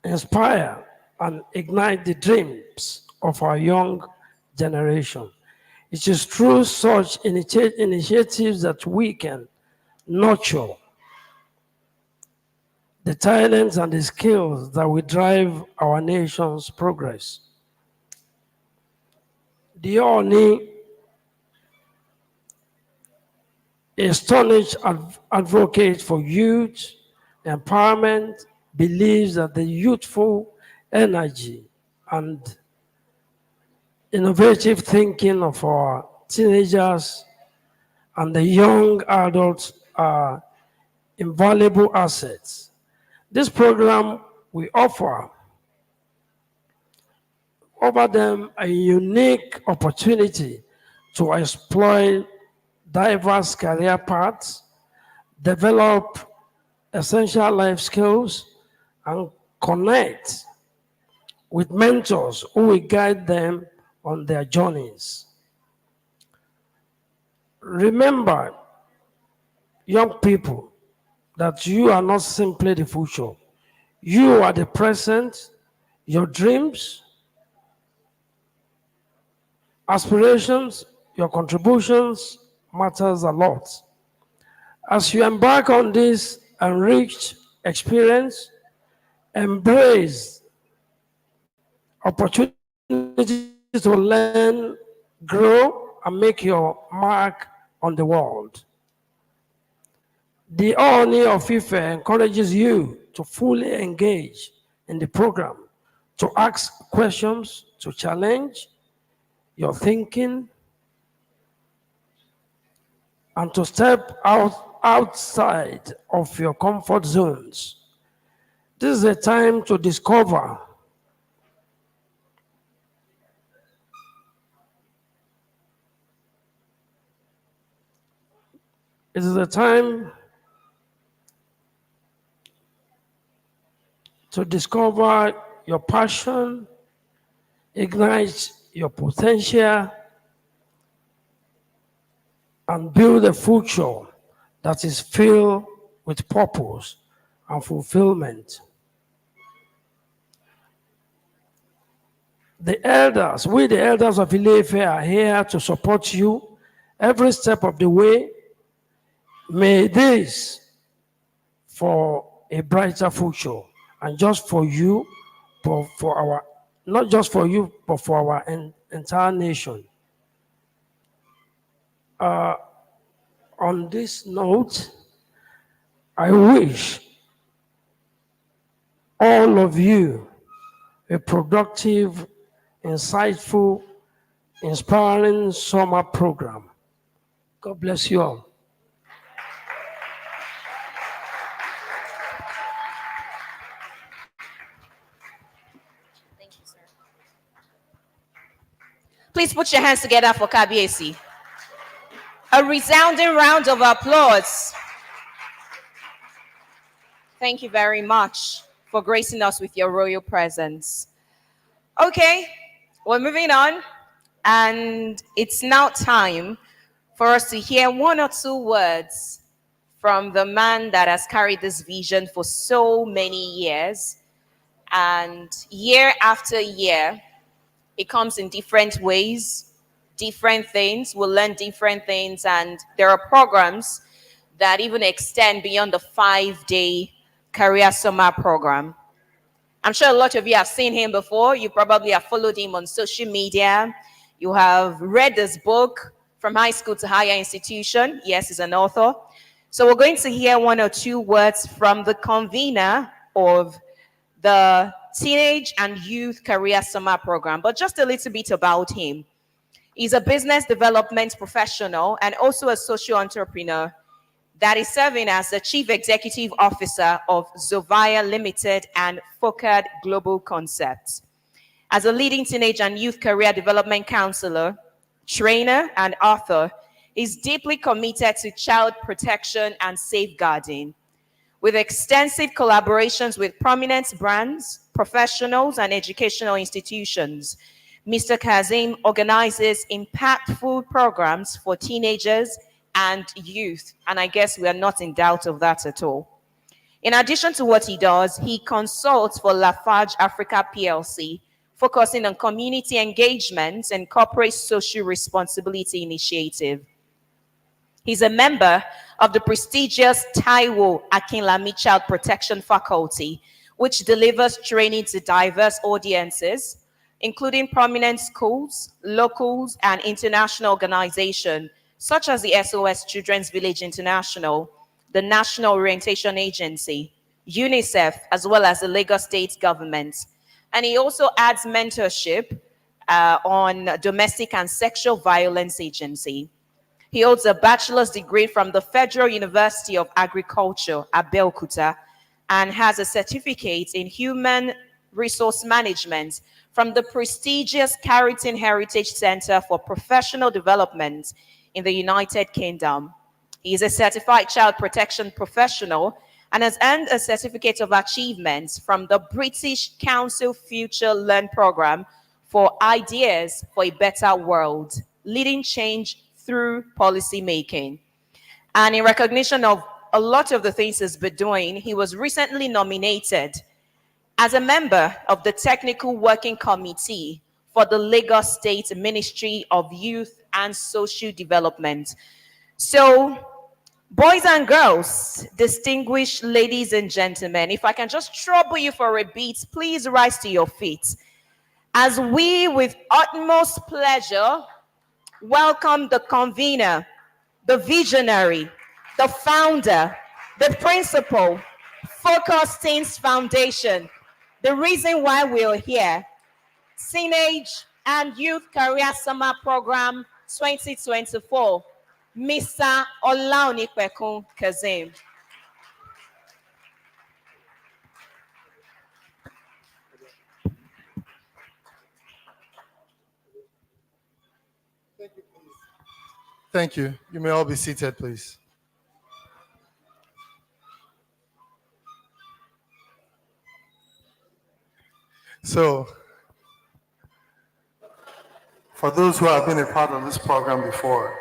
inspire, and ignite the dreams of our young generation. It is through such initiatives that we can nurture the talents and the skills that will drive our nation's progress. The Oni, a staunch advocate for youth empowerment, believes that the youthful energy and innovative thinking of our teenagers and the young adults are invaluable assets. This program will offer them a unique opportunity to exploit diverse career paths, develop essential life skills, and connect with mentors who will guide them on their journeys. Remember, young people, that you are not simply the future. You are the present. Your dreams, aspirations, your contributions matters a lot. As you embark on this enriched experience, embrace opportunities to learn, grow, and make your mark on the world. The Oni of Ife encourages you to fully engage in the program, to ask questions, to challenge your thinking, and to step outside of your comfort zones. This is a time to discover It is a time to discover your passion, ignite your potential, and build a future that is filled with purpose and fulfillment. The elders, we the elders of Ile-Ife are here to support you every step of the way. May this for a brighter future, and just for you, but for our, not just for you, but for our entire nation. On this note, I wish all of you a productive, insightful, inspiring summer program. God bless you all. Please put your hands together for Kabiesi. A resounding round of applause. Thank you very much for gracing us with your royal presence. Okay, we're moving on, and it's now time for us to hear one or two words from the man that has carried this vision for so many years. And year after year, it comes in different ways, different things. We'll learn different things, and there are programs that even extend beyond the 5-day career summer program. I'm sure a lot of you have seen him before. You probably have followed him on social media. You have read this book, From High School to Higher Institution. Yes, he's an author. So we're going to hear one or two words from the convener of the Teenage and Youth Career Summer Program, but just a little bit about him. He's a business development professional and also a social entrepreneur that is serving as the Chief Executive Officer of Zovaya Limited and Focard Global Concepts. As a leading teenage and youth career development counselor, trainer, and author, he's deeply committed to child protection and safeguarding. With extensive collaborations with prominent brands, professionals, and educational institutions, Mr. Kazim organizes impactful programs for teenagers and youth, and I guess we are not in doubt of that at all. In addition to what he does, he consults for Lafarge Africa PLC, focusing on community engagement and corporate social responsibility initiative. He's a member of the prestigious Taiwo Akinlami Child Protection Faculty, which delivers training to diverse audiences, including prominent schools, locals, and international organizations, such as the SOS Children's Village International, the National Orientation Agency, UNICEF, as well as the Lagos State government. And he also adds mentorship on Domestic and Sexual Violence Agency. He holds a bachelor's degree from the Federal University of Agriculture, Abeokuta, and has a certificate in human resource management from the prestigious Carrington Heritage Center for Professional Development in the United Kingdom. He is a certified child protection professional and has earned a certificate of achievement from the British Council Future Learn program for Ideas for a Better World, leading change through policy making. And in recognition of a lot of the things he's been doing, he was recently nominated as a member of the Technical Working Committee for the Lagos State Ministry of Youth and Social Development. So, boys and girls, distinguished ladies and gentlemen, if I can just trouble you for a beat, please rise to your feet as we, with utmost pleasure, welcome the convener, the visionary, the founder, the principal, Focus Teens Foundation, the reason why we're here, Teenage and Youth Career Summer Program 2024, Mr. Olaonipekun Kazim. Thank you. You may all be seated, please. So, for those who have been a part of this program before,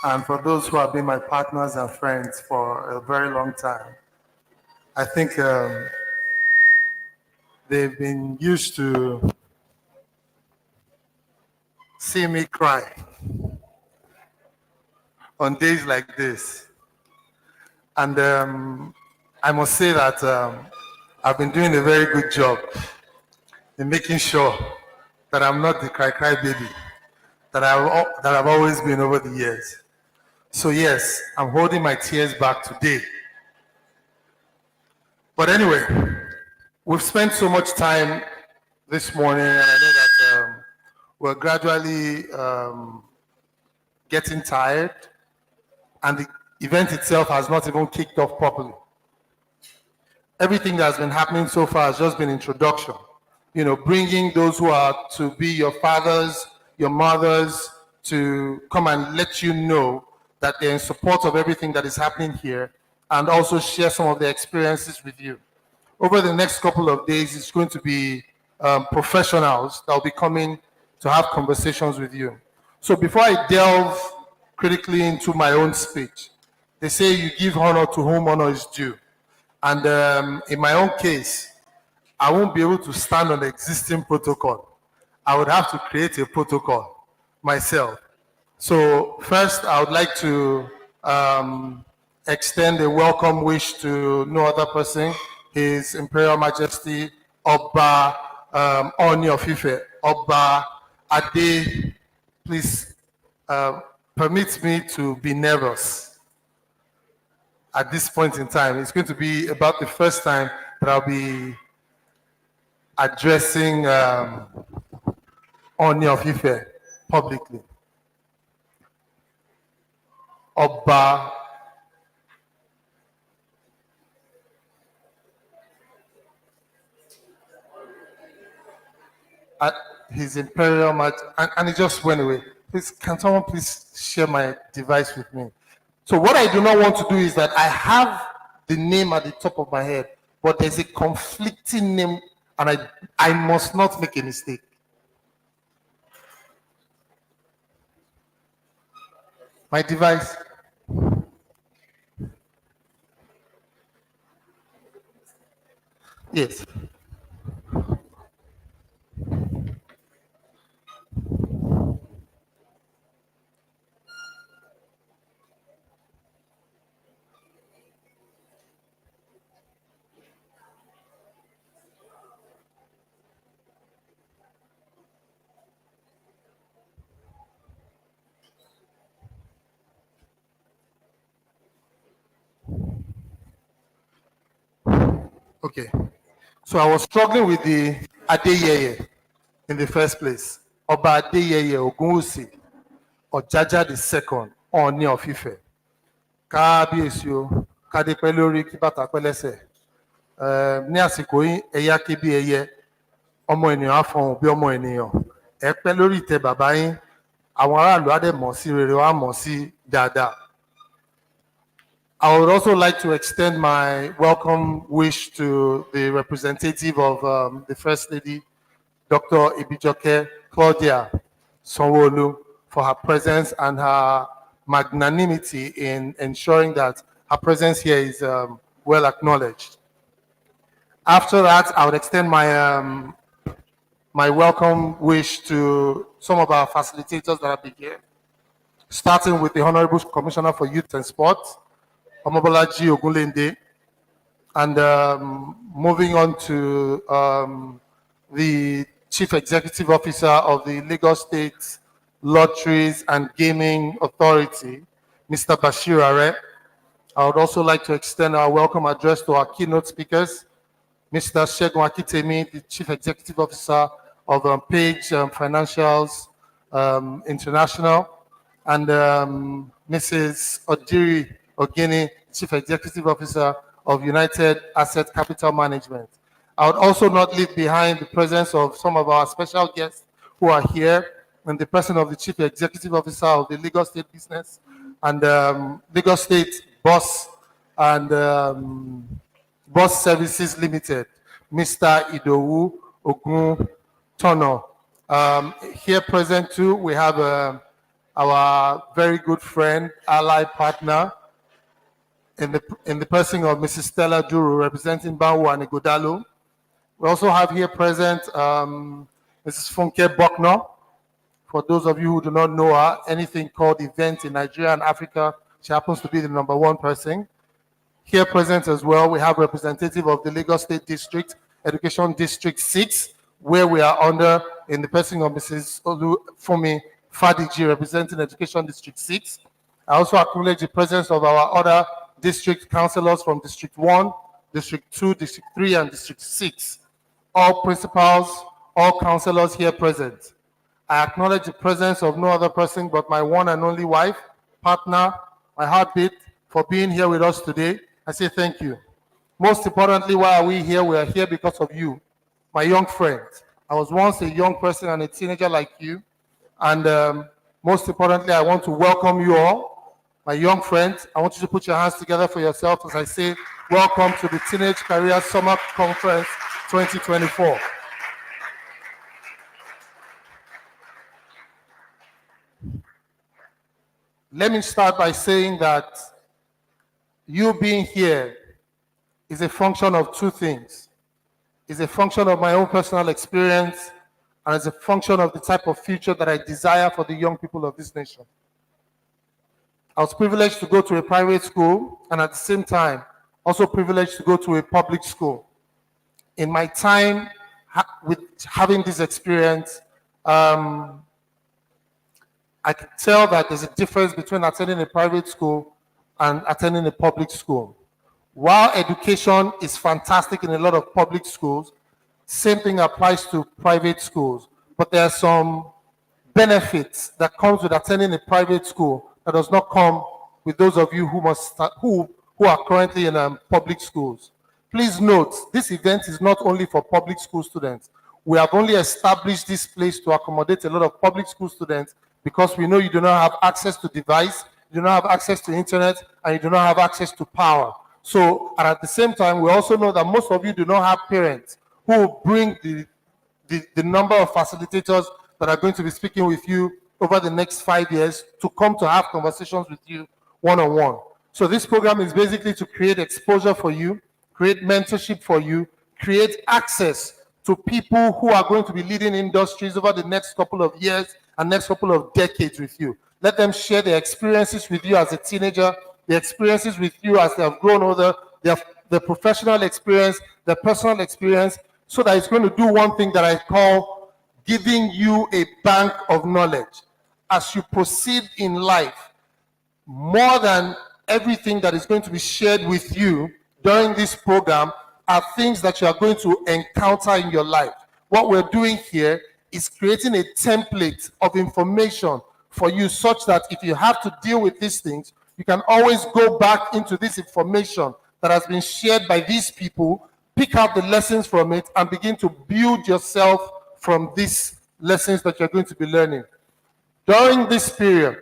and for those who have been my partners and friends for a very long time, I think they've been used to see me cry on days like this. And I must say that I've been doing a very good job in making sure that I'm not the cry baby that I've always been over the years. So yes, I'm holding my tears back today. But anyway, we've spent so much time this morning, and I know that we're gradually getting tired, and the event itself has not even kicked off properly. Everything that's been happening so far has just been introduction. You know, bringing those who are to be your fathers, your mothers, to come and let you know that they're in support of everything that is happening here, and also share some of their experiences with you. Over the next couple of days, it's going to be professionals that will be coming to have conversations with you. So before I delve critically into my own speech, they say you give honor to whom honor is due. And in my own case, I won't be able to stand on the existing protocol. I would have to create a protocol myself. So first, I would like to extend a welcome wish to no other person, His Imperial Majesty Oba Oni of Ife, Oba Ade. Please permit me to be nervous at this point in time. It's going to be about the first time that I'll be addressing Oni of Ife publicly. Oba His Imperial Majesty, and it just went away. Please, can someone please share my device with me? So what I do not want to do is that I have the name at the top of my head, but there's a conflicting name, and I must not make a mistake. My device. Yes. Okay. So I was struggling with the Adeyeye in the first place. Oba Adeyeye Ogunwusi Ọjájá II Ọọ̀ni of Ife. Kábíyèsí o, kádé pẹ́ lórí kí bàtà pẹ́ lẹ́sẹ̀. Ní àsìkò yìí, ẹ̀yà ké bí ẹyẹ, ọmọ ènìyàn á fọhùn bí ọmọ ènìyàn. Ẹ pẹ́ lórí ìtẹ́ bàbá yín, àwọn aráàlú á dẹ̀ mọ̀ sí rere, wọ́n á mọ̀ sí dáadáa. I would also like to extend my welcome wish to the representative of the First Lady, Dr. Ibijoke Claudia Sanwo-Olu, for her presence and her magnanimity in ensuring that her presence here is well acknowledged. After that, I would extend my my welcome wish to some of our facilitators that have been here, starting with the Honorable Commissioner for Youth and Sports, Omobolaji Ogunlende, and moving on to the Chief Executive Officer of the Lagos State Lotteries and Gaming Authority, Mr. Bashir Are. I would also like to extend our welcome address to our keynote speakers, Mr. Segun Akitemi, the Chief Executive Officer of Page Financials International, and Mrs. Odiri Ogini, Chief Executive Officer of United Asset Capital Management. I would also not leave behind the presence of some of our special guests who are here, and the person of the Chief Executive Officer of the Lagos State Business and Lagos State Bus and Bus Services Limited, Mr. Idowu Ogun Tono. Here present too, we have our very good friend, ally partner, in the person of Mrs. Stella Duru, representing Banwu and Igodalo. We also have here present Mrs. Funke Bokno. For those of you who do not know her, anything called events in Nigeria and Africa, she happens to be the #1 person. Here present as well, we have representative of the Lagos State District, Education District 6, where we are under in the person of Mrs. Olufumi Fadiji, representing Education District 6. I also acknowledge the presence of our other district councillors from District 1, District 2, District 3, and District 6. All principals, all councillors here present. I acknowledge the presence of no other person but my one and only wife, partner, my heartbeat, for being here with us today. I say thank you. Most importantly, why are we here? We are here because of you, my young friends. I was once a young person and a teenager like you. And most importantly, I want to welcome you all, my young friends. I want you to put your hands together for yourself as I say, welcome to the Teenage Career Summer Conference 2024. Let me start by saying that you being here is a function of two things. It's a function of my own personal experience, and it's a function of the type of future that I desire for the young people of this nation. I was privileged to go to a private school, and at the same time, also privileged to go to a public school. In my time with having this experience, I can tell that there's a difference between attending a private school and attending a public school. While education is fantastic in a lot of public schools, same thing applies to private schools. But there are some benefits that comes with attending a private school that does not come with those of you who are currently in public schools. Please note, this event is not only for public school students. We have only established this place to accommodate a lot of public school students because we know you do not have access to device, you do not have access to internet, and you do not have access to power. So, and at the same time, we also know that most of you do not have parents who bring the number of facilitators that are going to be speaking with you over the next 5 years to come to have conversations with you one-on-one. So this program is basically to create exposure for you, create mentorship for you, create access to people who are going to be leading industries over the next couple of years and next couple of decades with you. Let them share their experiences with you as a teenager, their experiences with you as they have grown older, their professional experience, their personal experience, so that it's going to do one thing that I call giving you a bank of knowledge. As you proceed in life, more than everything that is going to be shared with you during this program are things that you are going to encounter in your life. What we're doing here is creating a template of information for you such that if you have to deal with these things, you can always go back into this information that has been shared by these people, pick out the lessons from it, and begin to build yourself from these lessons that you're going to be learning. During this period,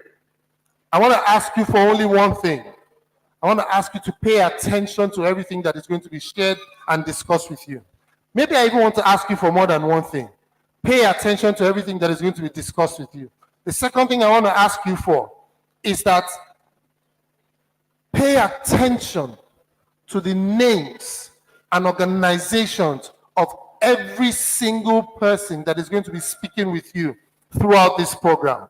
I want to ask you for only one thing. I want to ask you to pay attention to everything that is going to be shared and discussed with you. Maybe I even want to ask you for more than one thing. Pay attention to everything that is going to be discussed with you. The second thing I want to ask you for is that pay attention to the names and organizations of every single person that is going to be speaking with you throughout this program.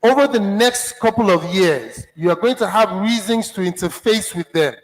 Over the next couple of years, you are going to have reasons to interface with them.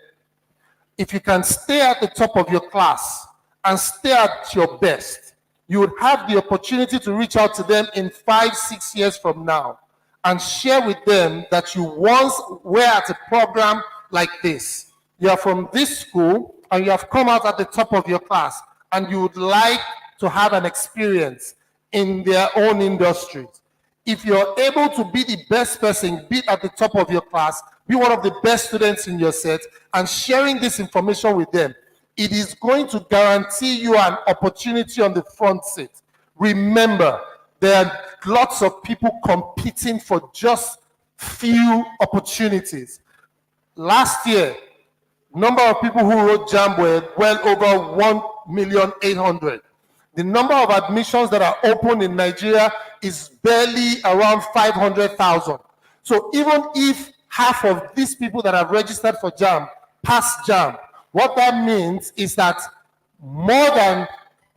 If you can stay at the top of your class and stay at your best, you would have the opportunity to reach out to them in 5-6 years from now and share with them that you once were at a program like this. You are from this school and you have come out at the top of your class and you would like to have an experience in their own industries. If you're able to be the best person, be at the top of your class, be one of the best students in your set, and sharing this information with them, it is going to guarantee you an opportunity on the front seat. Remember, there are lots of people competing for just few opportunities. Last year, number of people who wrote JAMB were well over 1,800,000. The number of admissions that are open in Nigeria is barely around 500,000. So even if half of these people that have registered for JAMB pass JAMB, what that means is that more than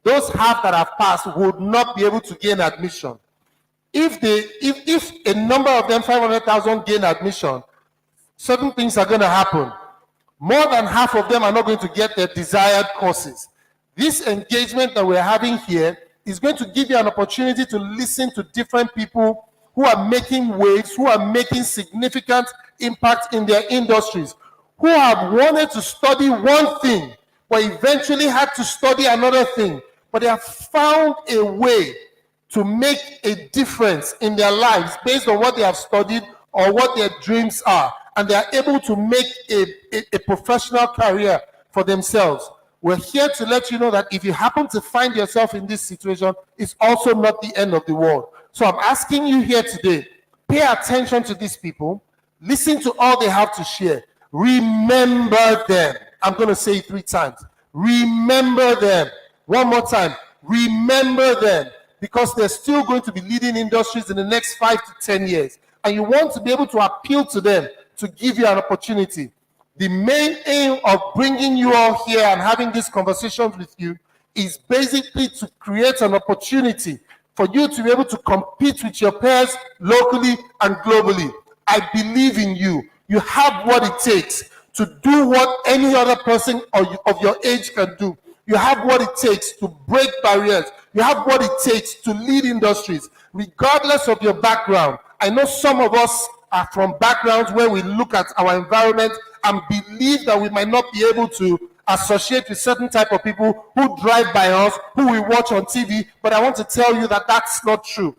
those half that have passed would not be able to gain admission. If a number of them, 500,000, gain admission, certain things are going to happen. More than half of them are not going to get their desired courses. This engagement that we're having here is going to give you an opportunity to listen to different people who are making waves, who are making significant impact in their industries, who have wanted to study one thing, but eventually had to study another thing, but they have found a way to make a difference in their lives based on what they have studied or what their dreams are, and they are able to make a professional career for themselves. We're here to let you know that if you happen to find yourself in this situation, it's also not the end of the world. So I'm asking you here today, pay attention to these people, listen to all they have to share, remember them. I'm going to say it 3 times. Remember them. One more time. Remember them, because they're still going to be leading industries in the next 5 to 10 years. And you want to be able to appeal to them to give you an opportunity. The main aim of bringing you all here and having these conversations with you is basically to create an opportunity for you to be able to compete with your peers locally and globally. I believe in you. You have what it takes to do what any other person of your age can do. You have what it takes to break barriers. You have what it takes to lead industries, regardless of your background. I know some of us are from backgrounds where we look at our environment and believe that we might not be able to associate with certain type of people who drive by us, who we watch on TV, but I want to tell you that that's not true.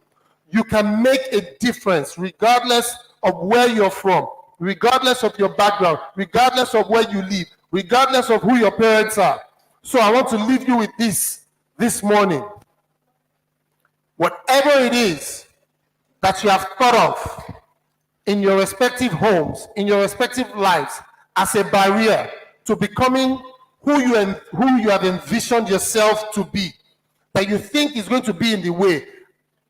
You can make a difference regardless of where you're from, regardless of your background, regardless of where you live, regardless of who your parents are. So I want to leave you with this morning. Whatever it is that you have thought of in your respective homes, in your respective lives, as a barrier to becoming who you have envisioned yourself to be, that you think is going to be in the way,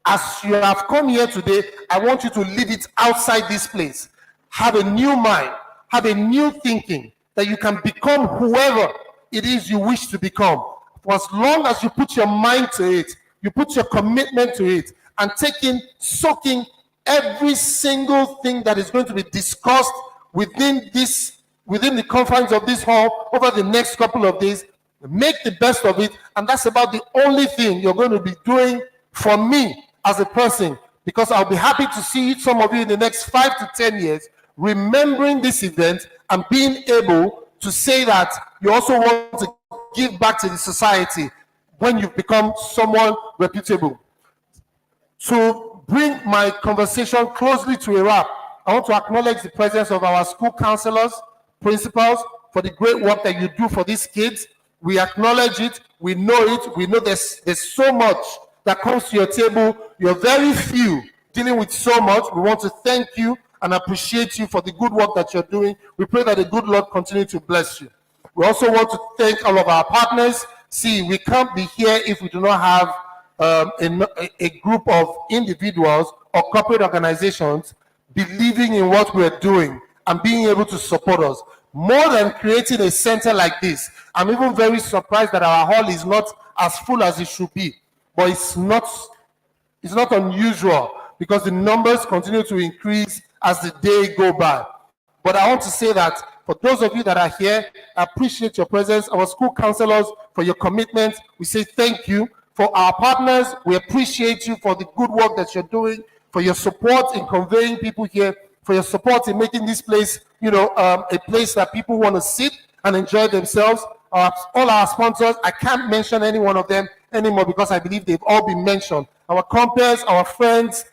as you have come here today, I want you to leave it outside this place. Have a new mind, have a new thinking, that you can become whoever it is you wish to become. For as long as you put your mind to it, you put your commitment to it, and soaking every single thing that is going to be discussed within the confines of this hall over the next couple of days, make the best of it. And that's about the only thing you're going to be doing for me as a person, because I'll be happy to see some of you in the next 5 to 10 years remembering this event and being able to say that you also want to give back to the society when you've become someone reputable. To bring my conversation closely to a wrap, I want to acknowledge the presence of our school counselors, principals, for the great work that you do for these kids. We acknowledge it, we know it, we know there's so much that comes to your table. You're very few dealing with so much. We want to thank you and appreciate you for the good work that you're doing. We pray that the good Lord continue to bless you. We also want to thank all of our partners. See, we can't be here if we do not have a group of individuals or corporate organizations believing in what we're doing and being able to support us. More than creating a center like this, I'm even very surprised that our hall is not as full as it should be. But it's not unusual, because the numbers continue to increase as the day go by. But I want to say that for those of you that are here, I appreciate your presence. Our school counselors, for your commitment, we say thank you. For our partners, we appreciate you for the good work that you're doing, for your support in conveying people here, for your support in making this place, a place that people want to sit and enjoy themselves. All our sponsors, I can't mention any one of them anymore because I believe they've all been mentioned. Our compares, our friends,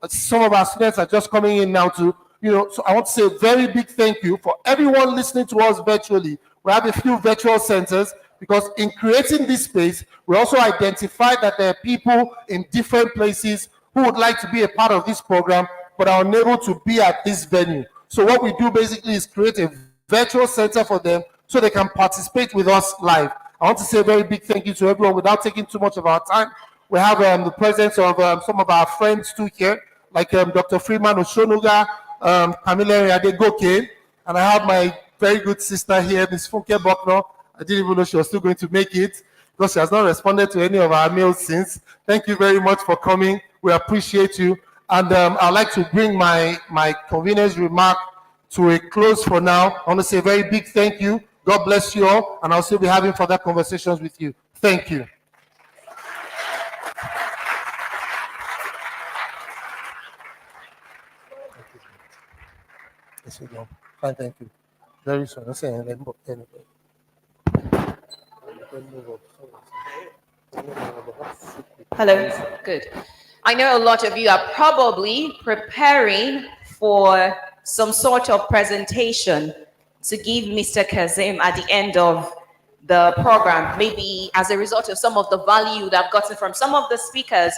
some of our students are just coming in now too. So I want to say a very big thank you for everyone listening to us virtually. We have a few virtual centers, because in creating this space, we also identified that there are people in different places who would like to be a part of this program, but are unable to be at this venue. So what we do basically is create a virtual center for them so they can participate with us live. I want to say a very big thank you to everyone. Without taking too much of our time, we have the presence of some of our friends too here, like Dr. Freeman Oshonuga, Camilla Adegoke, and I have my very good sister here, Ms. Funke Bokno. I didn't even know she was still going to make it because she has not responded to any of our mails since. Thank you very much for coming. We appreciate you. And I'd like to bring my convenience remark to a close for now. I want to say a very big thank you. God bless you all, and I'll still be having further conversations with you. Thank you. Fine, thank you. Very soon. Hello. Good. I know a lot of you are probably preparing for some sort of presentation to give Mr. Kazim at the end of the program. Maybe as a result of some of the value that I've gotten from some of the speakers,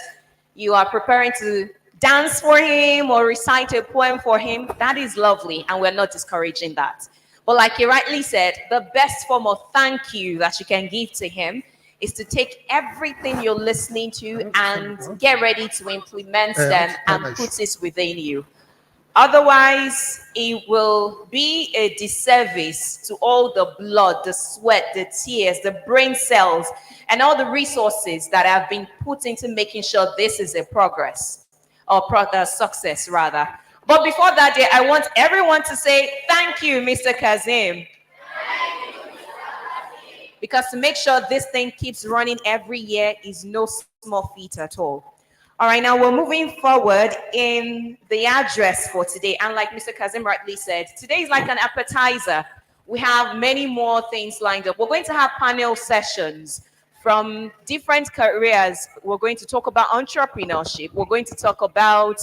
you are preparing to dance for him or recite a poem for him. That is lovely, and we're not discouraging that. But like he rightly said, the best form of thank you that you can give to him is to take everything you're listening to and get ready to implement them and put it within you. Otherwise, it will be a disservice to all the blood, the sweat, the tears, the brain cells, and all the resources that have been put into making sure this is a progress, or success rather. But before that day, I want everyone to say, thank you, Mr. Kazim. Because to make sure this thing keeps running every year is no small feat at all. All right, now we're moving forward in the address for today. And like Mr. Kazim rightly said, today is like an appetizer. We have many more things lined up. We're going to have panel sessions from different careers. We're going to talk about entrepreneurship. We're going to talk about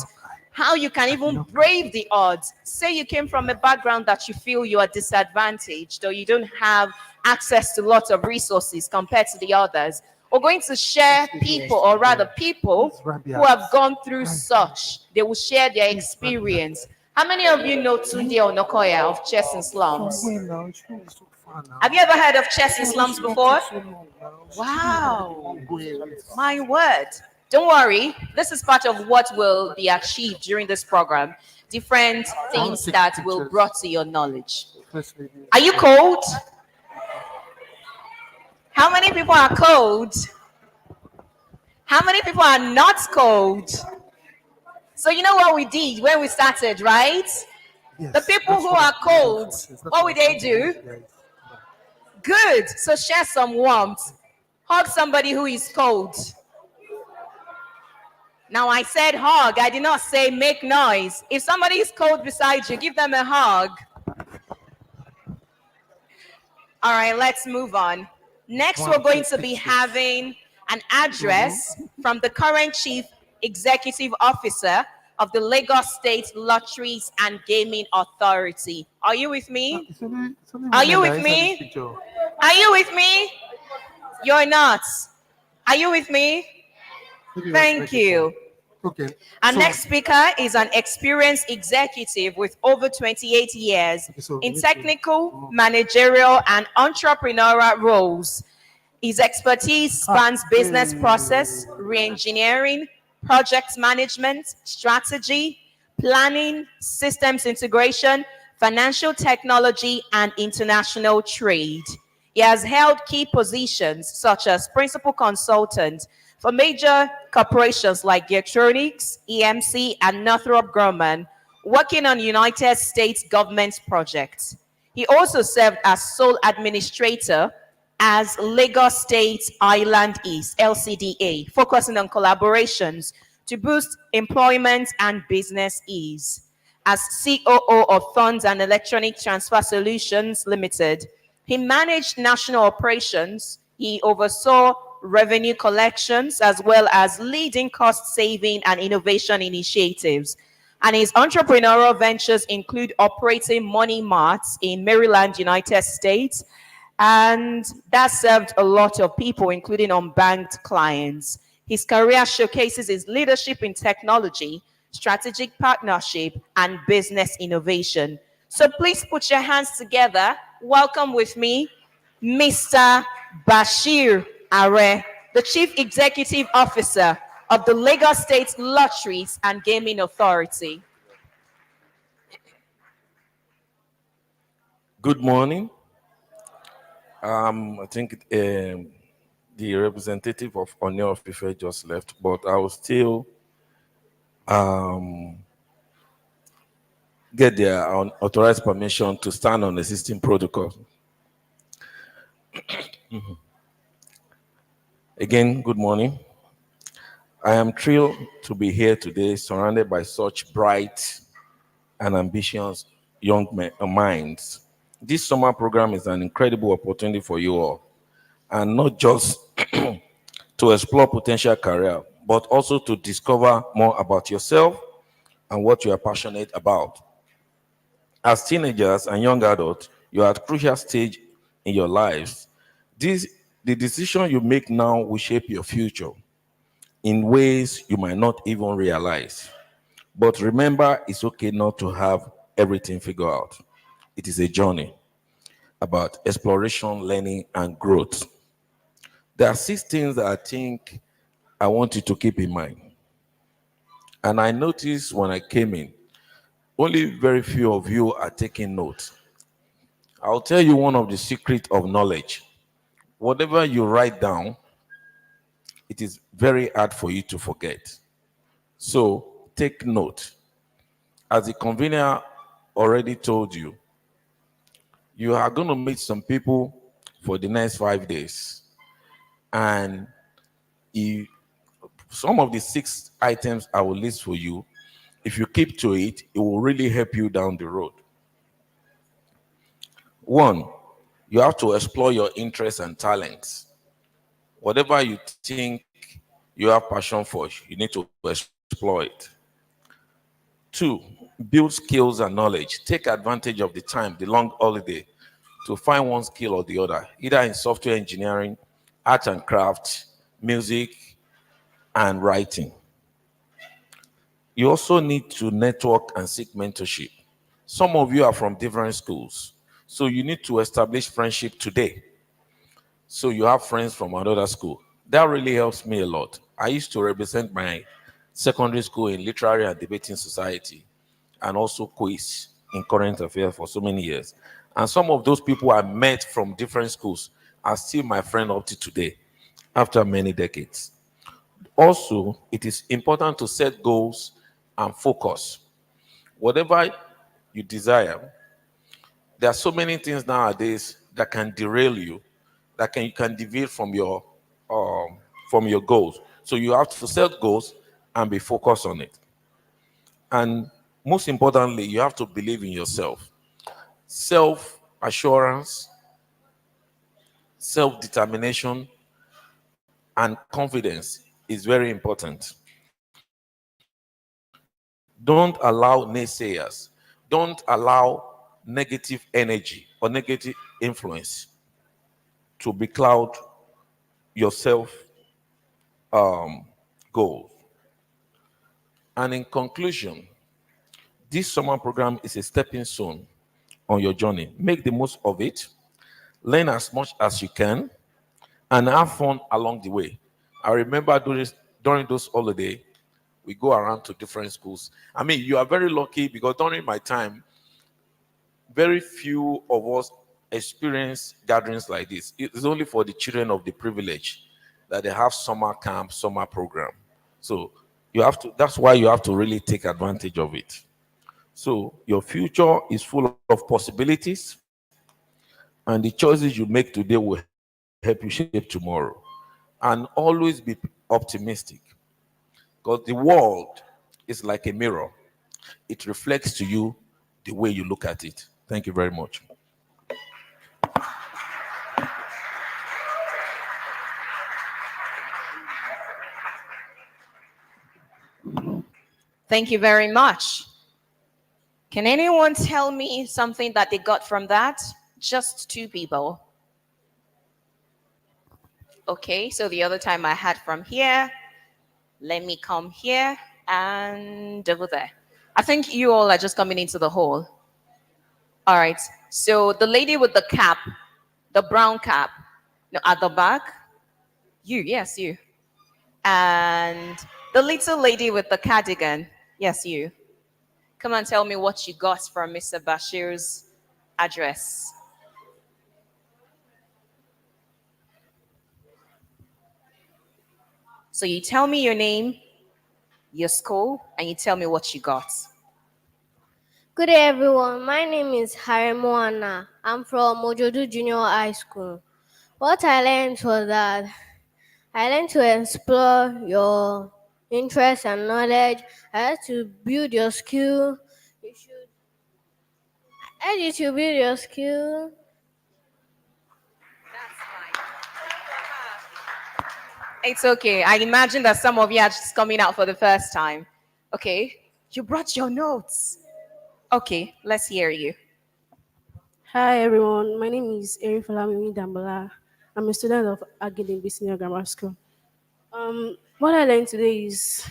how you can even brave the odds. Say you came from a background that you feel you are disadvantaged or you don't have access to lots of resources compared to the others. We're going to share people, or rather people who have gone through such. They will share their experience. How many of you know Tunde Onokoya of Chess in Slums? Have you ever heard of Chess in Slums before? Wow, my word. Don't worry, this is part of what will be achieved during this program. Different things that will brought to your knowledge. Are you cold? How many people are cold? How many people are not cold? So you know what we did when we started, right? Yes, the people who are cold, what would they do? Good. So share some warmth. Hug somebody who is cold. Now I said hug. I did not say make noise. If somebody is cold beside you, give them a hug. All right, let's move on. Next, we're going to be having an address from the current Chief Executive Officer of the Lagos State Lotteries and Gaming Authority. Are you with me? Are you with me? Are you with me? You're not. Are you with me? Thank you. Okay. Our next speaker is an experienced executive with over 28 years in technical, managerial, and entrepreneurial roles. His expertise spans business process, re-engineering, project management, strategy, planning, systems integration, financial technology, and international trade. He has held key positions such as principal consultant for major corporations like Getronics, EMC, and Northrop Grumman, working on United States government projects. He also served as sole administrator as Lagos State Island East, LCDA, focusing on collaborations to boost employment and business ease. As COO of Funds and Electronic Transfer Solutions Limited, he managed national operations. He oversaw revenue collections, as well as leading cost-saving and innovation initiatives. And his entrepreneurial ventures include operating Money Marts in Maryland, United States, and that served a lot of people, including unbanked clients. His career showcases his leadership in technology, strategic partnership, and business innovation. So please put your hands together. Welcome with me, Mr. Bashir Are, the Chief Executive Officer of the Lagos State Lotteries and Gaming Authority. Good morning. I think the representative of Ooni of Ife just left, but I will still get their authorized permission to stand on the existing protocol. Again, good morning. I am thrilled to be here today, surrounded by such bright and ambitious young minds. This summer program is an incredible opportunity for you all, and not just to explore potential career, but also to discover more about yourself and what you are passionate about. As teenagers and young adults, you are at a crucial stage in your lives. The decision you make now will shape your future in ways you might not even realize. But remember, it's okay not to have everything figured out. It is a journey about exploration, learning, and growth. There are 6 things that I think I want you to keep in mind. And I noticed when I came in, only very few of you are taking note. I'll tell you one of the secrets of knowledge. Whatever you write down, it is very hard for you to forget. So take note. As the convener already told you, you are going to meet some people for the next 5 days. And some of the 6 items I will list for you, if you keep to it, it will really help you down the road. 1, you have to explore your interests and talents. Whatever you think you have passion for, you need to explore it. 2, build skills and knowledge. Take advantage of the time, the long holiday, to find one skill or the other, either in software engineering, art and craft, music, and writing. You also need to network and seek mentorship. Some of you are from different schools, so you need to establish friendship today. So you have friends from another school. That really helps me a lot. I used to represent my secondary school in literary and debating society, and also quiz in current affairs for so many years. And some of those people I met from different schools are still my friend up to today, after many decades. Also, it is important to set goals and focus. Whatever you desire, there are so many things nowadays that can derail you, that you can deviate from your goals. So you have to set goals and be focused on it. And most importantly, you have to believe in yourself. Self-assurance, self-determination, and confidence is very important. Don't allow naysayers. Don't allow negative energy or negative influence to becloud your goals. And in conclusion, this summer program is a stepping stone on your journey. Make the most of it. Learn as much as you can and have fun along the way. I remember during those holidays, we go around to different schools. I mean, you are very lucky because during my time, very few of us experience gatherings like this. It's only for the children of the privileged that they have summer camp, summer program. So that's why you have to really take advantage of it. So your future is full of possibilities, and the choices you make today will help you shape tomorrow. And always be optimistic, because the world is like a mirror. It reflects to you the way you look at it. Thank you very much. Thank you very much. Can anyone tell me something that they got from that? Just 2 people. Okay, so the other time I had from here. Let me come here and over there. I think you all are just coming into the hall. All right, so the lady with the cap, The brown cap. No, at the back. You, yes, you. And the little lady with the cardigan. Yes, you. Come and tell me what you got from Mr. Bashir's address. So you tell me your name, your school, and you tell me what you got. Good day, everyone. My name is Harry Moana. I'm from Mojodu Junior High School. What I learned was that I learned to explore your interests and knowledge. I had to build your skill. I had you to build your skill. It's okay. I imagine that some of you are just coming out for the first time. Okay, you brought your notes. Okay, let's hear you. Hi everyone, my name is Erin Falami Dambala. I'm a student of Agidimbi Senior Grammar School. What I learned today is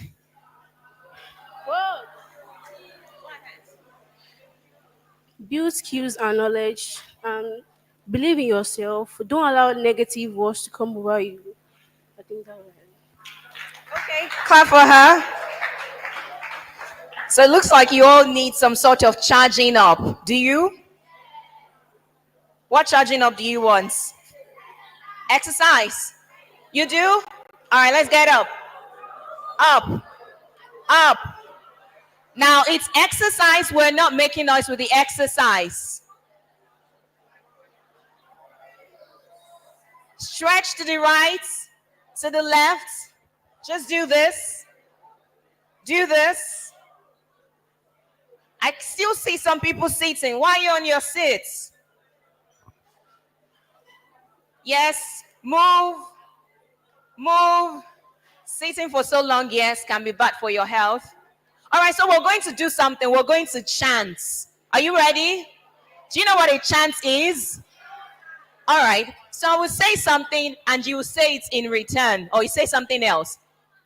build skills and knowledge and believe in yourself. Don't allow negative words to come over you. I think that was it. Okay, clap for her. So it looks like you all need some sort of charging up. Do you? What charging up do you want? Exercise. You do? All right, let's get up. Up. Up. Now it's exercise. We're not making noise with the exercise. Stretch to the right, to the left. Just do this. Do this. I still see some people sitting. Why are you on your seats? Yes, move. Move. Sitting for so long, yes, can be bad for your health. All right, so we're going to do something. We're going to chant. Are you ready? Do you know what a chant is? All right, so I will say something and you will say it in return, or you say something else.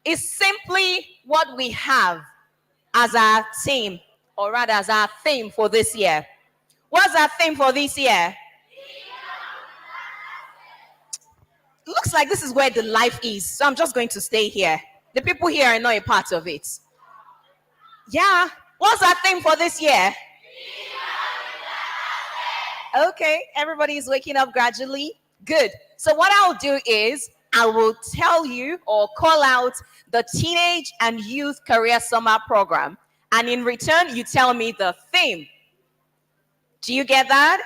It's simply what we have as our theme, or rather as our theme for this year. What's our theme for this year? Looks like this is where the life is, so I'm just going to stay here. The people here are not a part of it. Yeah, what's our theme for this year? Okay, everybody is waking up gradually. Good. So what I'll do is I will tell you or call out the Teenage and Youth Career Summer Program. And in return, you tell me the theme. Do you get that?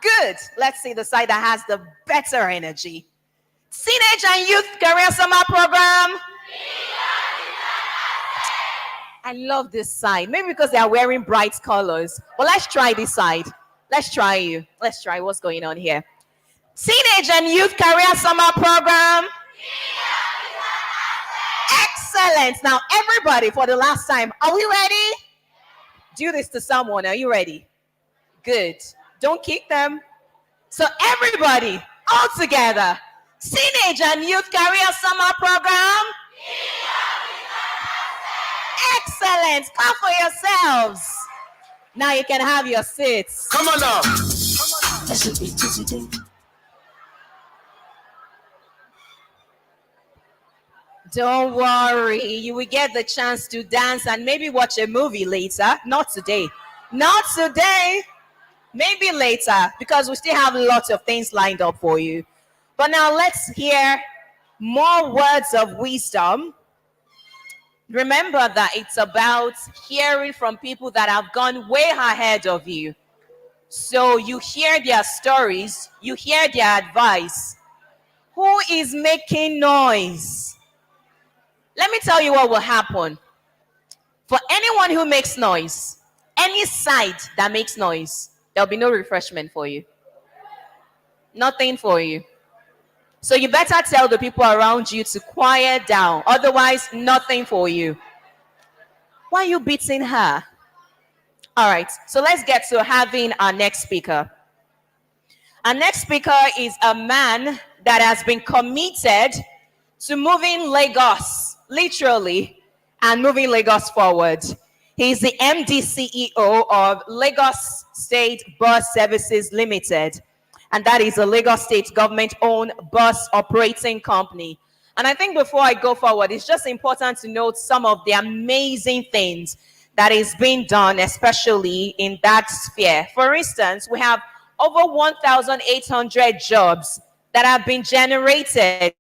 Good. Let's see the side that has the better energy. Teenage and Youth Career Summer Program. I love this side. Maybe because they are wearing bright colors. Well, let's try this side. Let's try you. Let's try what's going on here. Teenage and Youth Career Summer Program. Excellent. Now, everybody, for the last time, are we ready? Do this to someone. Are you ready? Good. Don't kick them. So, everybody, all together. Teenage and Youth Career Summer Program. Excellent. Clap for yourselves. Now you can have your seats. Come on now. Don't worry. You will get the chance to dance and maybe watch a movie later. Not today. Not today. Maybe later, because we still have lots of things lined up for you. But now let's hear more words of wisdom. Remember that it's about hearing from people that have gone way ahead of you. So you hear their stories, you hear their advice. Who is making noise? Let me tell you what will happen. For anyone who makes noise, any side that makes noise, there'll be no refreshment for you. Nothing for you. So you better tell the people around you to quiet down. Otherwise, nothing for you. Why are you beating her? All right, so let's get to having our next speaker. Our next speaker is a man that has been committed to moving Lagos, literally, and moving Lagos forward. He's the MD CEO of Lagos State Bus Services Limited. and that is a Lagos State government-owned bus operating company. And I think before I go forward, it's just important to note some of the amazing things that is being done, especially in that sphere. For instance, we have over 1,800 jobs that have been generated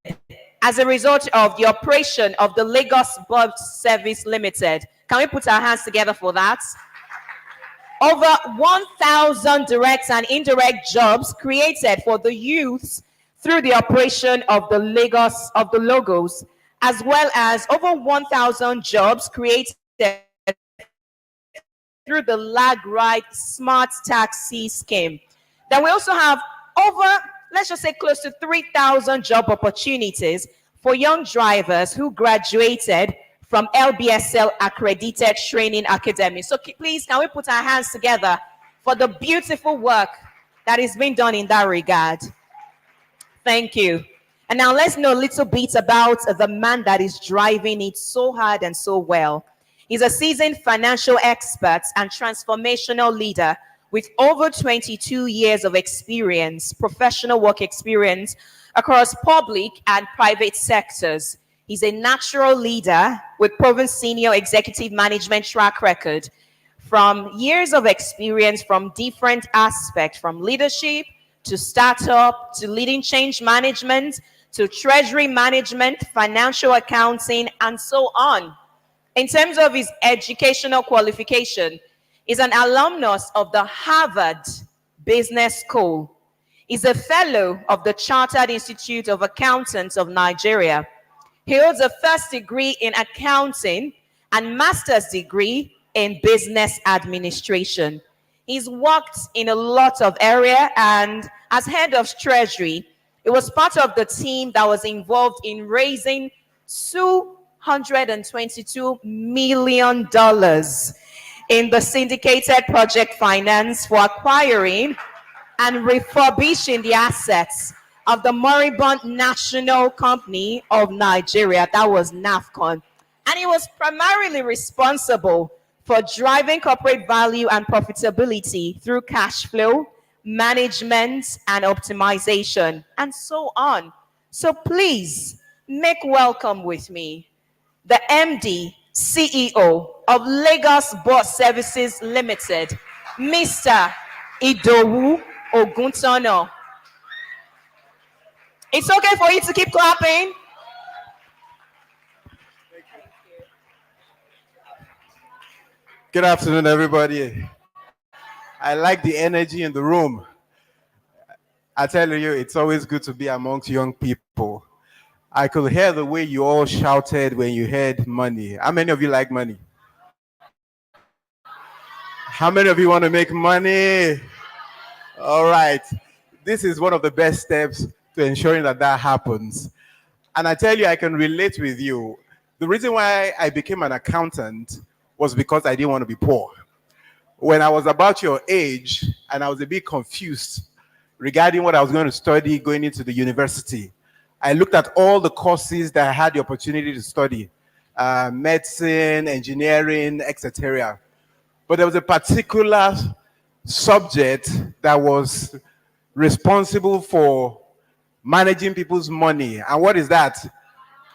as a result of the operation of the Lagos Bus Service Limited. Can we put our hands together for that? Over 1,000 direct and indirect jobs created for the youths through the operation of the logos, as well as over 1,000 jobs created through the Lag Ride Smart Taxi scheme. Then we also have over, let's just say, close to 3,000 job opportunities for young drivers who graduated from LBSL accredited training academy. So please, can we put our hands together for the beautiful work that is being done in that regard? Thank you. And now let's know a little bit about the man that is driving it so hard and so well. He's a seasoned financial expert and transformational leader with over 22 years of experience, professional work experience across public and private sectors. He's a natural leader with proven senior executive management track record from years of experience from different aspects, from leadership to startup to leading change management to treasury management, financial accounting, and so on. In terms of his educational qualification, he's an alumnus of the Harvard Business School. He's a fellow of the Chartered Institute of Accountants of Nigeria. He holds a first degree in accounting and master's degree in business administration. He's worked in a lot of areas, and as head of treasury, he was part of the team that was involved in raising $222 million in the syndicated project finance for acquiring and refurbishing the assets of the moribund National Company of Nigeria, that was NAFCON. And he was primarily responsible for driving corporate value and profitability through cash flow, management, and optimization, and so on. So please, make welcome with me the MD, CEO of Lagos Bus Services Limited, Mr. Idowu Oguntono. It's okay for you to keep clapping. Good afternoon, everybody. I like the energy in the room. I tell you, it's always good to be amongst young people. I could hear the way you all shouted when you heard money. How many of you like money? How many of you want to make money? All right. This is one of the best steps to ensuring that that happens. And I tell you, I can relate with you. The reason why I became an accountant was because I didn't want to be poor. When I was about your age and I was a bit confused regarding what I was going to study going into the university, I looked at all the courses that I had the opportunity to study, medicine, engineering, etc. But there was a particular subject that was responsible for managing people's money. And what is that?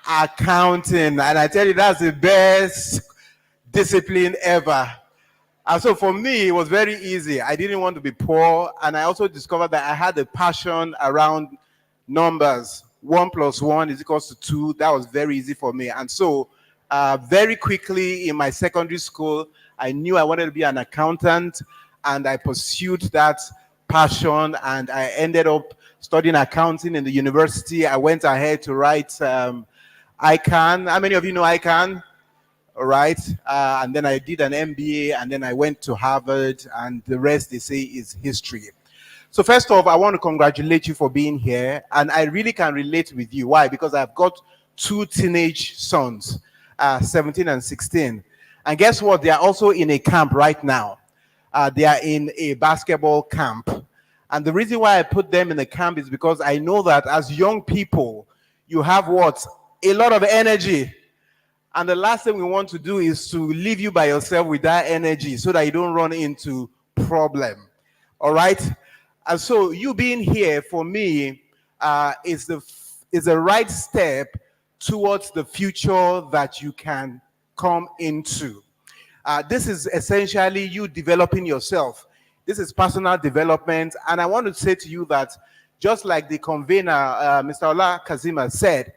Accounting. And I tell you, that's the best discipline ever. And so for me, it was very easy. I didn't want to be poor. And I also discovered that I had a passion around numbers. 1 + 1 = 2. That was very easy for me. And so very quickly in my secondary school, I knew I wanted to be an accountant, and I pursued that passion, and I ended up studying accounting in the university. I went ahead to write ICANN. How many of you know ICANN? All right. And then I did an MBA, and then I went to Harvard, and the rest, they say, is history. So first off, I want to congratulate you for being here, and I really can relate with you. Why? Because I've got 2 teenage sons, 17 and 16. And guess what? They are also in a camp right now. They are in a basketball camp. And the reason why I put them in the camp is because I know that as young people, you have what? A lot of energy. And the last thing we want to do is to leave you by yourself with that energy so that you don't run into problem. All right? And so you being here for me is the right step towards the future that you can come into. This is essentially you developing yourself. This is personal development. And I want to say to you that just like the convener, Mr. Ola Kazima said,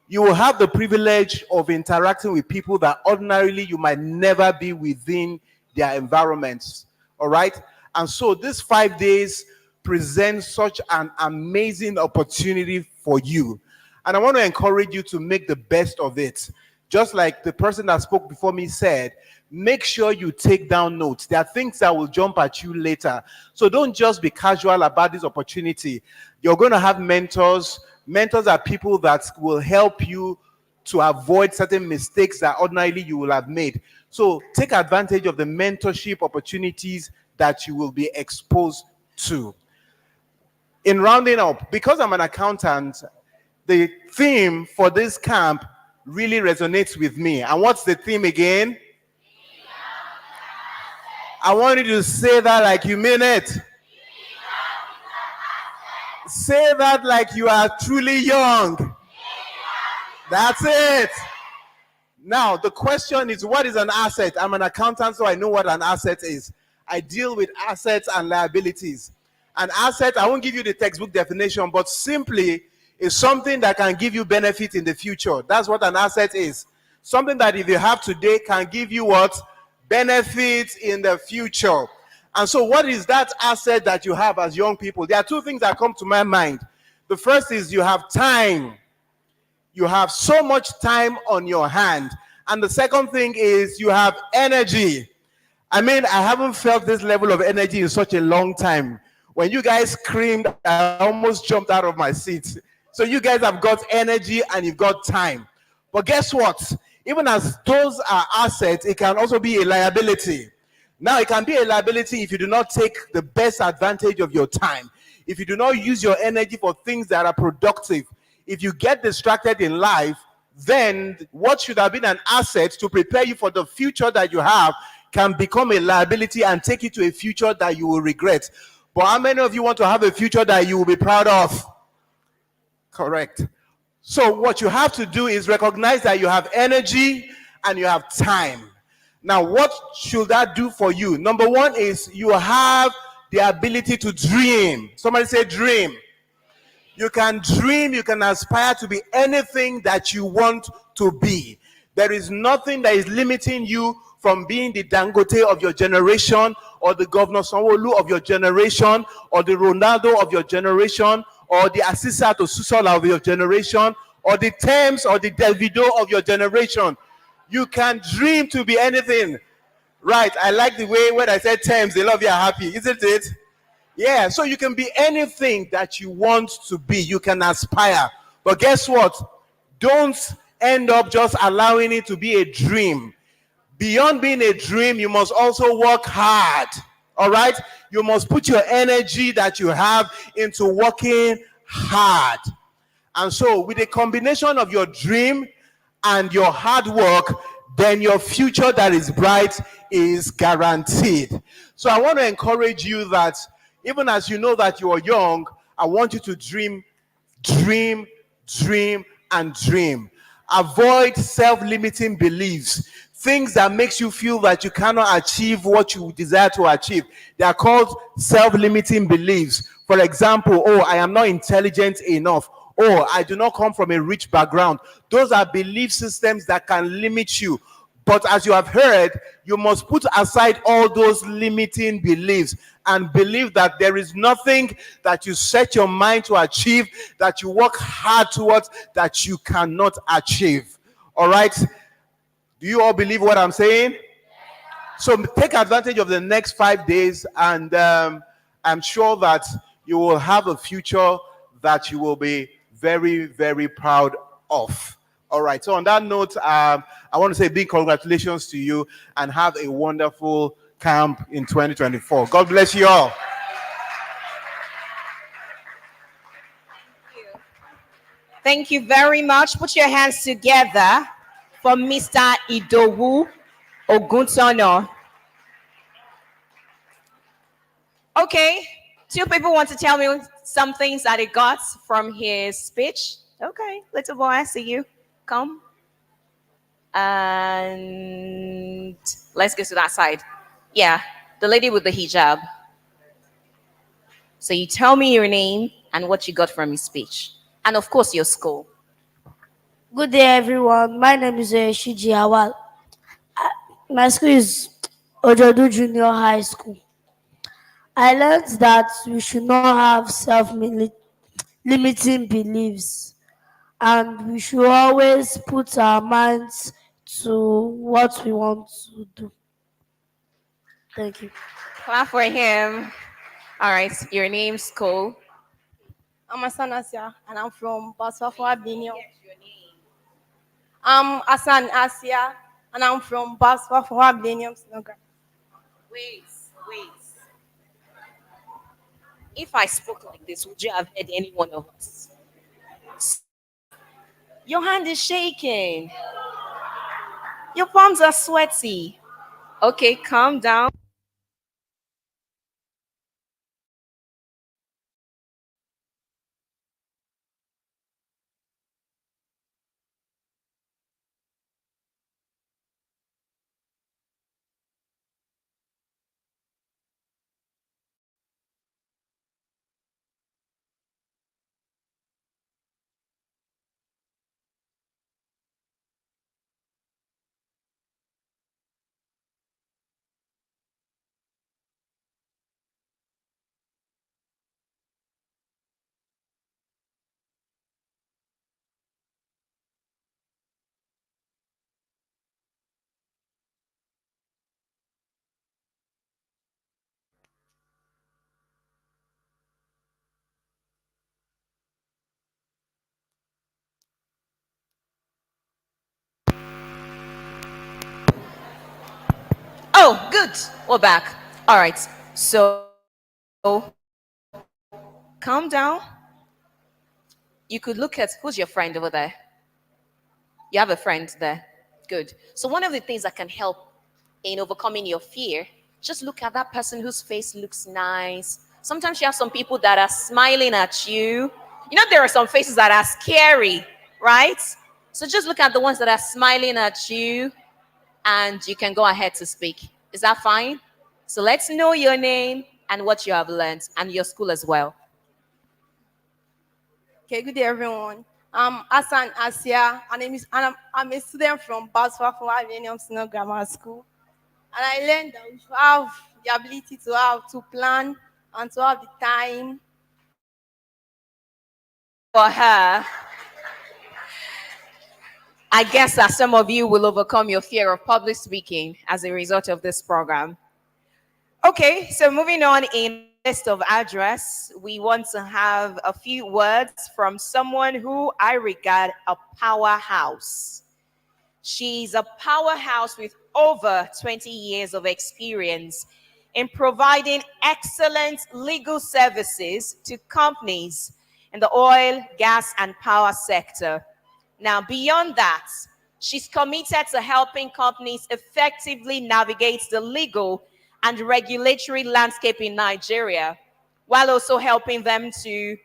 you will have the privilege of interacting with people that ordinarily you might never be within their environments. All right? And so this 5 days presents such an amazing opportunity for you. And I want to encourage you to make the best of it. Just like the person that spoke before me said, make sure you take down notes. There are things that will jump at you later. So don't just be casual about this opportunity. You're going to have mentors. Mentors are people that will help you to avoid certain mistakes that ordinarily you will have made. So take advantage of the mentorship opportunities that you will be exposed to. In rounding up, because I'm an accountant, the theme for this camp really resonates with me. And what's the theme again? I want you to say that like you mean it. Say that like you are truly young. That's it. Now, the question is, what is an asset? I'm an accountant, so I know what an asset is. I deal with assets and liabilities. An asset, I won't give you the textbook definition, but simply is something that can give you benefit in the future. That's what an asset is. Something that if you have today can give you what? Benefits in the future. And so what is that asset that you have as young people? There are two things that come to my mind. The first is you have time. You have so much time on your hand. And the second thing is you have energy. I mean, I haven't felt this level of energy in such a long time. When you guys screamed, I almost jumped out of my seat. So you guys have got energy and you've got time. But guess what? Even as those are assets, it can also be a liability. Now, it can be a liability if you do not take the best advantage of your time. If you do not use your energy for things that are productive. If you get distracted in life, then what should have been an asset to prepare you for the future that you have can become a liability and take you to a future that you will regret. But how many of you want to have a future that you will be proud of? Correct. So what you have to do is recognize that you have energy and you have time. Now, what should that do for you? Number one is you have the ability to dream. Somebody say dream. You can dream, you can aspire to be anything that you want to be. There is nothing that is limiting you from being the Dangote of your generation, or the Governor Sanwo-Olu of your generation, or the Ronaldo of your generation, or the Asisa Osusola of your generation, or the Thames or the Davido of your generation. You can dream to be anything. Right, I like the way when I said Thames, a lot of you are happy, isn't it? Yeah, so you can be anything that you want to be. You can aspire. But guess what? Don't end up just allowing it to be a dream. Beyond being a dream, you must also work hard. All right? You must put your energy that you have into working hard. And so with a combination of your dream and your hard work, then your future that is bright is guaranteed. So I want to encourage you that even as you know that you are young, I want you to dream, dream, dream, and dream. Avoid self-limiting beliefs, things that makes you feel that you cannot achieve what you desire to achieve. They are called self-limiting beliefs. For example, oh, I am not intelligent enough. Oh, I do not come from a rich background. Those are belief systems that can limit you. But as you have heard, you must put aside all those limiting beliefs and believe that there is nothing that you set your mind to achieve, that you work hard towards, that you cannot achieve. All right? Do you all believe what I'm saying? So take advantage of the next 5 days, and I'm sure that you will have a future that you will be very, very proud of. All right. So on that note, I want to say big congratulations to you and have a wonderful camp in 2024. God bless you all. Thank you very much. Put your hands together for Mr. Idowu Oguntono. Okay, Two people want to tell me some things that he got from his speech. Okay, little boy, I see you. Come. And let's go to that side. Yeah, the lady with the hijab. So you tell me your name and what you got from his speech. And of course, your school. Good day, everyone. My name is Shiji Awal. My school is Ojodu Junior High School. I learned that we should not have self-limiting beliefs, and we should always put our minds to what we want to do. Thank you. Clap for him. All right, your name, school. I'm Hassan Asia, and I'm from Baswafwa Binion. I'm Hassan Asia, and I'm from Baswafwa Binion. Wait. If I spoke like this, would you have heard any one of us? Your hand is shaking. Your palms are sweaty. Okay, calm down. Oh, good. We're back. All right. So, calm down. You could look at who's your friend over there. You have a friend there. Good. So, one of the things that can help in overcoming your fear, just look at that person whose face looks nice. Sometimes you have some people that are smiling at you. You know, there are some faces that are scary, right? So, just look at the ones that are smiling at you and you can go ahead to speak. Is that fine? So let's know your name and what you have learned and your school as well. Okay, good day, everyone. I'm Hassan Asia, and I'm a student from Baswafwa Millennium Senior Grammar School. And I learned that we should have the ability to plan and to have the time. For her, I guess that some of you will overcome your fear of public speaking as a result of this program. Okay, so moving on in list of address, we want to have a few words from someone who I regard a powerhouse. She's a powerhouse with over 20 years of experience in providing excellent legal services to companies in the oil, gas, and power sector. Now, beyond that, she's committed to helping companies effectively navigate the legal and regulatory landscape in Nigeria, while also helping them to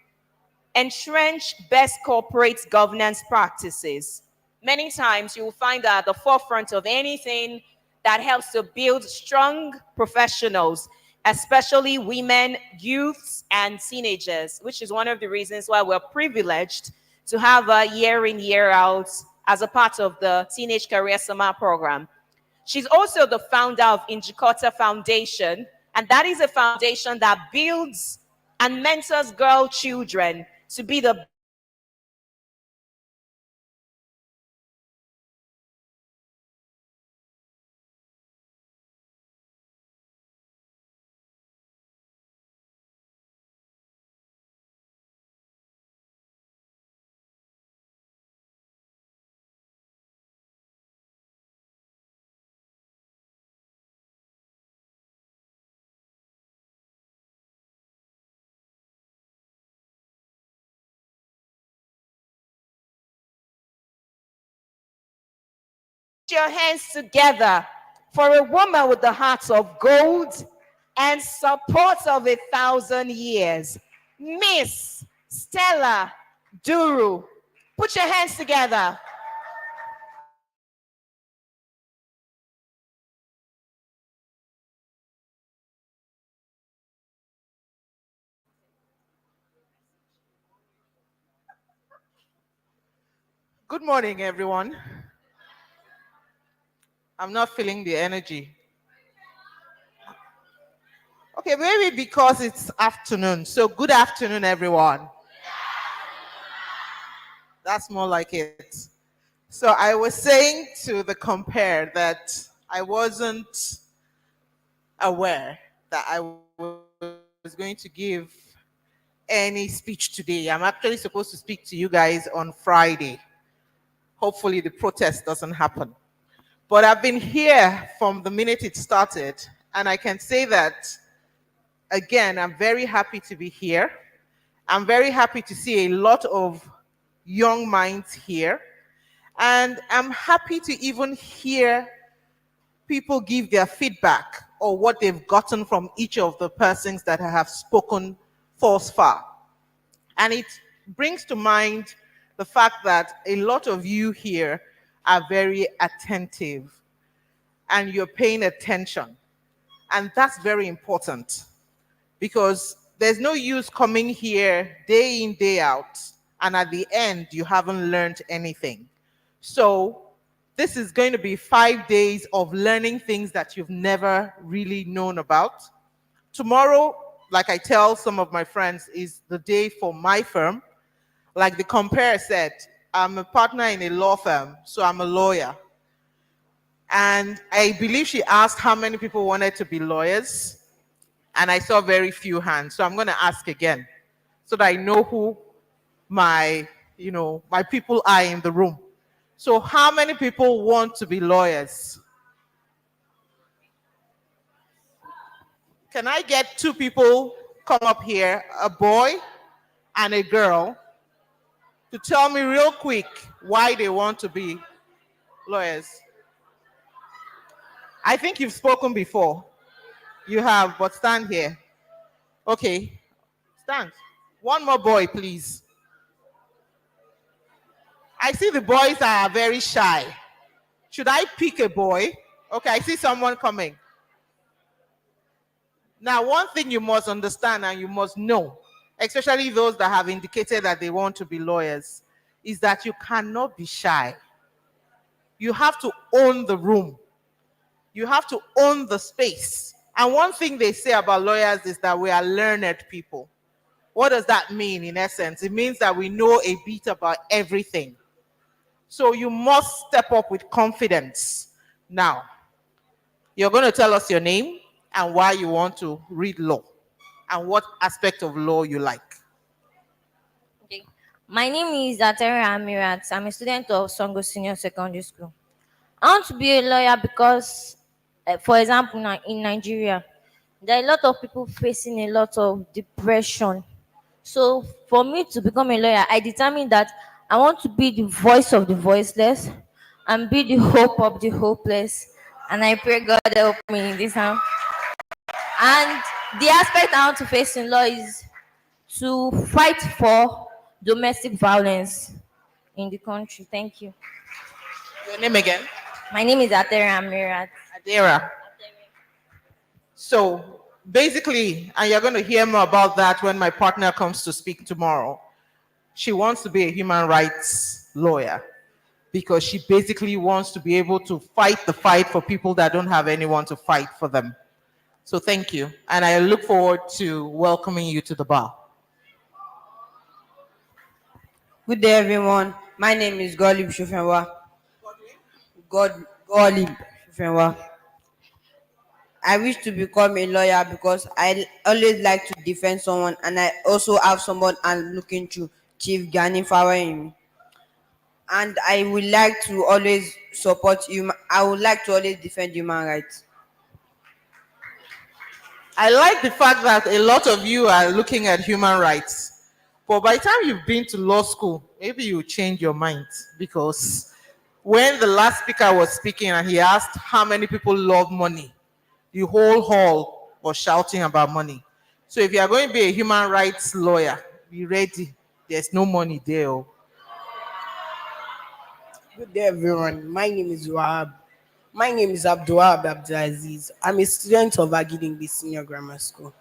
entrench best corporate governance practices. Many times you will find her at the forefront of anything that helps to build strong professionals, especially women, youths, and teenagers, which is one of the reasons why we're privileged to have her year in, year out as a part of the Teenage Career Summer Program. She's also the founder of Injikota Foundation, and that is a foundation that builds and mentors girl children to be the your hands together for a woman with the heart of gold and support of 1,000 years, Miss Stella Duru. Put your hands together. Good morning, everyone. I'm not feeling the energy. Okay, maybe because it's afternoon. So good afternoon, everyone. That's more like it. So I was saying to the compare that I wasn't aware that I was going to give any speech today. I'm actually supposed to speak to you guys on Friday. Hopefully the protest doesn't happen. But I've been here from the minute it started, and I can say that, again, I'm very happy to be here. I'm very happy to see a lot of young minds here. And I'm happy to even hear people give their feedback or what they've gotten from each of the persons that have spoken thus far. And it brings to mind the fact that a lot of you here are very attentive and you're paying attention. And that's very important because there's no use coming here day in, day out, and at the end, you haven't learned anything. So this is going to be 5 days of learning things that you've never really known about. Tomorrow, like I tell some of my friends, is the day for my firm. Like the compare said, I'm a partner in a law firm, so I'm a lawyer. And I believe she asked how many people wanted to be lawyers, and I saw very few hands. So I'm going to ask again so that I know who my people are in the room. So how many people want to be lawyers? Can I get 2 people come up here, a boy and a girl, to tell me real quick why they want to be lawyers? I think you've spoken before. You have, but stand here. Okay, stand. One more boy, please. I see the boys are very shy. Should I pick a boy? Okay, I see someone coming. Now, one thing you must understand and you must know, especially those that have indicated that they want to be lawyers, is that you cannot be shy. You have to own the room. You have to own the space. And one thing they say about lawyers is that we are learned people. What does that mean in essence? It means that we know a bit about everything. So you must step up with confidence. Now, you're going to tell us your name and why you want to read law and what aspect of law you like. Okay. My name is Atera Amirat. I'm a student of Songo Senior Secondary School. I want to be a lawyer because, for example, in Nigeria, there are a lot of people facing a lot of depression. So for me to become a lawyer, I determined that I want to be the voice of the voiceless and be the hope of the hopeless. And I pray God help me in this time. And the aspect I want to face in law is to fight for domestic violence in the country. Thank you. Your name again? My name is Atera Amirat. Adera. So basically, and you're going to hear more about that when my partner comes to speak tomorrow, she wants to be a human rights lawyer because she basically wants to be able to fight the fight for people that don't have anyone to fight for them. So thank you. And I look forward to welcoming you to the bar. Good day, everyone. My name is Golib Shufenwa. Golib Shufenwa. I wish to become a lawyer because I always like to defend someone, and I also have someone I'm looking to, Chief Gani Fawayimi. And I would like to always support you. I would like to always defend human rights. I like the fact that a lot of you are looking at human rights. But by the time you've been to law school, maybe you change your mind, because when the last speaker was speaking and he asked how many people love money, the whole hall or shouting about money. So if you are going to be a human rights lawyer, be ready. There's no money there. Oh. Good day, everyone. My name is Wahab. My name is Abdulwahab Abdulaziz. I'm a student of Agidingbi Senior Grammar School.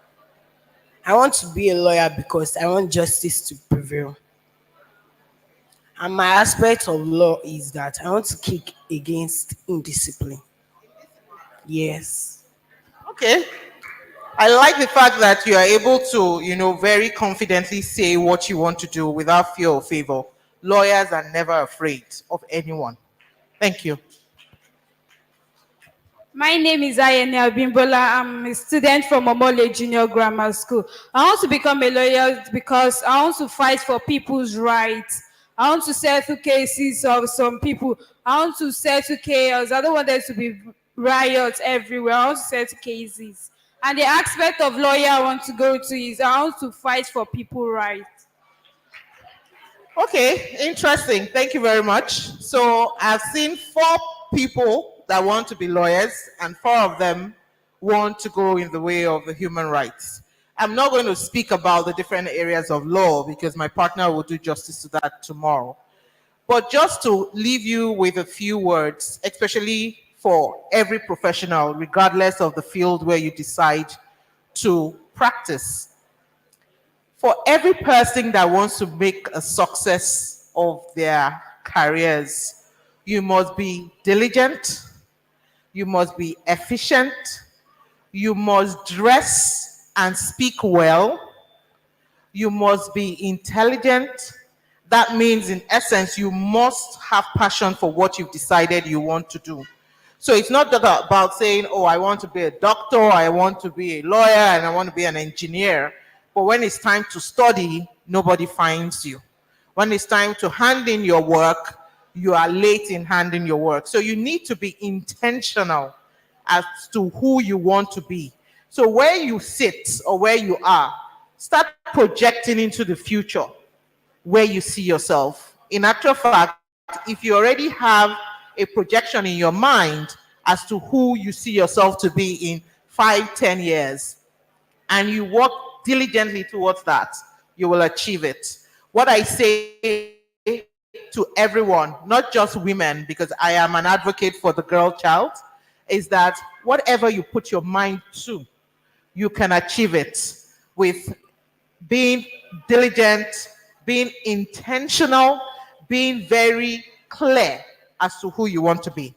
I want to be a lawyer because I want justice to prevail. And my aspect of law is that I want to kick against indiscipline. Yes. Okay. I like the fact that you are able to, very confidently say what you want to do without fear or favor. Lawyers are never afraid of anyone. Thank you. My name is Ayene Abimbola. I'm a student from Omole Junior Grammar School. I want to become a lawyer because I want to fight for people's rights. I want to settle cases of some people. I want to settle chaos. I don't want there to be riots everywhere. I want to settle cases. And the aspect of lawyer I want to go to is I want to fight for people's rights. Okay, interesting. Thank you very much. So I've seen 4 people that want to be lawyers, and 4 of them want to go in the way of the human rights. I'm not going to speak about the different areas of law because my partner will do justice to that tomorrow. But just to leave you with a few words, especially for every professional, regardless of the field where you decide to practice. For every person that wants to make a success of their careers, you must be diligent, you must be efficient, you must dress and speak well, you must be intelligent. That means, in essence, you must have passion for what you've decided you want to do. So it's not about saying, oh, I want to be a doctor, I want to be a lawyer, and I want to be an engineer. But when it's time to study, nobody finds you. When it's time to hand in your work, you are late in handing your work. So you need to be intentional as to who you want to be. So where you sit or where you are, start projecting into the future where you see yourself. In actual fact, if you already have a projection in your mind as to who you see yourself to be in 5-10 years, and you work diligently towards that, you will achieve it. What I say to everyone, not just women, because I am an advocate for the girl child, is that whatever you put your mind to, you can achieve it with being diligent, being intentional, being very clear as to who you want to be.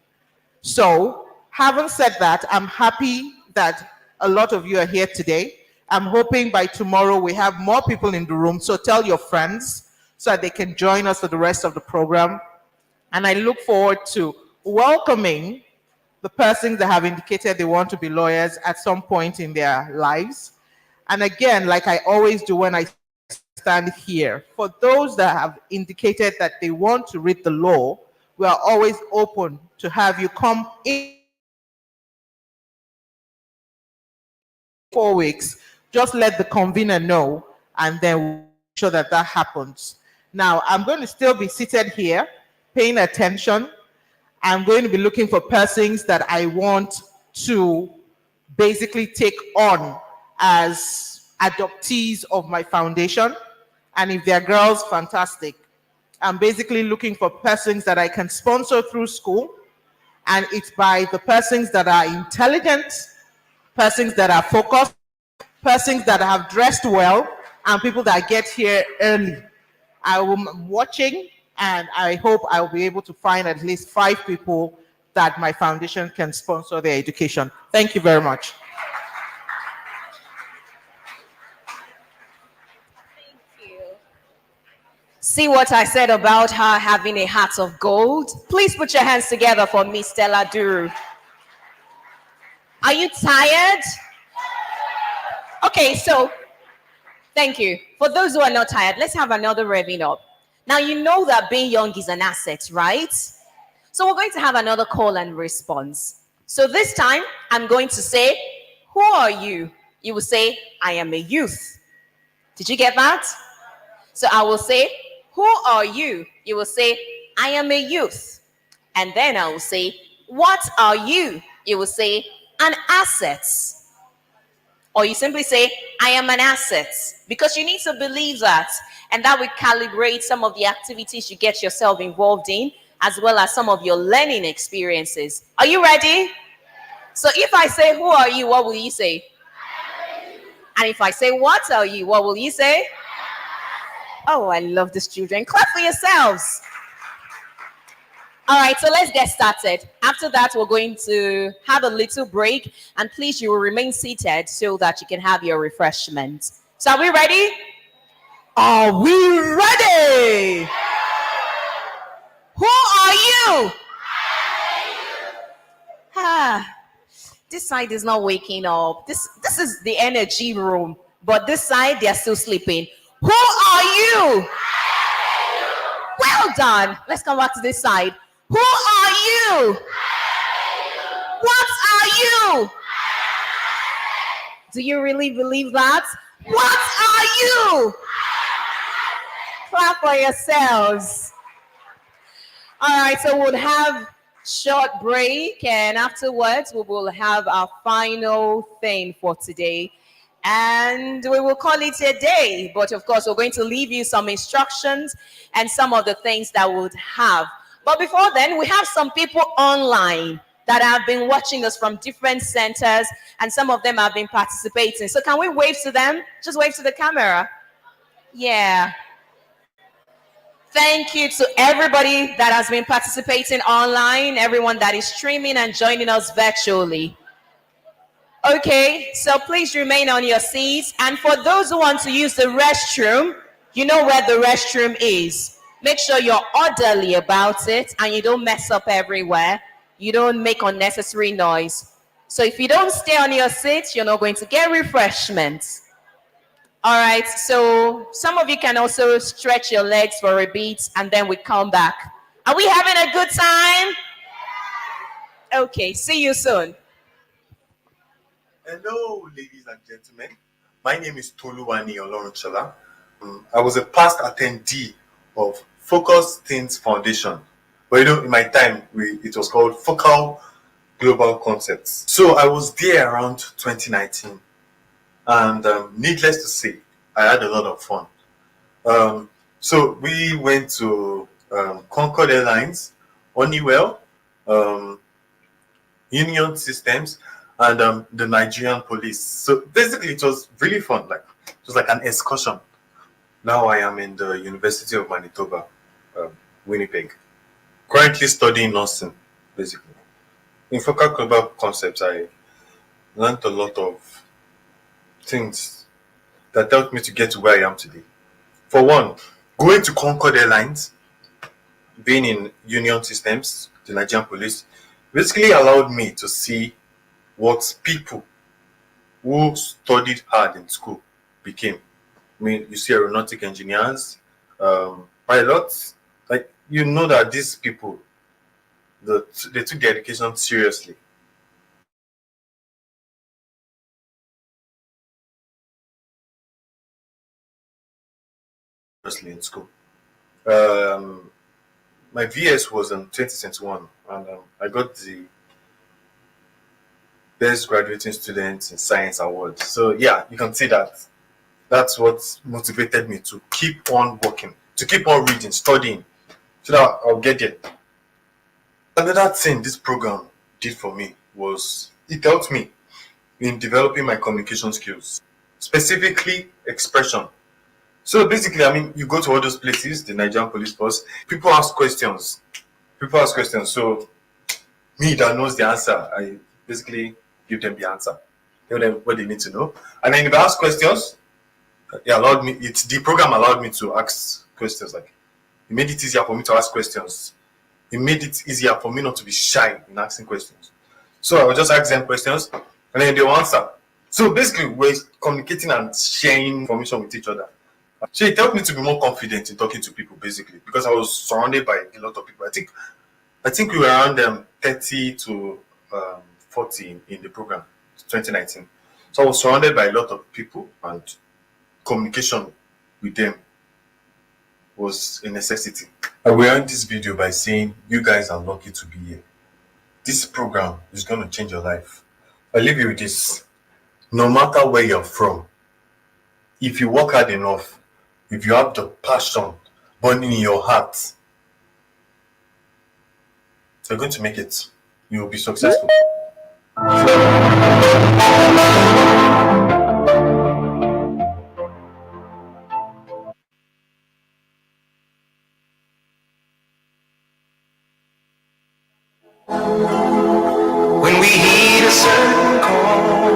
So, having said that, I'm happy that a lot of you are here today. I'm hoping by tomorrow we have more people in the room, so tell your friends so that they can join us for the rest of the program. And I look forward to welcoming the persons that have indicated they want to be lawyers at some point in their lives. And again, like I always do when I stand here, for those that have indicated that they want to read the law, we are always open to have you come in 4 weeks. Just let the convener know, and then we'll make sure that that happens. Now, I'm going to still be seated here, paying attention. I'm going to be looking for persons that I want to basically take on as adoptees of my foundation. And if they're girls, fantastic. I'm basically looking for persons that I can sponsor through school. And it's by the persons that are intelligent, persons that are focused, persons that have dressed well, and people that get here early. I'm watching, and I hope I'll be able to find at least 5 people that my foundation can sponsor their education. Thank you very much. See what I said about her having a heart of gold? Please put your hands together for Miss Stella Duru. Are you tired? Okay, so thank you. For those who are not tired, let's have another revving up. Now, you know that being young is an asset, right? So we're going to have another call and response. So this time, I'm going to say, who are you? You will say, I am a youth. Did you get that? So I will say, who are you? You will say, I am a youth. And then I will say, what are you? You will say, an asset. Or you simply say, I am an asset, because you need to believe that. And that will calibrate some of the activities you get yourself involved in, as well as some of your learning experiences. Are you ready? So if I say, who are you? What will you say? And if I say, what are you? What will you say? Oh, I love these children. Clap for yourselves. All right, so let's get started. After that, we're going to have a little break. And please, you will remain seated so that you can have your refreshment. So are we ready? Are we ready? Who are you? This side is not waking up. This is the energy room. But this side, they're still sleeping. Who are you? Well done. Let's come back to this side. Who are you? What are you? Do you really believe that? What are you? Clap for yourselves. All right, so we'll have short break, and afterwards we will have our final thing for today. And we will call it a day. But of course, we're going to leave you some instructions and some of the things that we'll have. But before then, we have some people online that have been watching us from different centers, and some of them have been participating. So can we wave to them? Just wave to the camera. Yeah. Thank you to everybody that has been participating online, everyone that is streaming and joining us virtually. Okay, so please remain on your seats. And for those who want to use the restroom, you know where the restroom is. Make sure you're orderly about it and you don't mess up everywhere. You don't make unnecessary noise. So if you don't stay on your seats, you're not going to get refreshments. All right, so some of you can also stretch your legs for a bit and then we come back. Are we having a good time? Okay, see you soon. Hello, ladies and gentlemen. My name is Toluwani Olorunshola. I was a past attendee of Focus Things Foundation. But you know, in my time, it was called Focal Global Concepts. So I was there around 2019. And needless to say, I had a lot of fun. So we went to Concord Airlines, Honeywell, Union Systems, and the Nigerian police. So basically, it was really fun. It was like an excursion. Now I am in the University of Manitoba, Winnipeg, currently studying nursing, basically. In Focal Global Concepts, I learned a lot of things that helped me to get to where I am today. For one, going to Concord Airlines, being in Union Systems, the Nigerian police, basically allowed me to see what people who studied hard in school became. I mean, you see aeronautic engineers, pilots, you know that these people, they took their education seriously. In school. My VS was in 2021, and I got the Best Graduating Student in Science Award. So yeah, you can see that. That's what motivated me to keep on working, to keep on reading, studying, so that I'll get there. Another thing this program did for me was it helped me in developing my communication skills, specifically expression. So basically, I mean, you go to all those places, the Nigerian police force, people ask questions. So me that knows the answer, I basically give them the answer. Tell them what they need to know. And then if I ask questions, the program allowed me to ask questions. It made it easier for me to ask questions. It made it easier for me not to be shy in asking questions. So I would just ask them questions and then they will answer. So basically, we're communicating and sharing information with each other. So it helped me to be more confident in talking to people, basically, because I was surrounded by a lot of people. I think we were around 30 to 40 in the program, 2019. So I was surrounded by a lot of people, and communication with them was a necessity. I will end this video by saying you guys are lucky to be here. This program is going to change your life. I leave you with this. no matter where you're from, if you work hard enough, if you have the passion burning in your heart, you're going to make it. You will be successful. When we heed a certain call,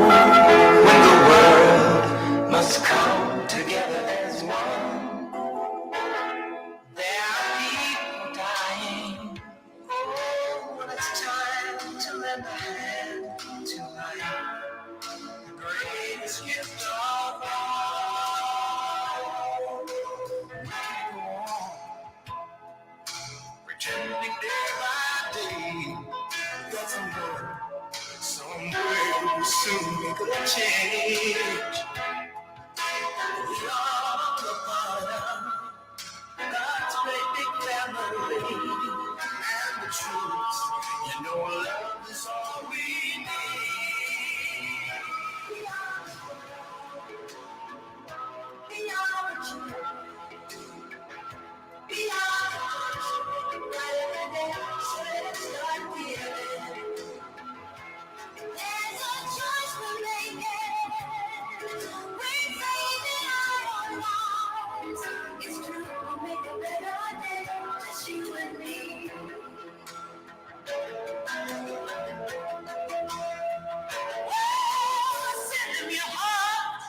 when the world must come together as one, there are people dying. Oh, when it's time to lend a hand to life, the greatest gift of all. We go on, pretending day by day that someday we'll soon make a change. We are a part of God's great big family, and the truth, love is all we need. We are the children. We are the children. So let's start giving. There's a choice we're making. We're saving our lives. It's true, we'll make a better day. Just you and me. Oh, send them your heart,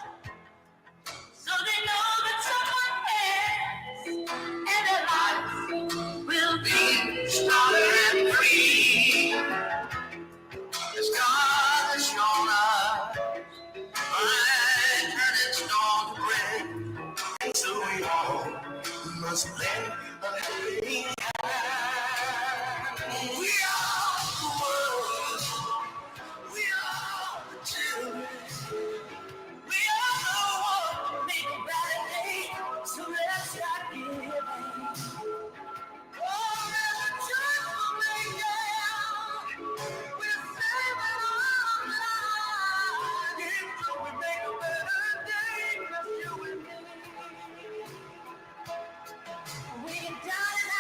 so they know that someone cares, and their lives will be stronger and free. As God has shown us, by turning stone to bread, and so we all must lend a helping hand. We are the world. We are the children. We are the one to make a better day. So let's start giving. Oh, there's a choice we're making. We're saving our lives. So we make a better day. Just you and me. We can down and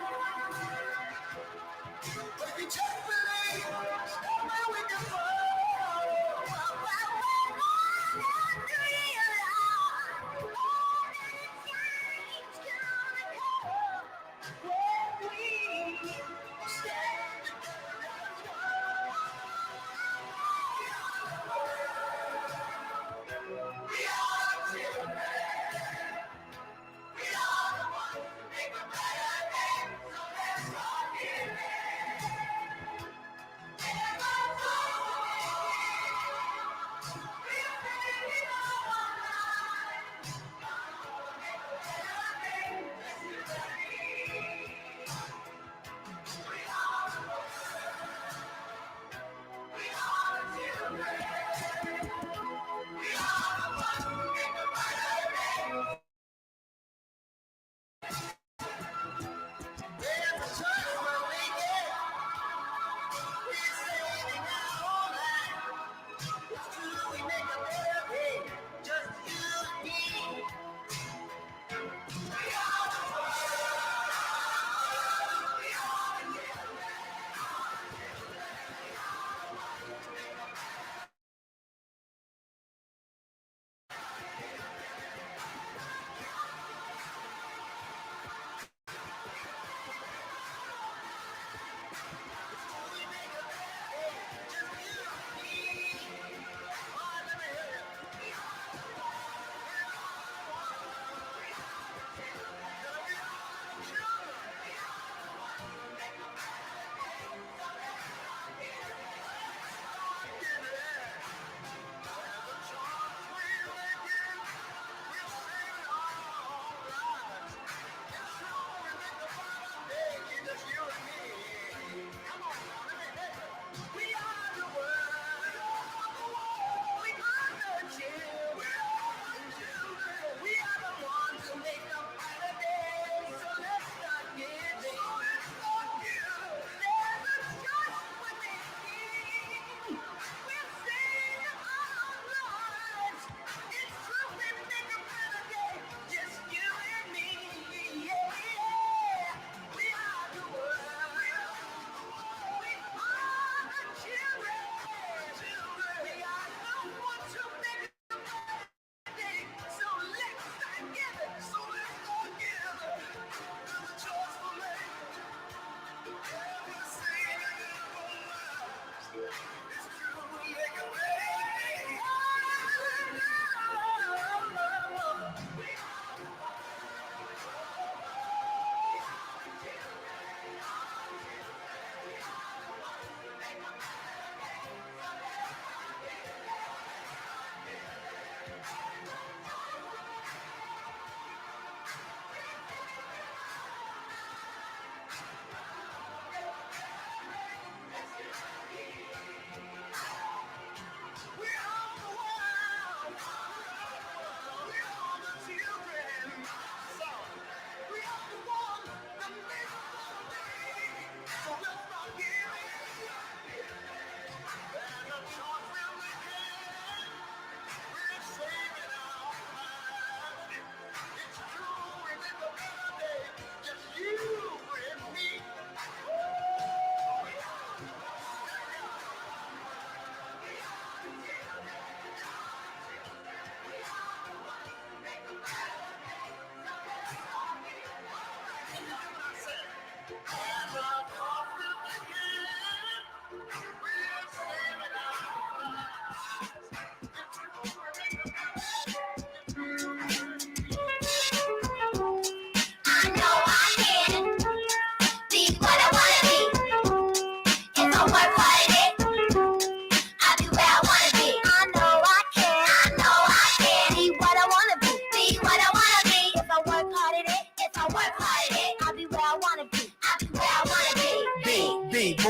out.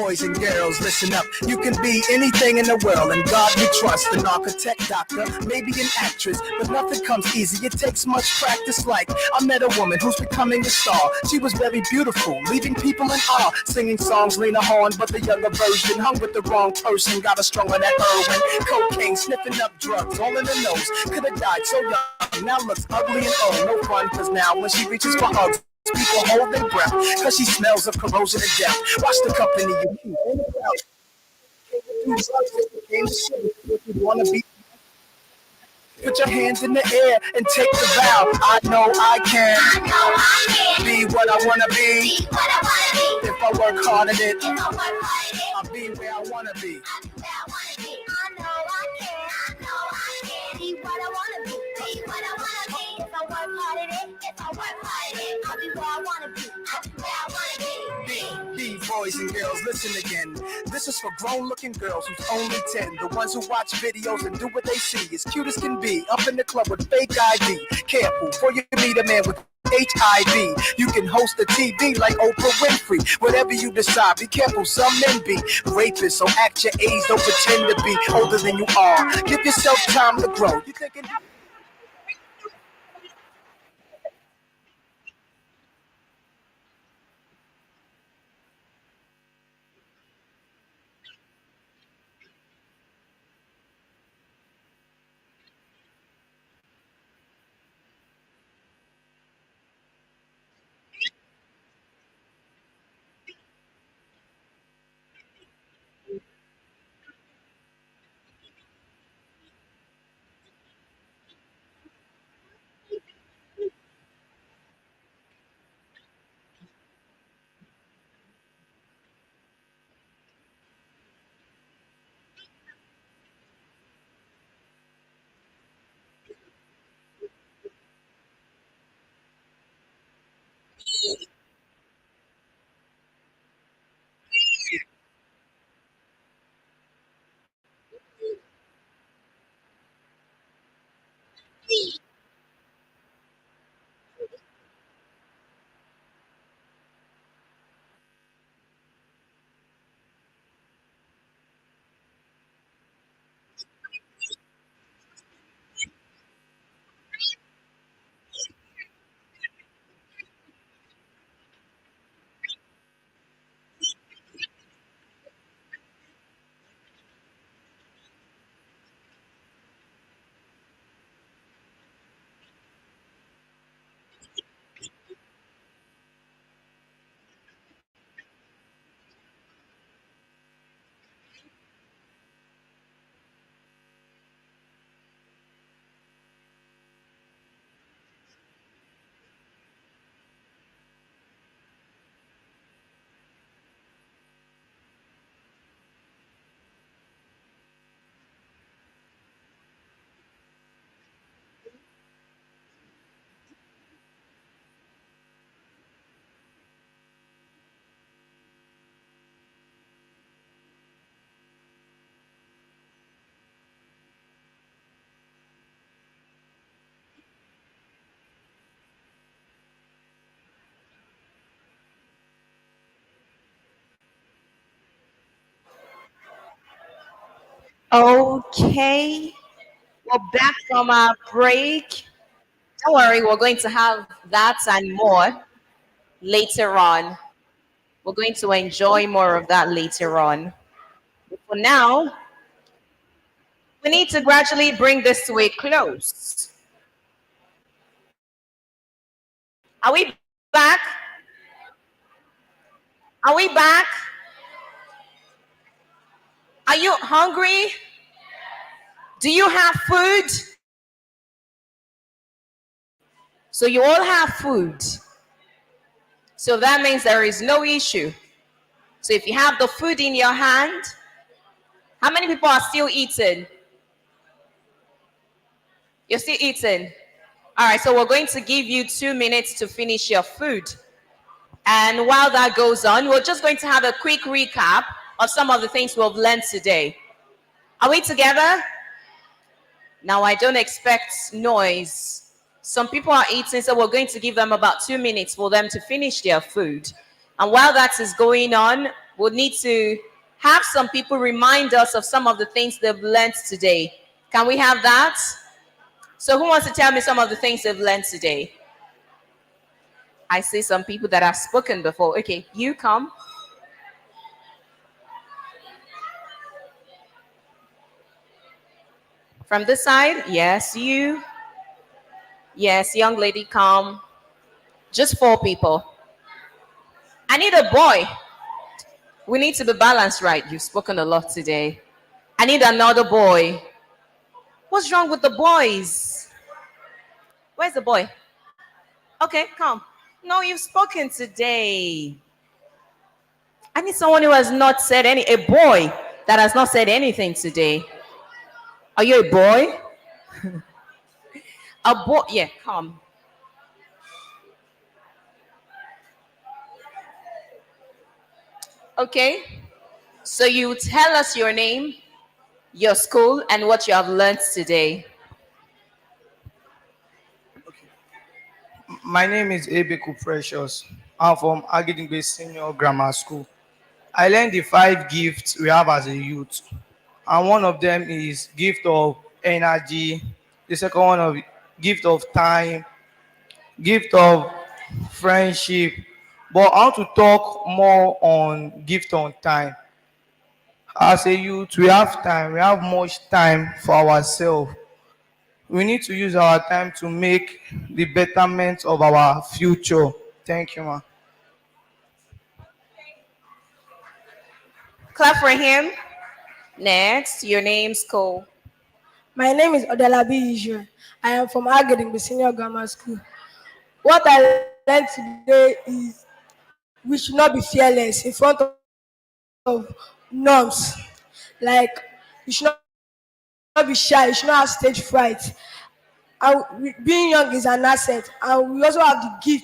boys and girls, listen up. You can be anything in the world, and God we trust. An architect, doctor, maybe an actress, but nothing comes easy. It takes much practice. Like I met a woman who's becoming a star. She was very beautiful, leaving people in awe. Singing songs, Lena Horne, but the younger version. Hung with the wrong person, got her strung on that heroin, cocaine, sniffing up drugs, all in the nose. Could have died so young, now looks ugly and old. No fun, cause now when she reaches for hugs, people hold their breath, cause she smells of corrosion and death. Watch the company you keep. If you wanna be, put your hands in the air and take the vow. I know I can be what I wanna be. If I work hard at it, I'll be where I wanna be. Boys and girls, listen again. This is for grown-looking girls who's only 10. The ones who watch videos and do what they see. As cute as can be, up in the club with fake ID. Careful, before you meet a man with HIV. You can host a TV like Oprah Winfrey. Whatever you decide, be careful, some men be rapists. So act your age, don't pretend to be older than you are. Give yourself time to grow. You thinking... Okay, we're back from our break. Don't worry, we're going to have that and more later on. We're going to enjoy more of that later on. But for now, we need to gradually bring this to a close. Are we back? Are we back? Are you hungry? Do you have food? So you all have food. So that means there is no issue. So if you have the food in your hand, how many people are still eating? You're still eating? All right, so we're going to give you 2 minutes to finish your food. And while that goes on, we're just going to have a quick recap of some of the things we've learned today. Are we together? Now, I don't expect noise. Some people are eating, so we're going to give them about 2 minutes for them to finish their food. And while that is going on, we'll need to have some people remind us of some of the things they've learned today. Can we have that? So who wants to tell me some of the things they've learned today? I see some people that have spoken before. Okay, you come. From this side, yes, you. Yes, young lady, come. Just 4 people. I need a boy. We need to be balanced, right? You've spoken a lot today. I need another boy. What's wrong with the boys? Where's the boy? Okay, come. No, you've spoken today. I need someone who has not said a boy that has not said anything today. Are you a boy? A boy, yeah, come. Okay, so you tell us your name, your school, and what you have learned today. My name is Ebeku Precious. I'm from Agidingbe Senior Grammar School. I learned the 5 gifts we have as a youth. And one of them is gift of energy. The second one of gift of time, gift of friendship. But I want to talk more on gift on time. As a youth, we have time. We have much time for ourselves. We need to use our time to make the betterment of our future. Thank you, ma. Clap for him. Next, your name, school. My name is Odalabi Israel. I am from Agedingbe Senior Grammar School. What I learned today is we should not be fearless in front of norms. Like, you should not be shy, you should not have stage fright. And being young is an asset. And we also have the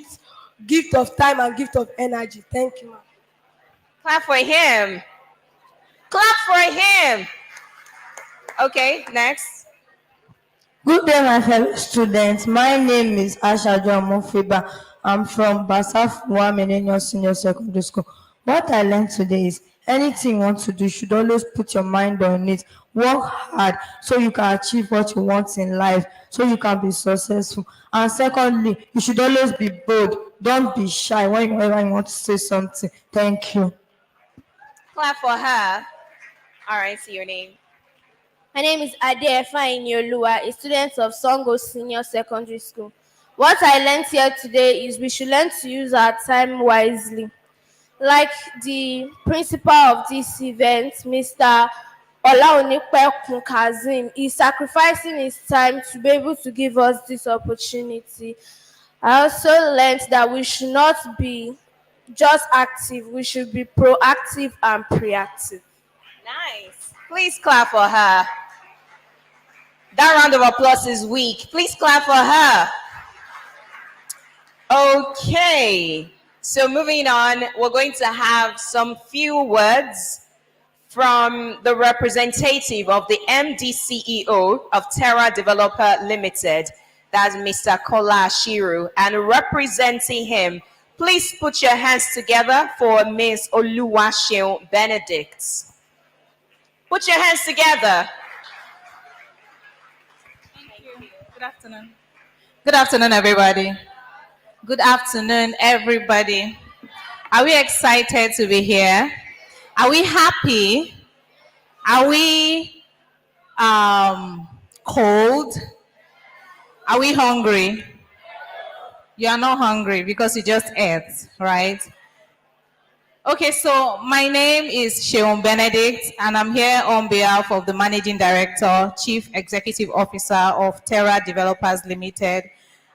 gift of time and gift of energy. Thank you, ma'am. Clap for him. Clap for him. Okay, next. Good day, my fellow students. My name is Asha Mofiba. I'm from Basaf Millennium Senior Secondary School. What I learned today is anything you want to do, you should always put your mind on it. Work hard so you can achieve what you want in life, so you can be successful. And secondly, you should always be bold. Don't be shy whenever you want to say something. Thank you. Clap for her. All right, see your name. My name is Ade Efainyolua, a student of Songo Senior Secondary School. What I learned here today is we should learn to use our time wisely. Like the principal of this event, Mr. Olaonipe Kazim, is sacrificing his time to be able to give us this opportunity. I also learned that we should not be just active, we should be proactive and proactive. Nice. Please clap for her. That round of applause is weak. Please clap for her. Okay. So moving on, we're going to have some few words from the representative of the MD CEO of Terra Developer Limited. That's Mr. Kola Ashiru. And representing him, please put your hands together for Ms. Oluwaseun Benedict. Put your hands together. Thank you. Good afternoon. Good afternoon, everybody. Good afternoon, everybody. Are we excited to be here? Are we happy? Are we cold? Are we hungry? You are not hungry because you just ate, right? Okay, so my name is Sheon Benedict, and I'm here on behalf of the Managing Director, Chief Executive Officer of Terra Developers Limited.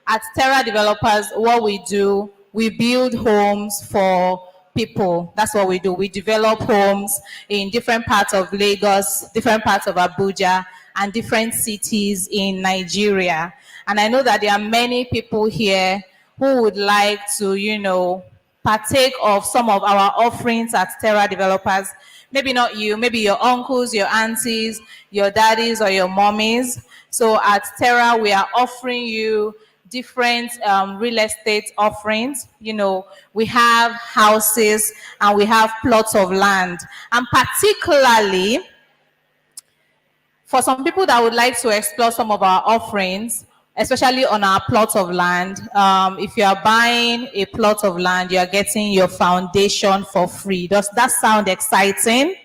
At Terra Developers, what we do, we build homes for people. That's what we do. We develop homes in different parts of Lagos, different parts of Abuja, and different cities in Nigeria. And I know that there are many people here who would like to, partake of some of our offerings at Terra Developers. Maybe not you, maybe your uncles, your aunties, your daddies, or your mommies. So at Terra, we are offering you different real estate offerings. You know, we have houses and we have plots of land. And particularly, for some people that would like to explore some of our offerings, especially on our plot of land, if you are buying a plot of land, you are getting your foundation for free. Does that sound exciting?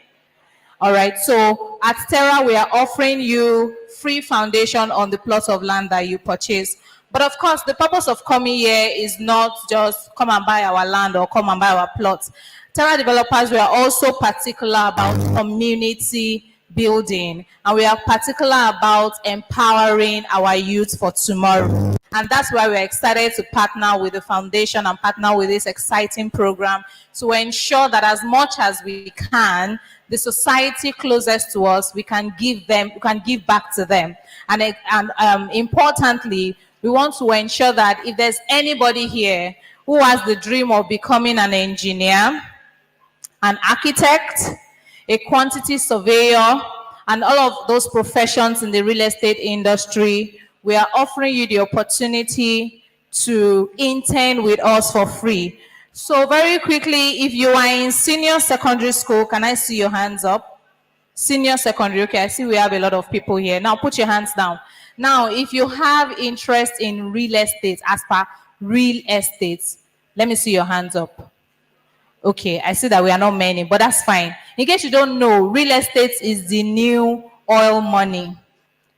All right, so at Terra, we are offering you free foundation on the plot of land that you purchase. But of course, the purpose of coming here is not just come and buy our land or come and buy our plots. Terra developers, we are also particular about community building, and we are particular about empowering our youth for tomorrow. And that's why we're excited to partner with the foundation and partner with this exciting program to ensure that as much as we can, the society closest to us, we can give back to them. And importantly, we want to ensure that if there's anybody here who has the dream of becoming an engineer, an architect, a quantity surveyor, and all of those professions in the real estate industry, we are offering you the opportunity to intern with us for free. So very quickly, if you are in senior secondary school, can I see your hands up? Senior secondary, okay, I see we have a lot of people here. Now put your hands down. Now, if you have interest in real estate, as per real estate, let me see your hands up. Okay, I see that we are not many, but that's fine. In case you don't know, real estate is the new oil money.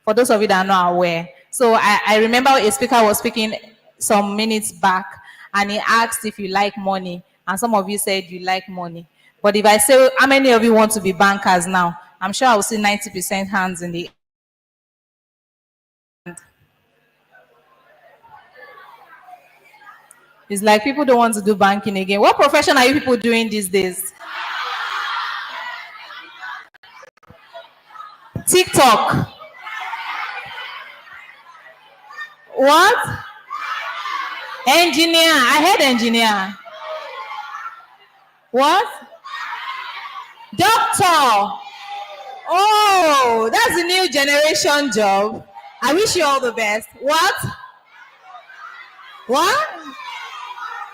For those of you that are not aware. So I remember a speaker was speaking some minutes back, and he asked if you like money, and some of you said you like money. But if I say, how many of you want to be bankers now? I'm sure I will see 90% hands in the air. It's like people don't want to do banking again. What profession are you people doing these days? TikTok. What? Engineer. I heard engineer. What? Doctor. Oh, that's the new generation job. I wish you all the best. What? What?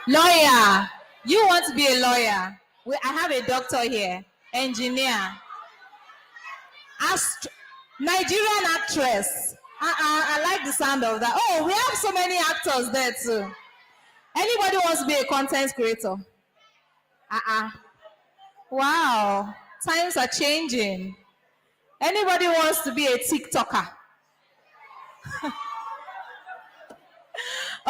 Lawyer. You want to be a lawyer? I have a doctor here. Engineer. Nigerian actress. I like the sound of that. Oh, we have so many actors there too. Anybody wants to be a content creator? Wow. Times are changing. Anybody wants to be a TikToker?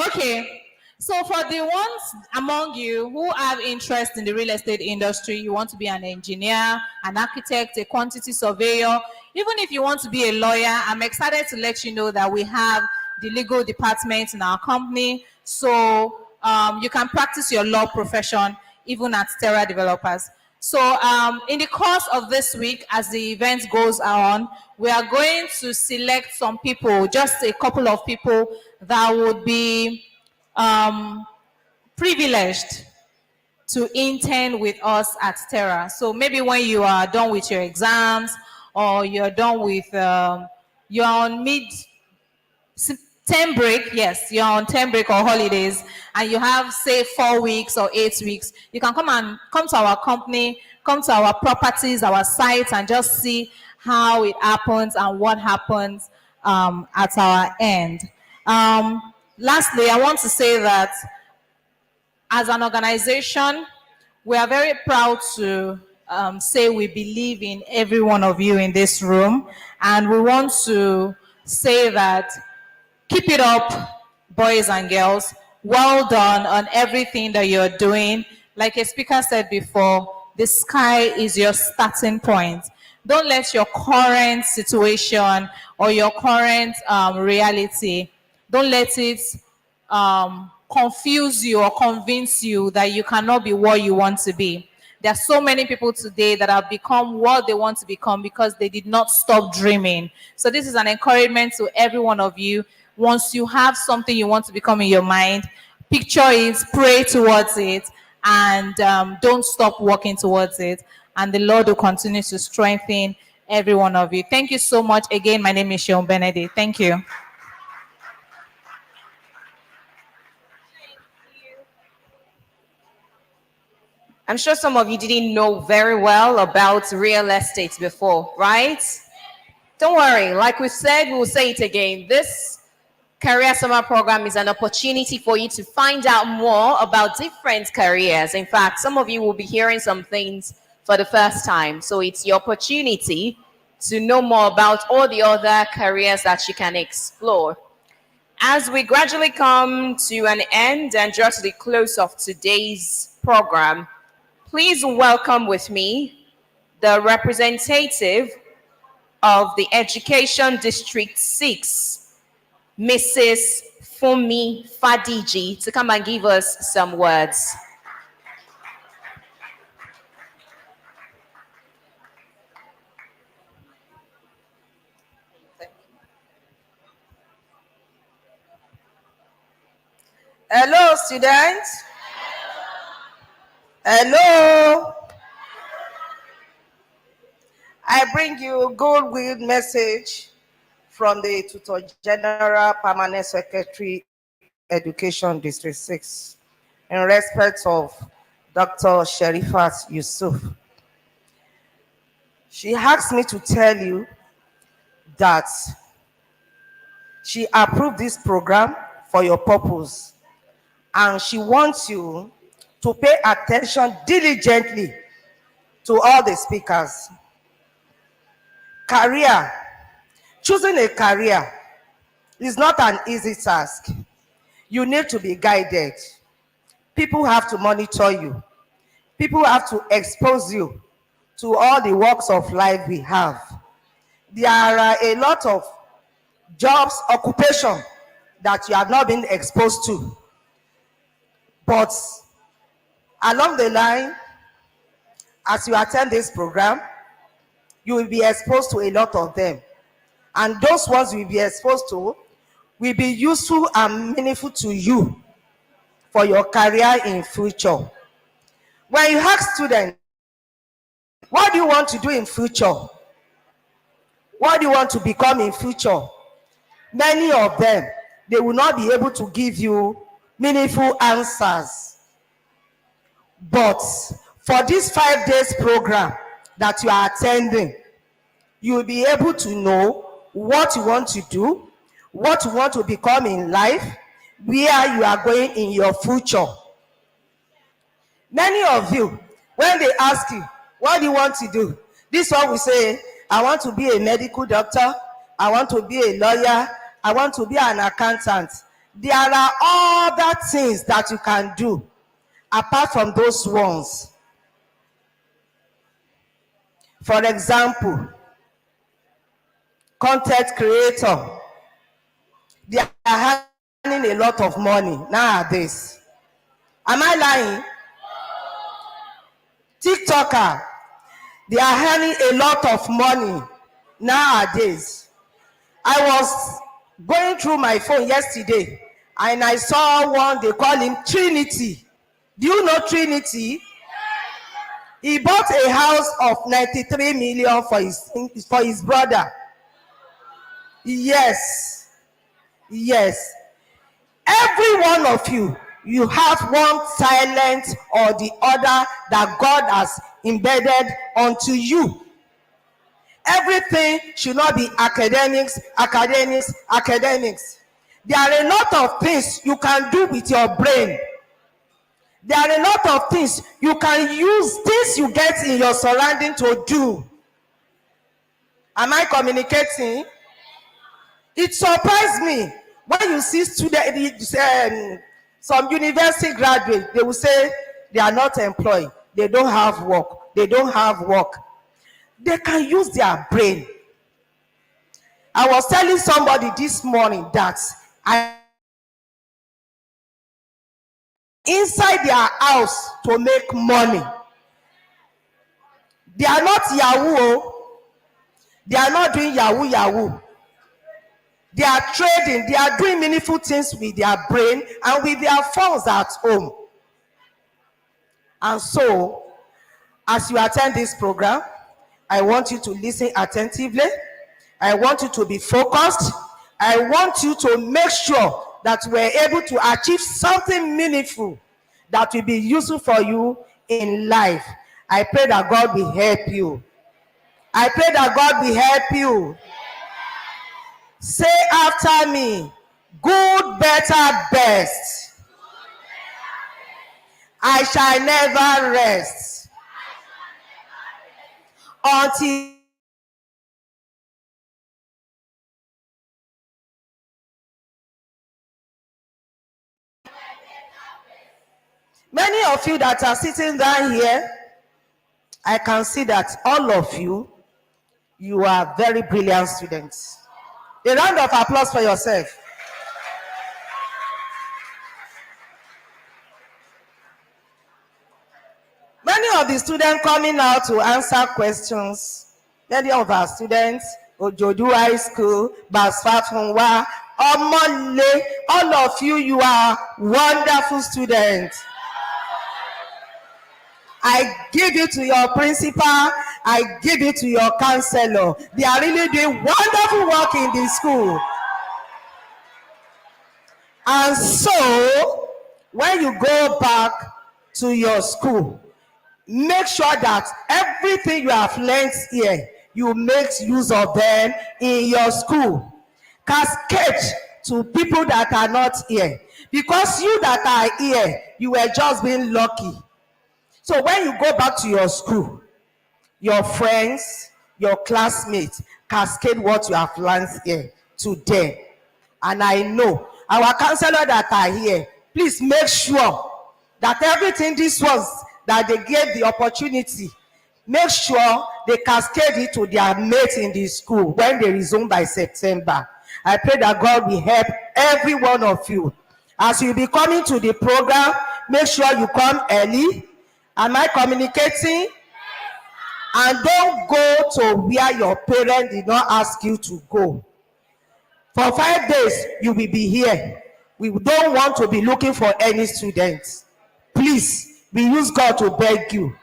Okay. So for the ones among you who have interest in the real estate industry, you want to be an engineer, an architect, a quantity surveyor, even if you want to be a lawyer, I'm excited to let you know that we have the legal department in our company. So you can practice your law profession even at Terra Developers. So in the course of this week, as the event goes on, we are going to select some people, just a couple of people that would be privileged to intern with us at Terra. So maybe when you are done with your exams, or you're done with, you're on term break, yes, you're on term break or holidays, and you have, say, 4 weeks or 8 weeks, you can come to our company, come to our properties, our sites, and just see how it happens and what happens at our end. Lastly, I want to say that as an organization, we are very proud to say we believe in every one of you in this room, and we want to say that keep it up, boys and girls. Well done on everything that you're doing. Like a speaker said before, the sky is your starting point. Don't let your current situation or your current reality, don't let it confuse you or convince you that you cannot be what you want to be. There are so many people today that have become what they want to become because they did not stop dreaming. So this is an encouragement to every one of you. Once you have something you want to become in your mind, picture it, pray towards it, and don't stop working towards it. And the Lord will continue to strengthen every one of you. Thank you so much. Again, my name is Sean Benedict. Thank you. I'm sure some of you didn't know very well about real estate before, right? Don't worry, like we said, we will say it again. This Career Summer Program is an opportunity for you to find out more about different careers. In fact, some of you will be hearing some things for the first time. So it's your opportunity to know more about all the other careers that you can explore. As we gradually come to an end and draw to the close of today's program, please welcome with me the representative of the Education District 6, Mrs. Fumi Fadiji, to come and give us some words. Hello, students. Hello. I bring you goodwill message from the Tutor General Permanent Secretary, Education District 6, in respect of Dr. Sherifat Yusuf. She asked me to tell you that she approved this program for your purpose, and she wants you to pay attention diligently to all the speakers. Career. Choosing a career is not an easy task. You need to be guided. People have to monitor you. People have to expose you to all the walks of life we have. There are a lot of jobs, occupation that you have not been exposed to. But along the line, as you attend this program, you will be exposed to a lot of them. And those ones you will be exposed to will be useful and meaningful to you for your career in future. When you ask students, what do you want to do in future? What do you want to become in future? Many of them, they will not be able to give you meaningful answers. But for this 5 days program that you are attending, you will be able to know what you want to do, what you want to become in life, where you are going in your future. Many of you, when they ask you, what do you want to do? This one will say, I want to be a medical doctor, I want to be a lawyer, I want to be an accountant. There are other things that you can do apart from those ones. For example, content creator. They are earning a lot of money nowadays. Am I lying? TikToker. They are earning a lot of money nowadays. I was going through my phone yesterday and I saw one, they call him Trinity. Do you know Trinity? He bought a house of 93 million for his brother. Yes. Yes. Every one of you, you have one talent or the other that God has embedded onto you. Everything should not be academics. There are a lot of things you can do with your brain. There are a lot of things you can use, things you get in your surrounding to do. Am I communicating? It surprised me when you see students, some university graduates, they will say they are not employed, they don't have work, they don't have work. They can use their brain. I was telling somebody this morning that inside their house to make money. They are not Yahoo. They are not doing Yahoo. They are trading. They are doing meaningful things with their brain and with their phones at home. And so, as you attend this program, I want you to listen attentively. I want you to be focused. I want you to make sure that we're able to achieve something meaningful that will be useful for you in life. I pray that God will help you. I pray that God will help you. Say after me, good, better, best. I shall never rest until many of you that are sitting down here, I can see that all of you, you are very brilliant students. A round of applause for yourself. Many of the students coming out to answer questions, many of our students, Ojodu High School, Basfat Funwa, Omole, all of you, you are wonderful students. I give it to your principal, I give it to your counselor. They are really doing wonderful work in the school. And so, when you go back to your school, make sure that everything you have learned here, you make use of them in your school. Cascade to people that are not here. Because you that are here, you were just being lucky. So when you go back to your school, your friends, your classmates, cascade what you have learned here to them. And I know our counselor that are here, please make sure that everything this was that they gave the opportunity, make sure they cascade it to their mates in the school when they resume by September. I pray that God will help every one of you. As you be coming to the program, make sure you come early. Am I communicating? And don't go to where your parents did not ask you to go. For 5 days, you will be here. We don't want to be looking for any students. Please, we use God to beg you.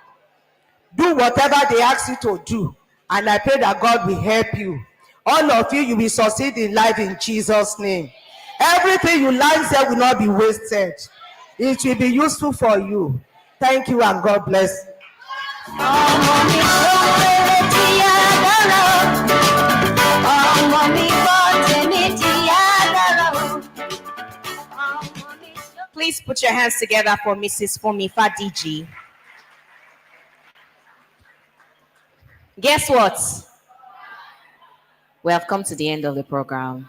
Do whatever they ask you to do. And I pray that God will help you. All of you, you will succeed in life in Jesus' name. Everything you learn there will not be wasted. It will be useful for you. Thank you and God bless. Please put your hands together for Mrs. Fumi Fadiji. Guess what? We have come to the end of the program.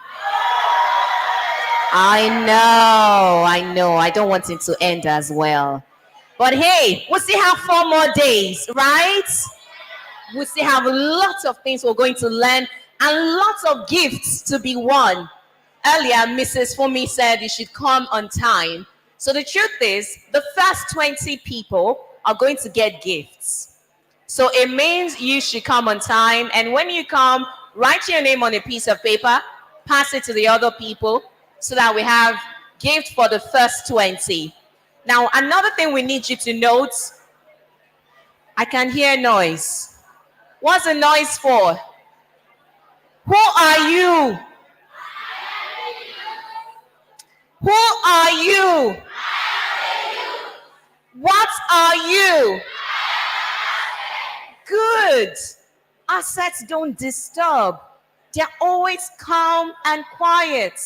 I know. I don't want it to end as well. But hey, we still have 4 more days, right? We still have lots of things we're going to learn and lots of gifts to be won. Earlier, Mrs. Fumi said you should come on time. So the truth is, the first 20 people are going to get gifts. So it means you should come on time. And when you come, write your name on a piece of paper, pass it to the other people so that we have gift for the first 20. Now, another thing we need you to note, I can hear noise. What's the noise for? Who are you? Who are you? What are you? Good. Assets don't disturb. They're always calm and quiet.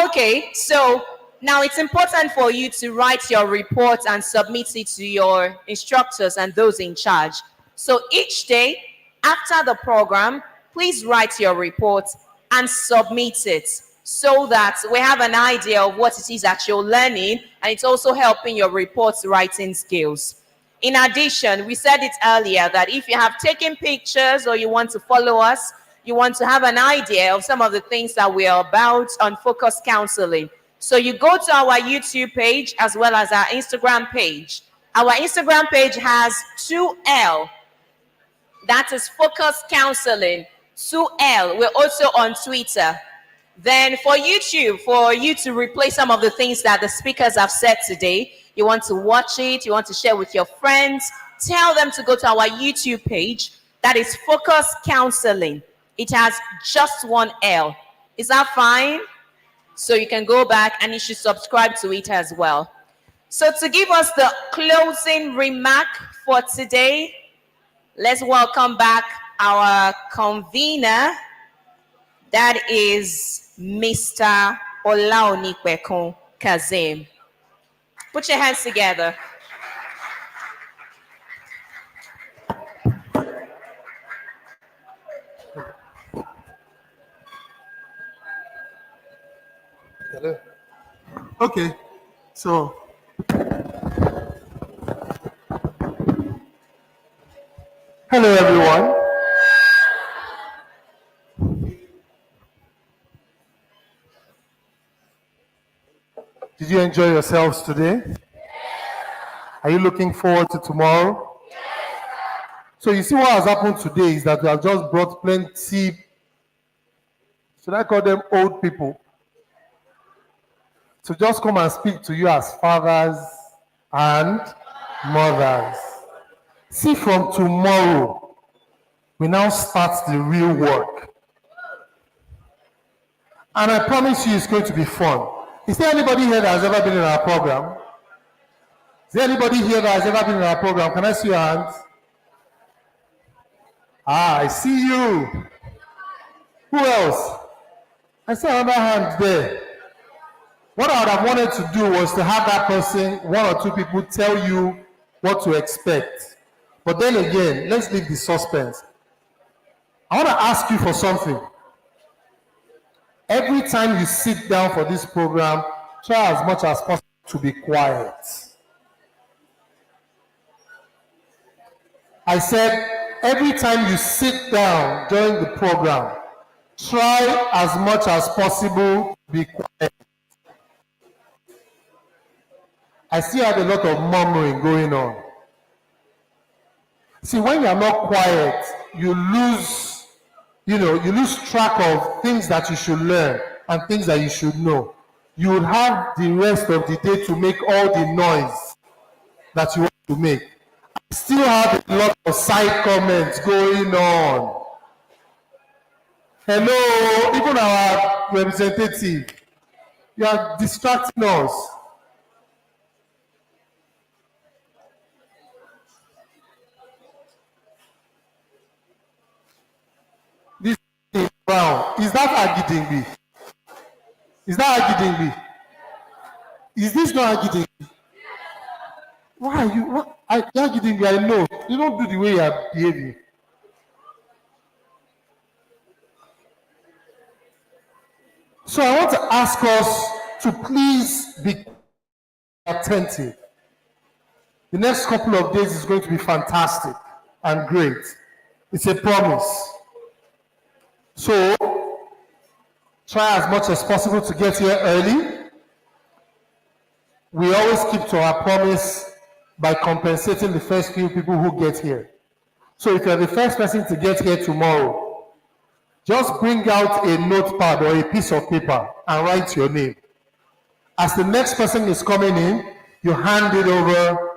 Okay, so now it's important for you to write your report and submit it to your instructors and those in charge. So each day after the program, please write your report and submit it so that we have an idea of what it is that you're learning, and it's also helping your report writing skills. In addition, we said it earlier that if you have taken pictures or you want to follow us, you want to have an idea of some of the things that we are about on Focus Counseling. So you go to our YouTube page as well as our Instagram page. Our Instagram page has 2L. That is Focus Counseling. 2L. We're also on Twitter. Then for YouTube, for you to replay some of the things that the speakers have said today, you want to watch it, you want to share with your friends, tell them to go to our YouTube page. That is Focus Counseling. It has just 1L. Is that fine? So you can go back and you should subscribe to it as well. So to give us the closing remark for today, let's welcome back our convener. That is Mr. Olaonikwekun Kazim. Put your hands together. Hello. Okay, so hello everyone. Did you enjoy yourselves today? Are you looking forward to tomorrow? So you see what has happened today is that we have just brought plenty, should I call them old people, to just come and speak to you as fathers and mothers. See, from tomorrow, we now start the real work. And I promise you it's going to be fun. Is there anybody here that has ever been in our program? Is there anybody here that has ever been in our program? Can I see your hands? Ah, I see you. Who else? I see another hand there. What I would have wanted to do was to have that person, one or two people, tell you what to expect. But then again, let's leave the suspense. I want to ask you for something. Every time you sit down for this program, try as much as possible to be quiet. I said, every time you sit down during the program, try as much as possible to be quiet. I still have a lot of murmuring going on. See, when you're not quiet, you lose track of things that you should learn and things that you should know. You will have the rest of the day to make all the noise that you want to make. I still have a lot of side comments going on. Hello, even our representative, you are distracting us. This is brown. Is that Agidingbi? Is that Agidingbi? Is this not Agidingbi? Why are you? What? Agidingbi, I know. You don't do the way you are behaving. So I want to ask us to please be attentive. The next couple of days is going to be fantastic and great. It's a promise. So try as much as possible to get here early. We always keep to our promise by compensating the first few people who get here. So if you're the first person to get here tomorrow, just bring out a notepad or a piece of paper and write your name. As the next person is coming in, you hand it over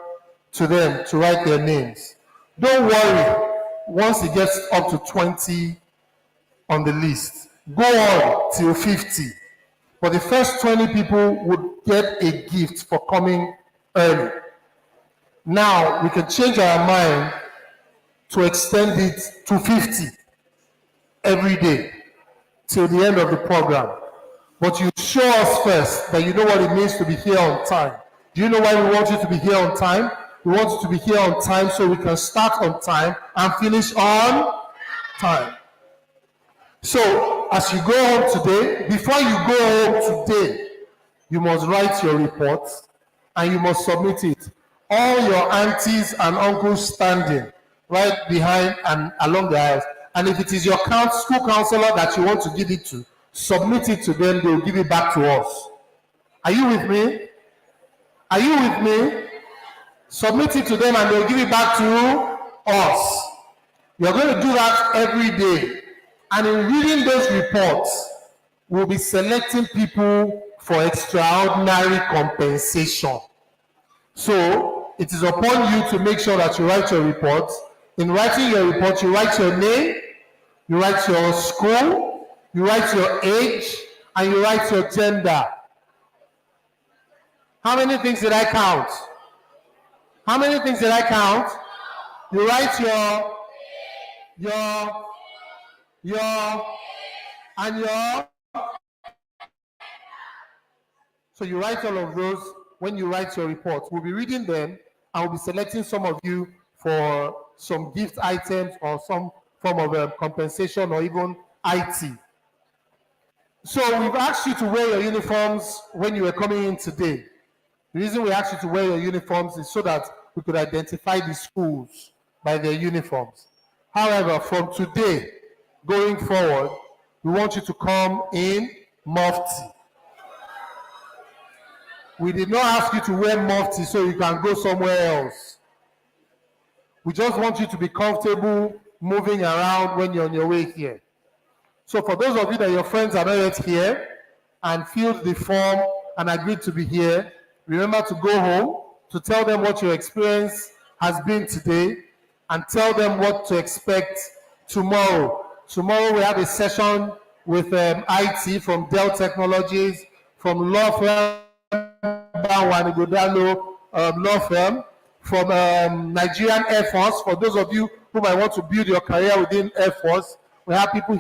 to them to write their names. Don't worry, once it gets up to 20 on the list, go on till 50. But the first 20 people would get a gift for coming early. Now, we can change our mind to extend it to 50 every day till the end of the program. But you show us first that you know what it means to be here on time. Do you know why we want you to be here on time? We want you to be here on time so we can start on time and finish on time. So, as you go home today, before you go home today, you must write your report and you must submit it. All your aunties and uncles standing right behind and along the aisles. And if it is your school counselor that you want to give it to, submit it to them, they'll give it back to us. Are you with me? Are you with me? Submit it to them and they'll give it back to us. You're going to do that every day. And in reading those reports, we'll be selecting people for extraordinary compensation. So it is upon you to make sure that you write your report. In writing your report, you write your name, you write your school, you write your age, and you write your gender. How many things did I count? How many things did I count? You write your, and your. So you write all of those when you write your report. We'll be reading them and we'll be selecting some of you for some gift items or some form of compensation or even IT. So we've asked you to wear your uniforms when you were coming in today. The reason we asked you to wear your uniforms is so that we could identify the schools by their uniforms. However, from today going forward, we want you to come in mufti. We did not ask you to wear mufti so you can go somewhere else. We just want you to be comfortable moving around when you're on your way here. So for those of you that your friends are not yet here and filled the form and agreed to be here, remember to go home, to tell them what your experience has been today, and tell them what to expect tomorrow. Tomorrow we have a session with IT from Dell Technologies, from law firm, law firm, from Nigerian Air Force. For those of you who might want to build your career within Air Force, we have people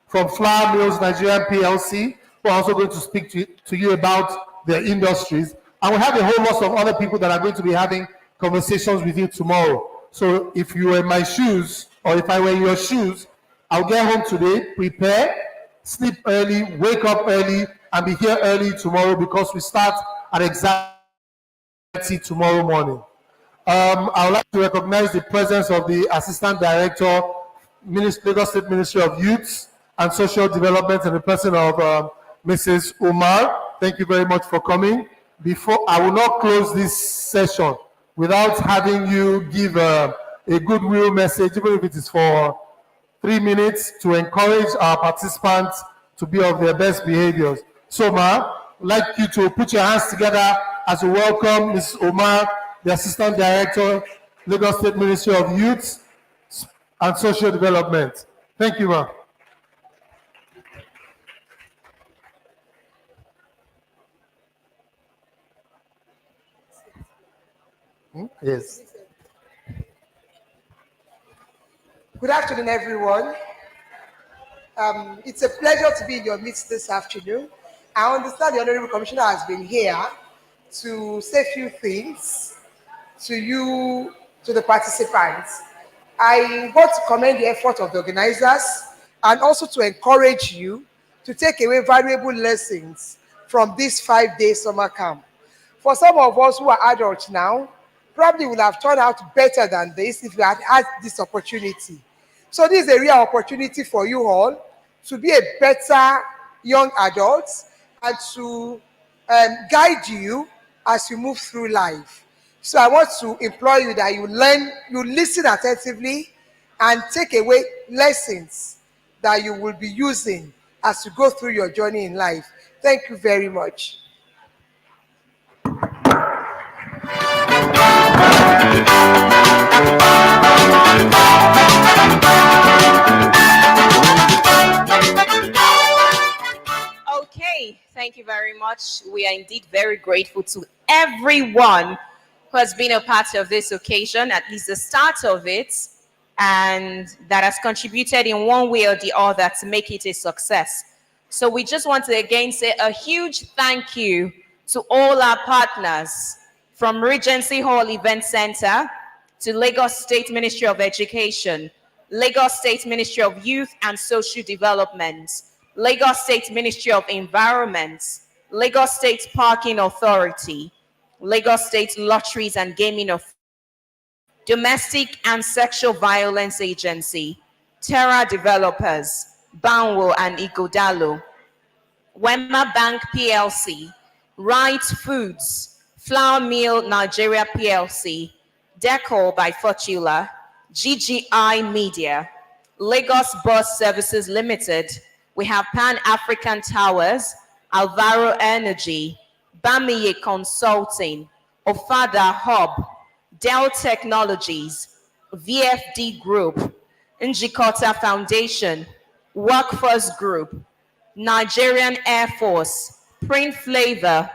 from Flour Mills Nigerian PLC who are also going to speak to you about their industries. And we have a whole lot of other people that are going to be having conversations with you tomorrow. So if you were in my shoes, or if I were in your shoes, I'll get home today, prepare, sleep early, wake up early, and be here early tomorrow because we start at exactly tomorrow morning. I would like to recognize the presence of the Assistant Director, Lagos State Ministry of Youth and Social Development, and the person of Mrs. Umar. Thank you very much for coming. Before I will not close this session without having you give a goodwill message, even if it is for 3 minutes, to encourage our participants to be of their best behaviors. So, Ma, I'd like you to put your hands together as we welcome Mrs. Omar, the Assistant Director, Lagos State Ministry of Youth and Social Development. Thank you, Ma. Yes. Good afternoon, everyone. It's a pleasure to be in your midst this afternoon. I understand the Honorable Commissioner has been here to say a few things to you, to the participants. I want to commend the effort of the organizers and also to encourage you to take away valuable lessons from this 5-day summer camp. For some of us who are adults now, probably would have turned out better than this if you had had this opportunity. So this is a real opportunity for you all to be a better young adult and to guide you as you move through life. So I want to implore you that you learn, you listen attentively and take away lessons that you will be using as you go through your journey in life. Thank you very much. Okay, thank you very much. We are indeed very grateful to everyone who has been a part of this occasion, at least the start of it, and that has contributed in one way or the other to make it a success. So we just want to again say a huge thank you to all our partners, from Regency Hall Event Center to Lagos State Ministry of Education, Lagos State Ministry of Youth and Social Development, Lagos State Ministry of Environment, Lagos State Parking Authority, Lagos State Lotteries and Gaming Authority, Domestic and Sexual Violence Agency, Terra Developers, Banwo and Igodalo, Wema Bank PLC, Right Foods, Flour Mill Nigeria PLC, Decor by Fortula, GGI Media, Lagos Bus Services Limited. We have Pan African Towers, Alvaro Energy, Bamiye Consulting, Ofada Hub, Dell Technologies, VFD Group, Njikota Foundation, Workforce Group, Nigerian Air Force, Print Flavor,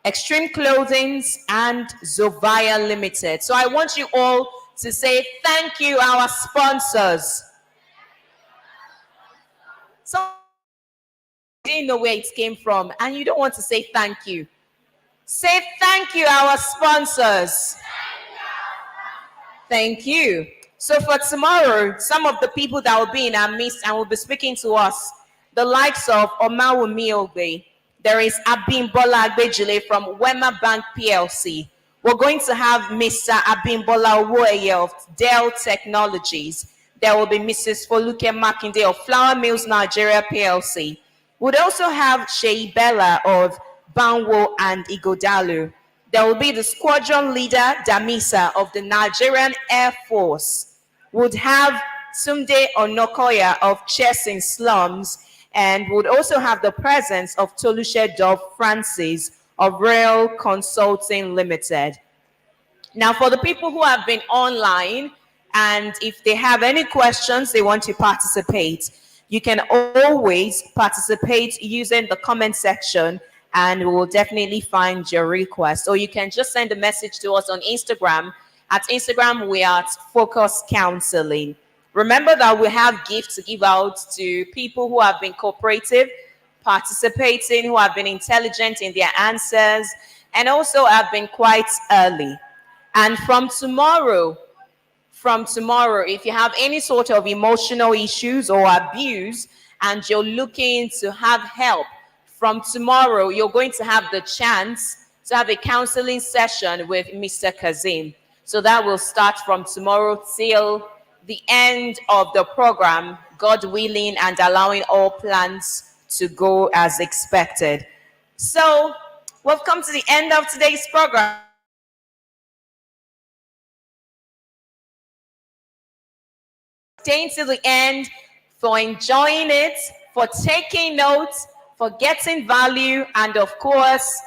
Extreme Clothings, and Zovia Limited. So I want you all to say thank you, our sponsors. Some didn't know where it came from, and you don't want to say thank you. Say thank you, our sponsors. Thank you. So for tomorrow, some of the people that will be in our midst and will be speaking to us, the likes of Omawumi Ogbe, there is Abimbola Agbejule from Wema Bank PLC. We're going to have Mr. Abimbola Owoeye of Dell Technologies. There will be Mrs. Foluke Makinde of Flour Mills Nigeria PLC. We'd also have Shei Bella of Banwo and Igodalu. There will be the squadron leader, Damisa, of the Nigerian Air Force. Would have Sunday Onokoya of Chesin Slums, and would also have the presence of Tolushe Dove Francis of Rail Consulting Limited. Now, for the people who have been online, and if they have any questions they want to participate, you can always participate using the comment section, and we will definitely find your request. Or you can just send a message to us on Instagram. At Instagram, we are at Focus Counseling. Remember that we have gifts to give out to people who have been cooperative, participating, who have been intelligent in their answers, and also have been quite early. And from tomorrow, if you have any sort of emotional issues or abuse and you're looking to have help, from tomorrow, you're going to have the chance to have a counseling session with Mr. Kazim. So that will start from tomorrow till the end of the program, God willing and allowing all plans to go as expected. So we've come to the end of today's program. Staying till the end, for enjoying it, for taking notes, for getting value, and of course,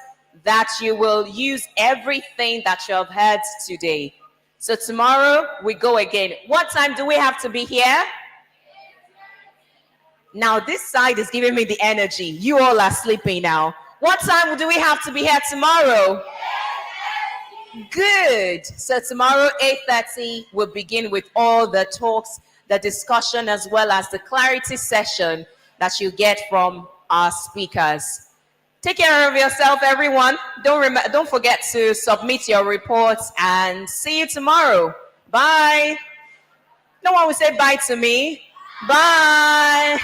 that you will use everything that you have heard today. So tomorrow, we go again. What time do we have to be here? Now, this side is giving me the energy. You all are sleeping now. What time do we have to be here tomorrow? Good. So tomorrow, 8:30, we'll begin with all the talks, the discussion, as well as the clarity session that you get from our speakers. Take care of yourself, everyone. Don't forget to submit your reports, and see you tomorrow. Bye. No one will say bye to me. Bye.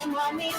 Mommy,